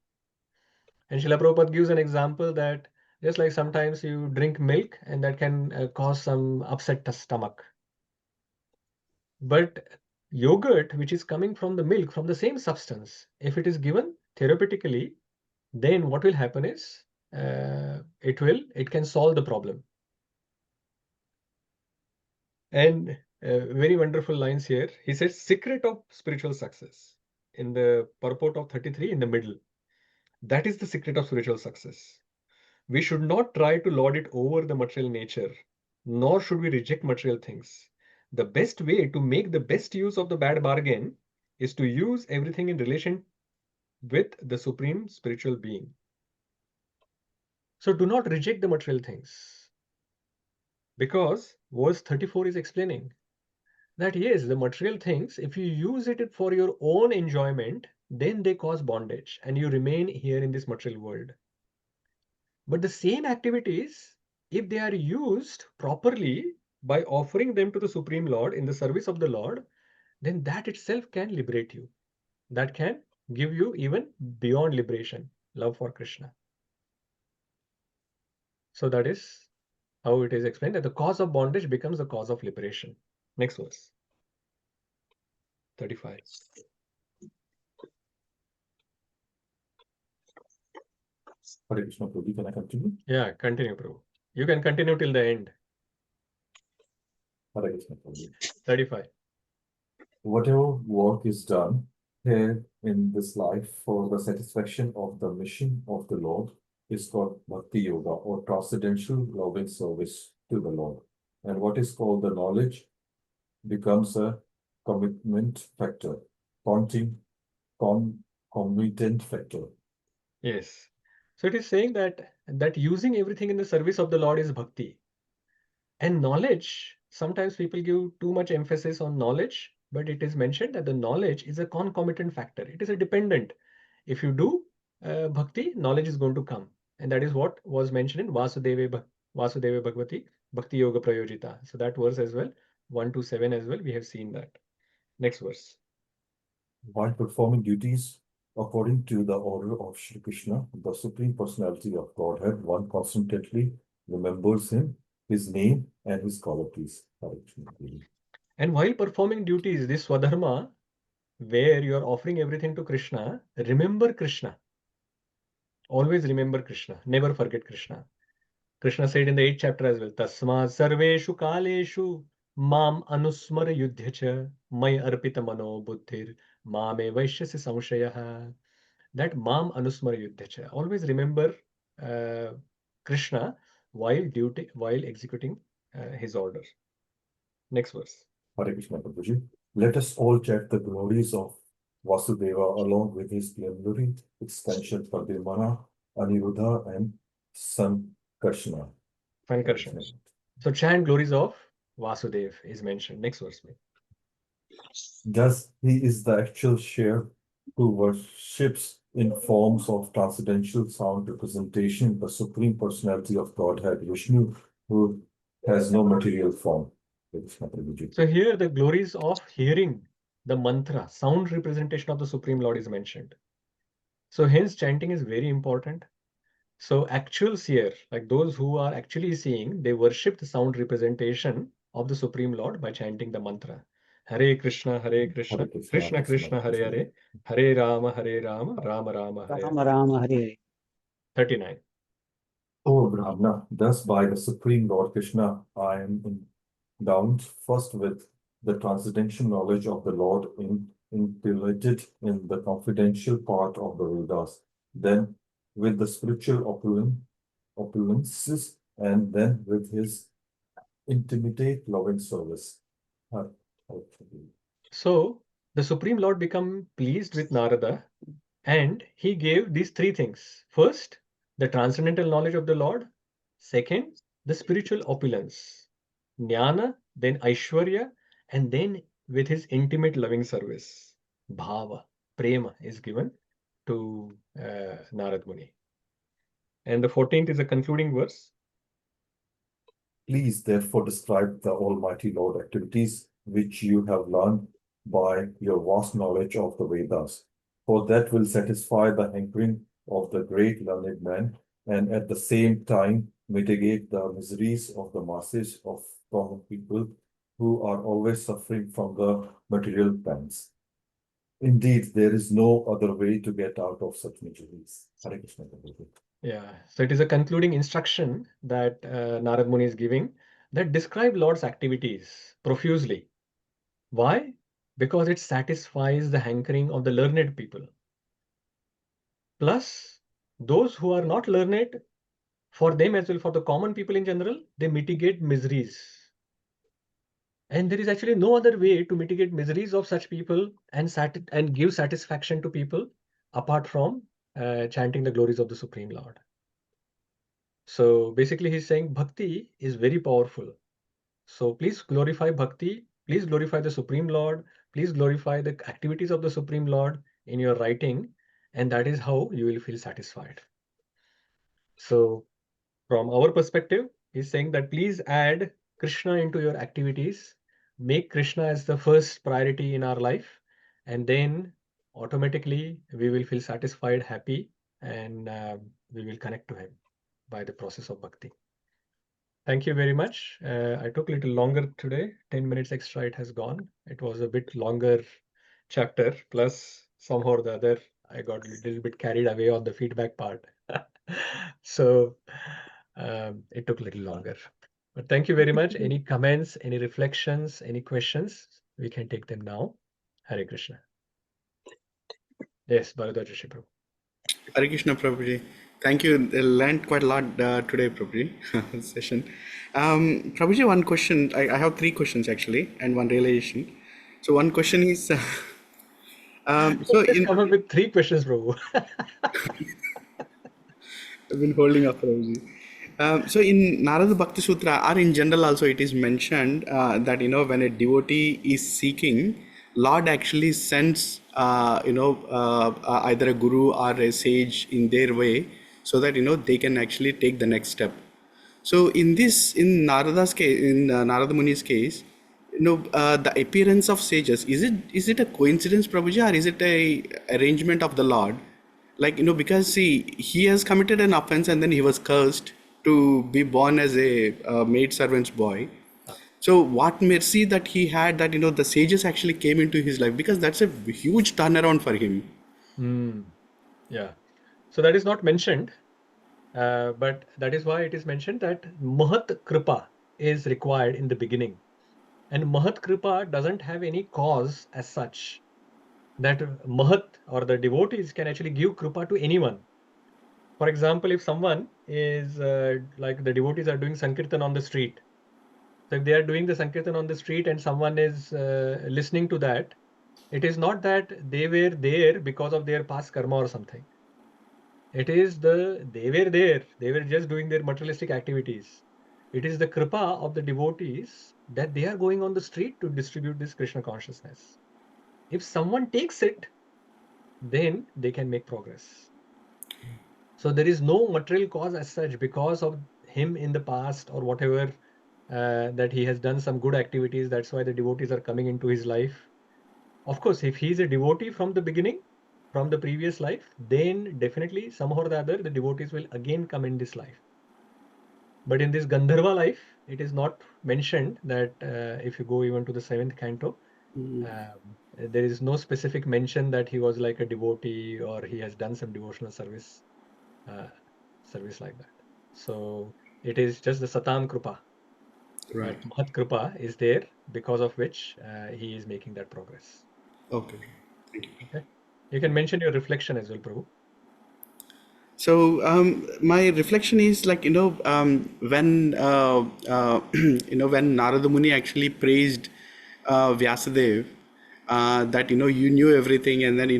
And Srila Prabhupada gives an example that just like sometimes you drink milk and that can cause some upset stomach. But yogurt, which is coming from the milk, from the same substance, if it is given therapeutically, then what will happen is it can solve the problem. And very wonderful lines here. He says, secret of spiritual success in the purport of 33 in the middle. That is the secret of spiritual success. We should not try to lord it over the material nature, nor should we reject material things. The best way to make the best use of the bad bargain is to use everything in relation with the supreme spiritual being. So do not reject the material things, because verse 34 is explaining that yes, the material things, if you use it for your own enjoyment, then they cause bondage and you remain here in this material world. But the same activities, if they are used properly by offering them to the Supreme Lord in the service of the Lord, then that itself can liberate you. That can give you even beyond liberation, love for Krishna. So that is how it is explained, that the cause of bondage becomes the cause of liberation. Next verse. 35. Hare Krishna, Prabhu, can I continue? Yeah, continue, Prabhu. You can continue till the end. Hare Krishna, Prabhu. 35. Whatever work is done here in this life for the satisfaction of the mission of the Lord is called Bhakti Yoga, or transcendental loving service to the Lord. And what is called the knowledge becomes a commitment factor, commitment factor. Yes. So it is saying that using everything in the service of the Lord is bhakti. And knowledge, sometimes people give too much emphasis on knowledge, but it is mentioned that the knowledge is a concomitant factor. It is a dependent. If you do bhakti, knowledge is going to come. And that is what was mentioned in Vasudeva Bhagavati Bhakti Yoga Prayojita. So that verse as well, 1 to 7 as well, we have seen that. Next verse. While performing duties according to the order of Shri Krishna, the Supreme Personality of Godhead, one constantly remembers him, his name, and his qualities. And while performing duties, this Swadharma, where you are offering everything to Krishna, remember Krishna. Always remember Krishna. Never forget Krishna. Krishna said in the 8th chapter as well, Tasma sarveshu kaleshu mam anusmara yudhyacha may arpita mano buddhir mame vaishyasi samshayaha. That mam anusmara yudhyacha. Always remember Krishna while executing his orders. Next verse. Hare Krishna Prabhuji. Let us all chant the glories of Vasudeva along with his plenary extension Padmana, Aniruddha, and Sankarshana. Sankarshana. So chant glories of Vasudeva is mentioned. Next verse. Thus, he is the actual share who worships in forms of transcendental sound representation the Supreme Personality of Godhead, Vishnu, who has no material form. So here the glories of hearing the mantra, sound representation of the Supreme Lord is mentioned. So hence chanting is very important. So actual seer, like those who are actually seeing, they worship the sound representation of the Supreme Lord by chanting the mantra. Hare Krishna, Krishna Krishna, Hare Hare, Hare Rama, Rama Rama, Hare Rama Rama Hare. 39. O Brahmana, thus by the Supreme Lord Krishna, I am endowed first with the transcendental knowledge of the Lord integrated in the confidential part of the Vedas, then with the spiritual opulences, and then with his intimate loving service. So the Supreme Lord became pleased with Narada, and he gave these three things. First, the transcendental knowledge of the Lord. Second, the spiritual opulence. Jnana, then Aishwarya, and then with his intimate loving service. Bhava, prema is given to Nārada Muni. And the 14th is a concluding verse. Please therefore describe the Almighty Lord activities which you have learned by your vast knowledge of the Vedas, for that will satisfy the hankering of the great learned man and at the same time mitigate the miseries of the masses of common people who are always suffering from the material pangs. Indeed, there is no other way to get out of such miseries. Hare Krishna. Yeah, so it is a concluding instruction that Nārada Muni is giving that describe Lord's activities profusely. Why? Because it satisfies the hankering of the learned people. Plus, those who are not learned, for them as well, for the common people in general, they mitigate miseries. And there is actually no other way to mitigate miseries of such people and give satisfaction to people apart from chanting the glories of the Supreme Lord. So basically he's saying Bhakti is very powerful. So please glorify Bhakti, please glorify the Supreme Lord, please glorify the activities of the Supreme Lord in your writing, and that is how you will feel satisfied. So from our perspective, he's saying that please add Krishna into your activities, make Krishna as the first priority in our life, and then automatically we will feel satisfied, happy, and we will connect to him by the process of bhakti. Thank you very much. I took a little longer today, 10 minutes extra it has gone. It was a bit longer chapter, plus somehow or the other, I got a little bit carried away on the feedback part. So it took a little longer. But thank you very much. Any comments, any reflections, any questions? We can take them now. Hare Krishna. Yes, Bharadwaj Rishi Prabhu. Hare Krishna Prabhuji. Thank you. I learned quite a lot today, Prabhuji, session. Prabhuji, one question. I have three questions actually, and one realization. So one question is, so Just come up with three questions, Prabhu. I've been holding up, Prabhuji. So in Narada Bhakti Sutra, or in general also, it is mentioned that when a devotee is seeking Lord actually sends, either a guru or a sage in their way, so that they can actually take the next step. So in Narada's case, in Narada Muni's case, the appearance of sages, is it a coincidence, Prabhuji, or is it a arrangement of the Lord? Like, because see, he has committed an offense and then he was cursed to be born as a maid servant's boy. So what mercy that he had that the sages actually came into his life, because that's a huge turnaround for him. Yeah. So that is not mentioned, but that is why it is mentioned that Mahat Kripa is required in the beginning. And Mahat Kripa doesn't have any cause as such. That Mahat or the devotees can actually give Kripa to anyone. For example, if someone is like the devotees are doing Sankirtan on the street. So if they are doing the Sankirtan on the street and someone is listening to that, it is not that they were there because of their past karma or something. It is they were there, they were just doing their materialistic activities. It is the kripa of the devotees that they are going on the street to distribute this Krishna consciousness. If someone takes it, then they can make progress. So there is no material cause as such because of him in the past or whatever, that he has done some good activities. That's why the devotees are coming into his life. Of course, if he is a devotee from the beginning, from the previous life, then definitely somehow or the other, the devotees will again come in this life. But in this Gandharva life, it is not mentioned that if you go even to the 7th canto, there is no specific mention that he was like a devotee or he has done some devotional service like that. So it is just the Satam Krupa. Right. That Mahat Krupa is there, because of which he is making that progress. Okay. Thank you. Okay. You can mention your reflection as well, Prabhu. So my reflection is like, when when Narada Muni actually praised Vyasadeva, that you knew everything, and then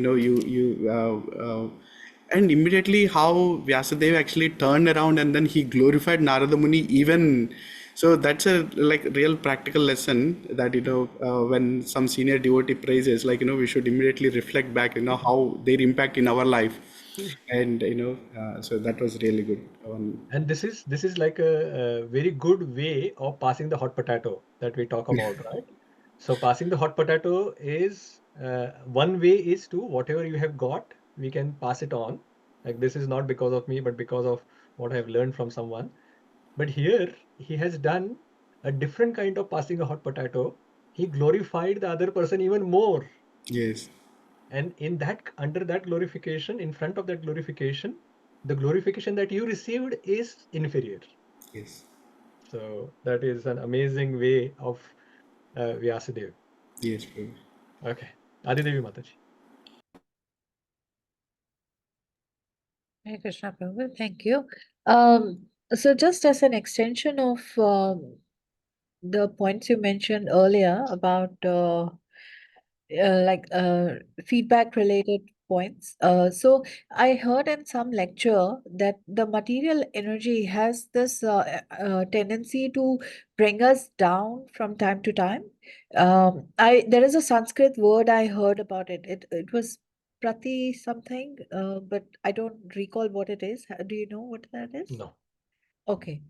and immediately how Vyasadeva actually turned around and then he glorified Narada Muni even. So that's a like real practical lesson that when some senior devotee praises, like we should immediately reflect back how their impact in our life. And so that was really good. And this is like a very good way of passing the hot potato that we talk about, right? So passing the hot potato is one way is to whatever you have got, we can pass it on. Like this is not because of me, but because of what I have learned from someone. But here he has done a different kind of passing a hot potato. He glorified the other person even more. Yes. And in that, under that glorification, in front of that glorification, the glorification that you received is inferior. Yes. So that is an amazing way of Vyāsadeva. Yes, Prabhu. Okay. Adidevi Mataji. Hare Krishna Prabhu, thank you. So just as an extension of the points you mentioned earlier about feedback related points. So I heard in some lecture that the material energy has this tendency to bring us down from time to time. There is a Sanskrit word I heard about it. It was prati something, but I don't recall what it is. Do you know what that is? No. Okay.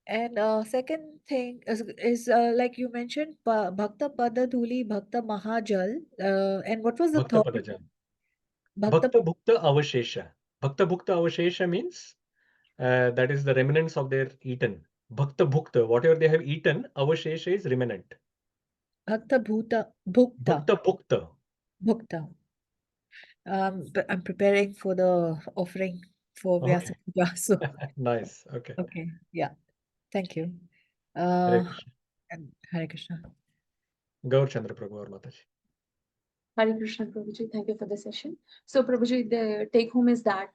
And second thing is like you mentioned, Bhakta Pada Dhuli, Bhakta Mahajal. And what was the Bhakta third? Padajan. Bhakta Bhakta Bhukta Avashesha. Bhakta Bhukta Avashesha means that is the remnants of their eaten. Bhakta Bhukta, whatever they have eaten, Avashesha is remnant. Bhakta Bhuta Bhukta. Bhakta Bhukta. Bhukta. But I'm preparing for the offering for Vyāsa Okay. Puja. So Nice. Okay. okay, yeah. Thank you. Hare Krishna. And Hare Krishna. Gaur Chandra Prabhu or Mataji. Hare Krishna, Prabhuji. Thank you for the session. So, Prabhuji, the take home is that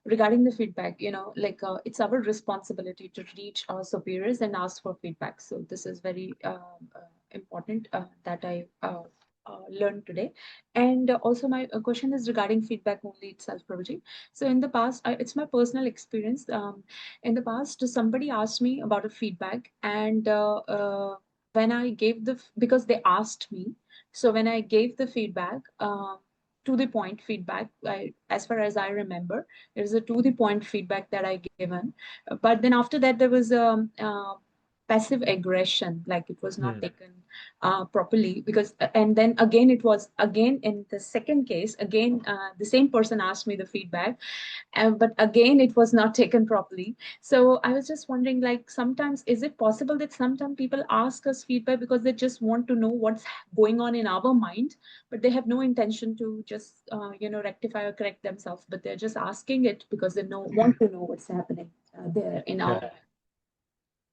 regarding the feedback, it's our responsibility to reach our superiors and ask for feedback. So, this is very important that I learned today. And also, my question is regarding feedback only itself, Prabhuji. So, in the past, it's my personal experience. In the past, somebody asked me about a feedback, and when I gave because they asked me. So when I gave the feedback, to the point feedback, as far as I remember, it was a to the point feedback that I given. But then after that, there was passive aggression, like it was not taken properly, because and then again it was again in the second case again the same person asked me the feedback, but again it was not taken properly. So I was just wondering, like, sometimes is it possible that sometimes people ask us feedback because they just want to know what's going on in our mind, but they have no intention to just rectify or correct themselves, but they're just asking it because they want to know what's happening there in our mind.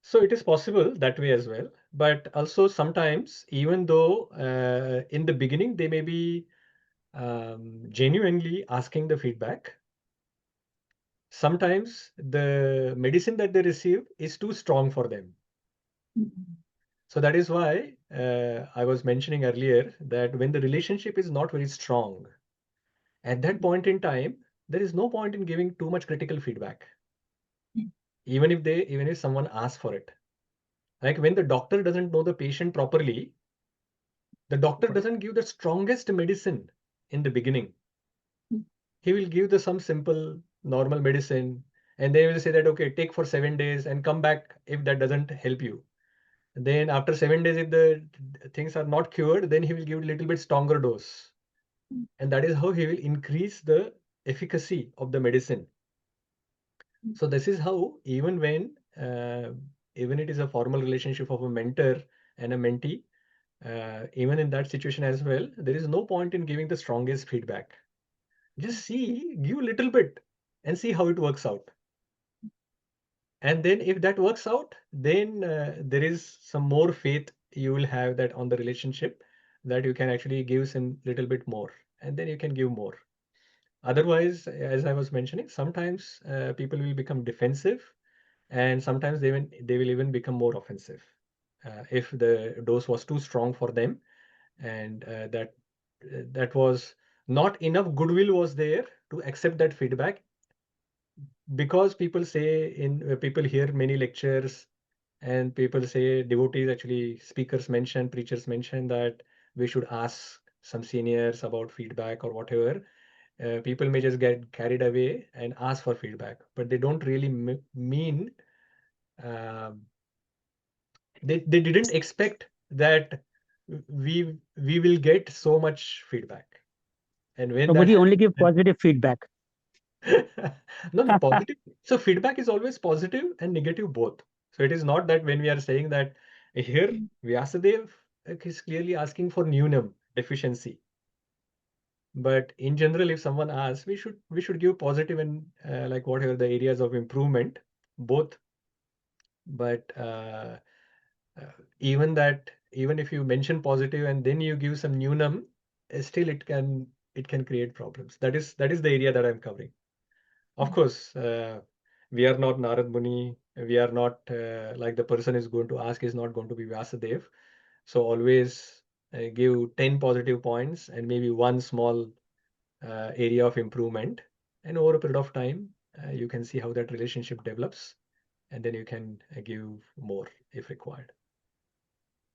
So it is possible that way as well, but also sometimes, even though in the beginning they may be genuinely asking the feedback, sometimes the medicine that they receive is too strong for them. So that is why I was mentioning earlier that when the relationship is not very strong, at that point in time, there is no point in giving too much critical feedback, even if someone asks for it. Like when the doctor doesn't know the patient properly, the doctor doesn't give the strongest medicine in the beginning. He will give some simple normal medicine, and they will say that, okay, take for 7 days and come back if that doesn't help you. Then after 7 days, if the things are not cured, then he will give a little bit stronger dose. And that is how he will increase the efficacy of the medicine. So this is how, even it is a formal relationship of a mentor and a mentee, even in that situation as well, there is no point in giving the strongest feedback. Just give a little bit and see how it works out. And then if that works out, then there is some more faith you will have that on the relationship, that you can actually give some little bit more, and then you can give more. Otherwise, as I was mentioning, sometimes people will become defensive, and sometimes they will even become more offensive if the dose was too strong for them, and that was not enough goodwill was there to accept that feedback. Because people hear many lectures, and people say, devotees, actually speakers mention, preachers mention that we should ask some seniors about feedback or whatever. People may just get carried away and ask for feedback, but they don't really mean, they didn't expect that we will get so much feedback. And when that Prabhuji only give positive feedback. no, positive. So feedback is always positive and negative both. So it is not that when we are saying that here Vyāsadeva is clearly asking for Nunam, deficiency. But in general, if someone asks, we should give positive and like whatever the areas of improvement, both. But even if you mention positive and then you give some Nunam, still it can create problems. That is the area that I'm covering. Of course, we are not Nārada Muni. We are not like the person is going to ask is not going to be Vyāsadeva. So always give 10 positive points and maybe one small area of improvement. And over a period of time, you can see how that relationship develops, and then you can give more if required.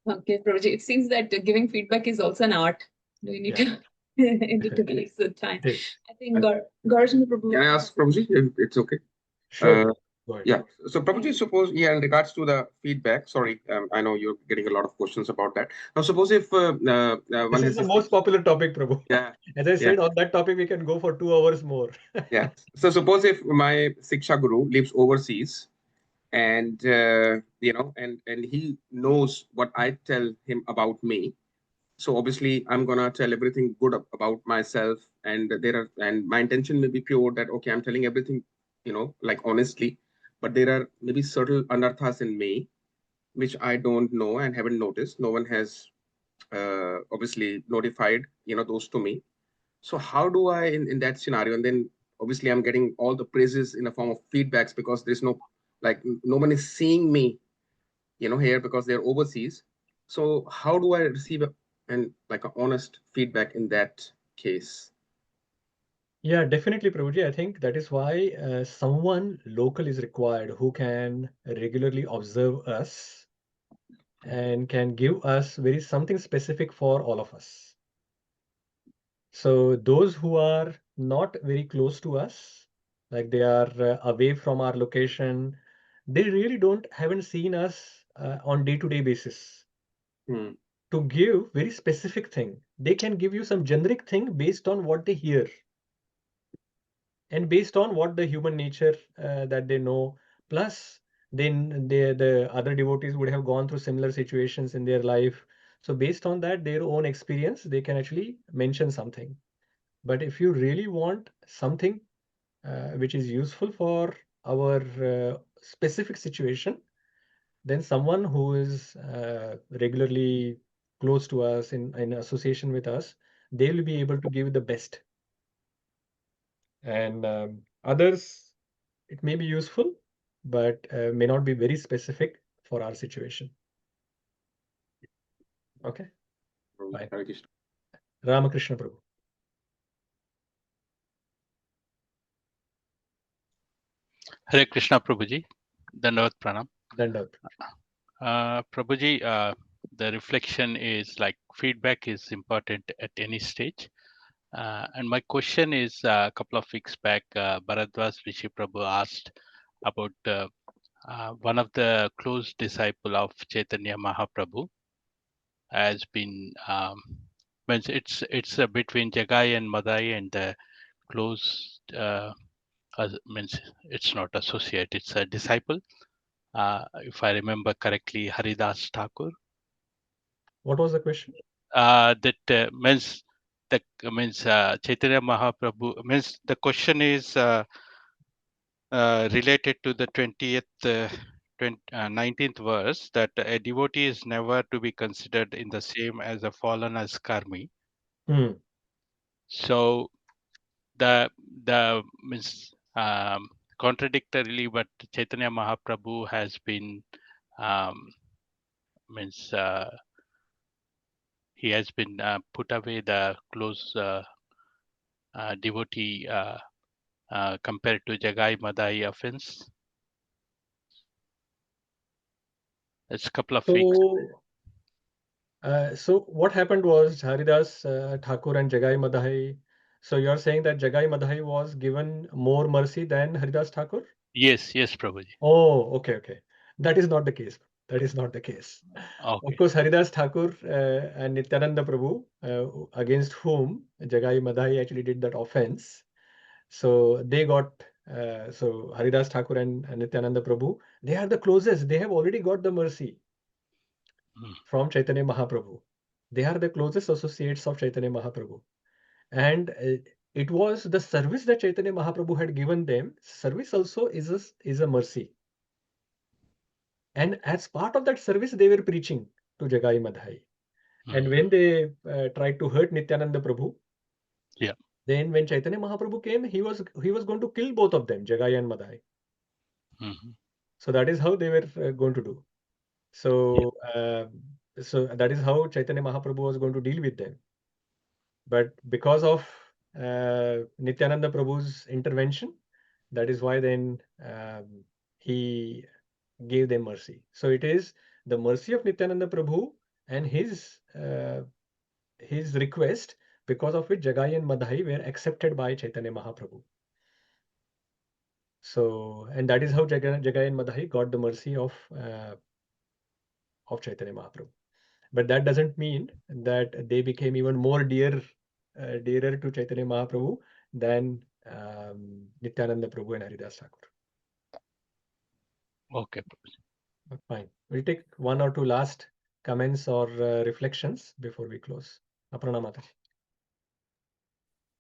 Okay, Prabhuji, it seems that giving feedback is also an art. Do you need to take the time? I think Gaurajan Prabhu. Can I ask Prabhuji if it's okay? Sure. Yeah. So Prabhuji, suppose, in regards to the feedback, sorry, I know you're getting a lot of questions about that. Now, suppose if one this is the most popular topic, Prabhu. Yeah. As I said, on that topic, we can go for 2 hours more. Yeah. So suppose if my Siksha Guru lives overseas, and and he knows what I tell him about me. So obviously I'm gonna tell everything good about myself, and my intention may be pure, that okay, I'm telling everything, like honestly, but there are maybe certain anarthas in me which I don't know and haven't noticed. No one has obviously notified those to me. So how do I in that scenario? And then obviously I'm getting all the praises in the form of feedbacks, because there's no one is seeing me here, because they're overseas. So how do I receive an honest feedback in that case? Yeah, definitely, Prabhuji. I think that is why someone local is required who can regularly observe us and can give us something specific for all of us. So those who are not very close to us, like they are away from our location, they really haven't seen us on day-to-day basis. To give very specific thing, they can give you some generic thing based on what they hear and based on what the human nature that they know. Plus, then the other devotees would have gone through similar situations in their life. So based on that, their own experience, they can actually mention something. But if you really want something which is useful for our specific situation, then someone who is regularly close to us in association with us, they will be able to give the best. And others, it may be useful, but may not be very specific for our situation. Okay. Fine. Ramakrishna Prabhu. Hare Krishna Prabhuji, Dandavat Pranam. Dandavat. Prabhuji, the reflection is like feedback is important at any stage. And my question is a couple of weeks back, Bharadwaj Rishi Prabhu asked about one of the close disciple of Chaitanya Mahaprabhu has been, means it's between Jagai and Madai, and the close means it's not associate, it's a disciple. If I remember correctly, Haridas Thakur. What was the question? That means Chaitanya Mahaprabhu means the question is related to the 19th verse, that a devotee is never to be considered in the same as a fallen as karmi. So the means contradictorily, but Chaitanya Mahaprabhu has been he has been put away the close devotee compared to Jagai Madai offense. It's a couple of weeks. So what happened was Haridas Thakur and Jagai Madai. So you're saying that Jagai Madai was given more mercy than Haridas Thakur? Yes, Prabhuji. Oh, okay. That is not the case. That is not the case. Okay. Of course, Haridas Thakur and Nityananda Prabhu, against whom Jagai Madai actually did that offense. So they got, so Haridas Thakur and Nityananda Prabhu, they are the closest. They have already got the mercy from Chaitanya Mahaprabhu. They are the closest associates of Chaitanya Mahaprabhu. And it was the service that Chaitanya Mahaprabhu had given them. Service also is a mercy. And as part of that service, they were preaching to Jagai Madhai. And when they tried to hurt Nityananda Prabhu, then when Chaitanya Mahaprabhu came, he was going to kill both of them, Jagai and Madhai. So that is how they were going to do. So so that is how Chaitanya Mahaprabhu was going to deal with them. But because of Nityananda Prabhu's intervention, that is why then he gave them mercy. So it is the mercy of Nityananda Prabhu and his request, because of which Jagai and Madhai were accepted by Chaitanya Mahaprabhu. So, and that is how Jagai and Madhai got the mercy of Chaitanya Mahaprabhu. But that doesn't mean that they became even more dearer to Chaitanya Mahaprabhu than Nityananda Prabhu and Haridas Thakur. Okay. Fine. We'll take one or two last comments or reflections before we close. Aparna Mataji.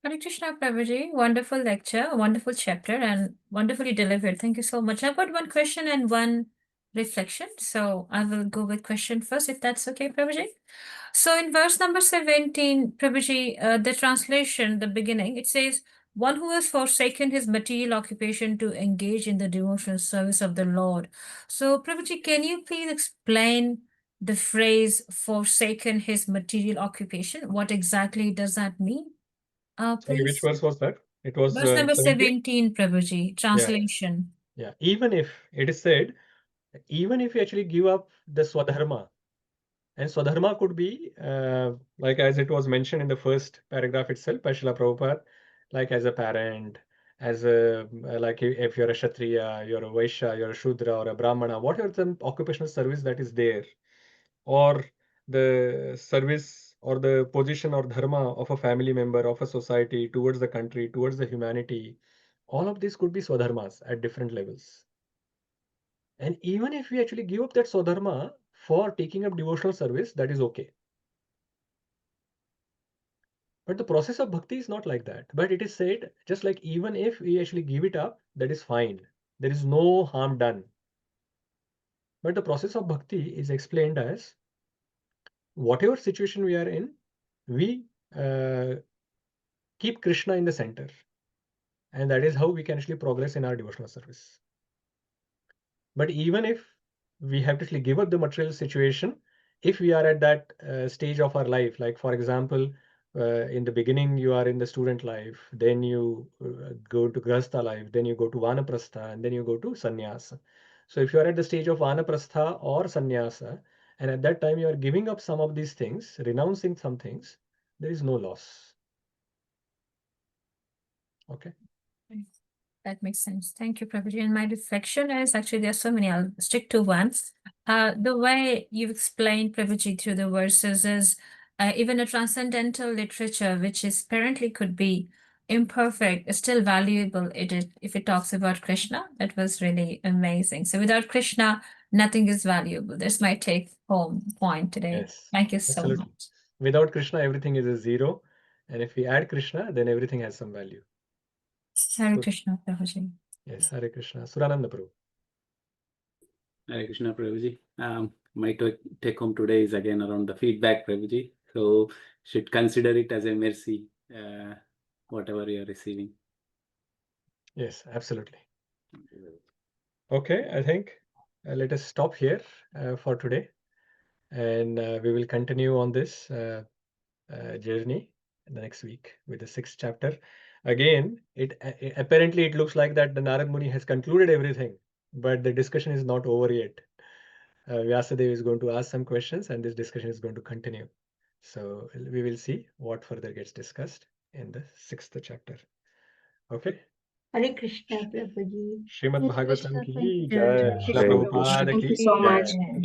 Hare Krishna Prabhuji, wonderful lecture, wonderful chapter, and wonderfully delivered. Thank you so much. I've got one question and one reflection. So I will go with question first, if that's okay, Prabhuji. So in verse number 17, Prabhuji, the translation, the beginning, it says, one who has forsaken his material occupation to engage in the devotional service of the Lord. So Prabhuji, can you please explain the phrase forsaken his material occupation? What exactly does that mean? Sorry, which verse was that? It was verse number 17, Prabhuji, translation. Yeah. Even if it is said, even if you actually give up the Swadharma, And Swadharma could be, like as it was mentioned in the first paragraph itself by Srila Prabhupada, like as a parent, as a, like if you're a Kshatriya, you're a Vaishya, you're a Shudra or a Brahmana, whatever the occupational service that is there, or the service or the position or dharma of a family member, of a society, towards the country, towards the humanity, all of these could be Swadharmas at different levels. And even if we actually give up that Swadharma for taking up devotional service, that is okay. But the process of bhakti is not like that. But it is said, just like even if we actually give it up, that is fine. There is no harm done. But the process of bhakti is explained as whatever situation we are in, we keep Krishna in the center. And that is how we can actually progress in our devotional service. But even if we have to actually give up the material situation, if we are at that stage of our life, like for example, in the beginning you are in the student life, then you go to grahastha life, then you go to vanaprastha, and then you go to sannyasa. So if you are at the stage of vanaprastha or sannyasa, and at that time you are giving up some of these things, renouncing some things, there is no loss. Okay. That makes sense. Thank you, Prabhuji. And my reflection is actually there are so many. I'll stick to one. The way you've explained, Prabhuji, through the verses is even a transcendental literature, which is apparently could be imperfect, is still valuable if it talks about Krishna. That was really amazing. So without Krishna, nothing is valuable. That's my take home point today. Yes. Thank you so Absolutely. much. Without Krishna, everything is a zero. And if we add Krishna, then everything has some value. Hare So, Krishna, Prabhuji. yes, Hare Krishna. Surananda Prabhu. Hare Krishna, Prabhuji. My take home today is again around the feedback, Prabhuji. So should consider it as a mercy, whatever you are receiving. Yes, absolutely. Okay, I think let us stop here for today. And we will continue on this journey in the next week with the 6th chapter. Again, apparently it looks like that the Nārada Muni has concluded everything, but the discussion is not over yet. Vyāsadeva is going to ask some questions and this discussion is going to continue. So we will see what further gets discussed in the 6th chapter. Okay. Hare Krishna, Prabhuji. Śrīmad-Bhāgavatam ki Jai. jai. Śrīla Prabhupada Thank ki you so jai. much. Hare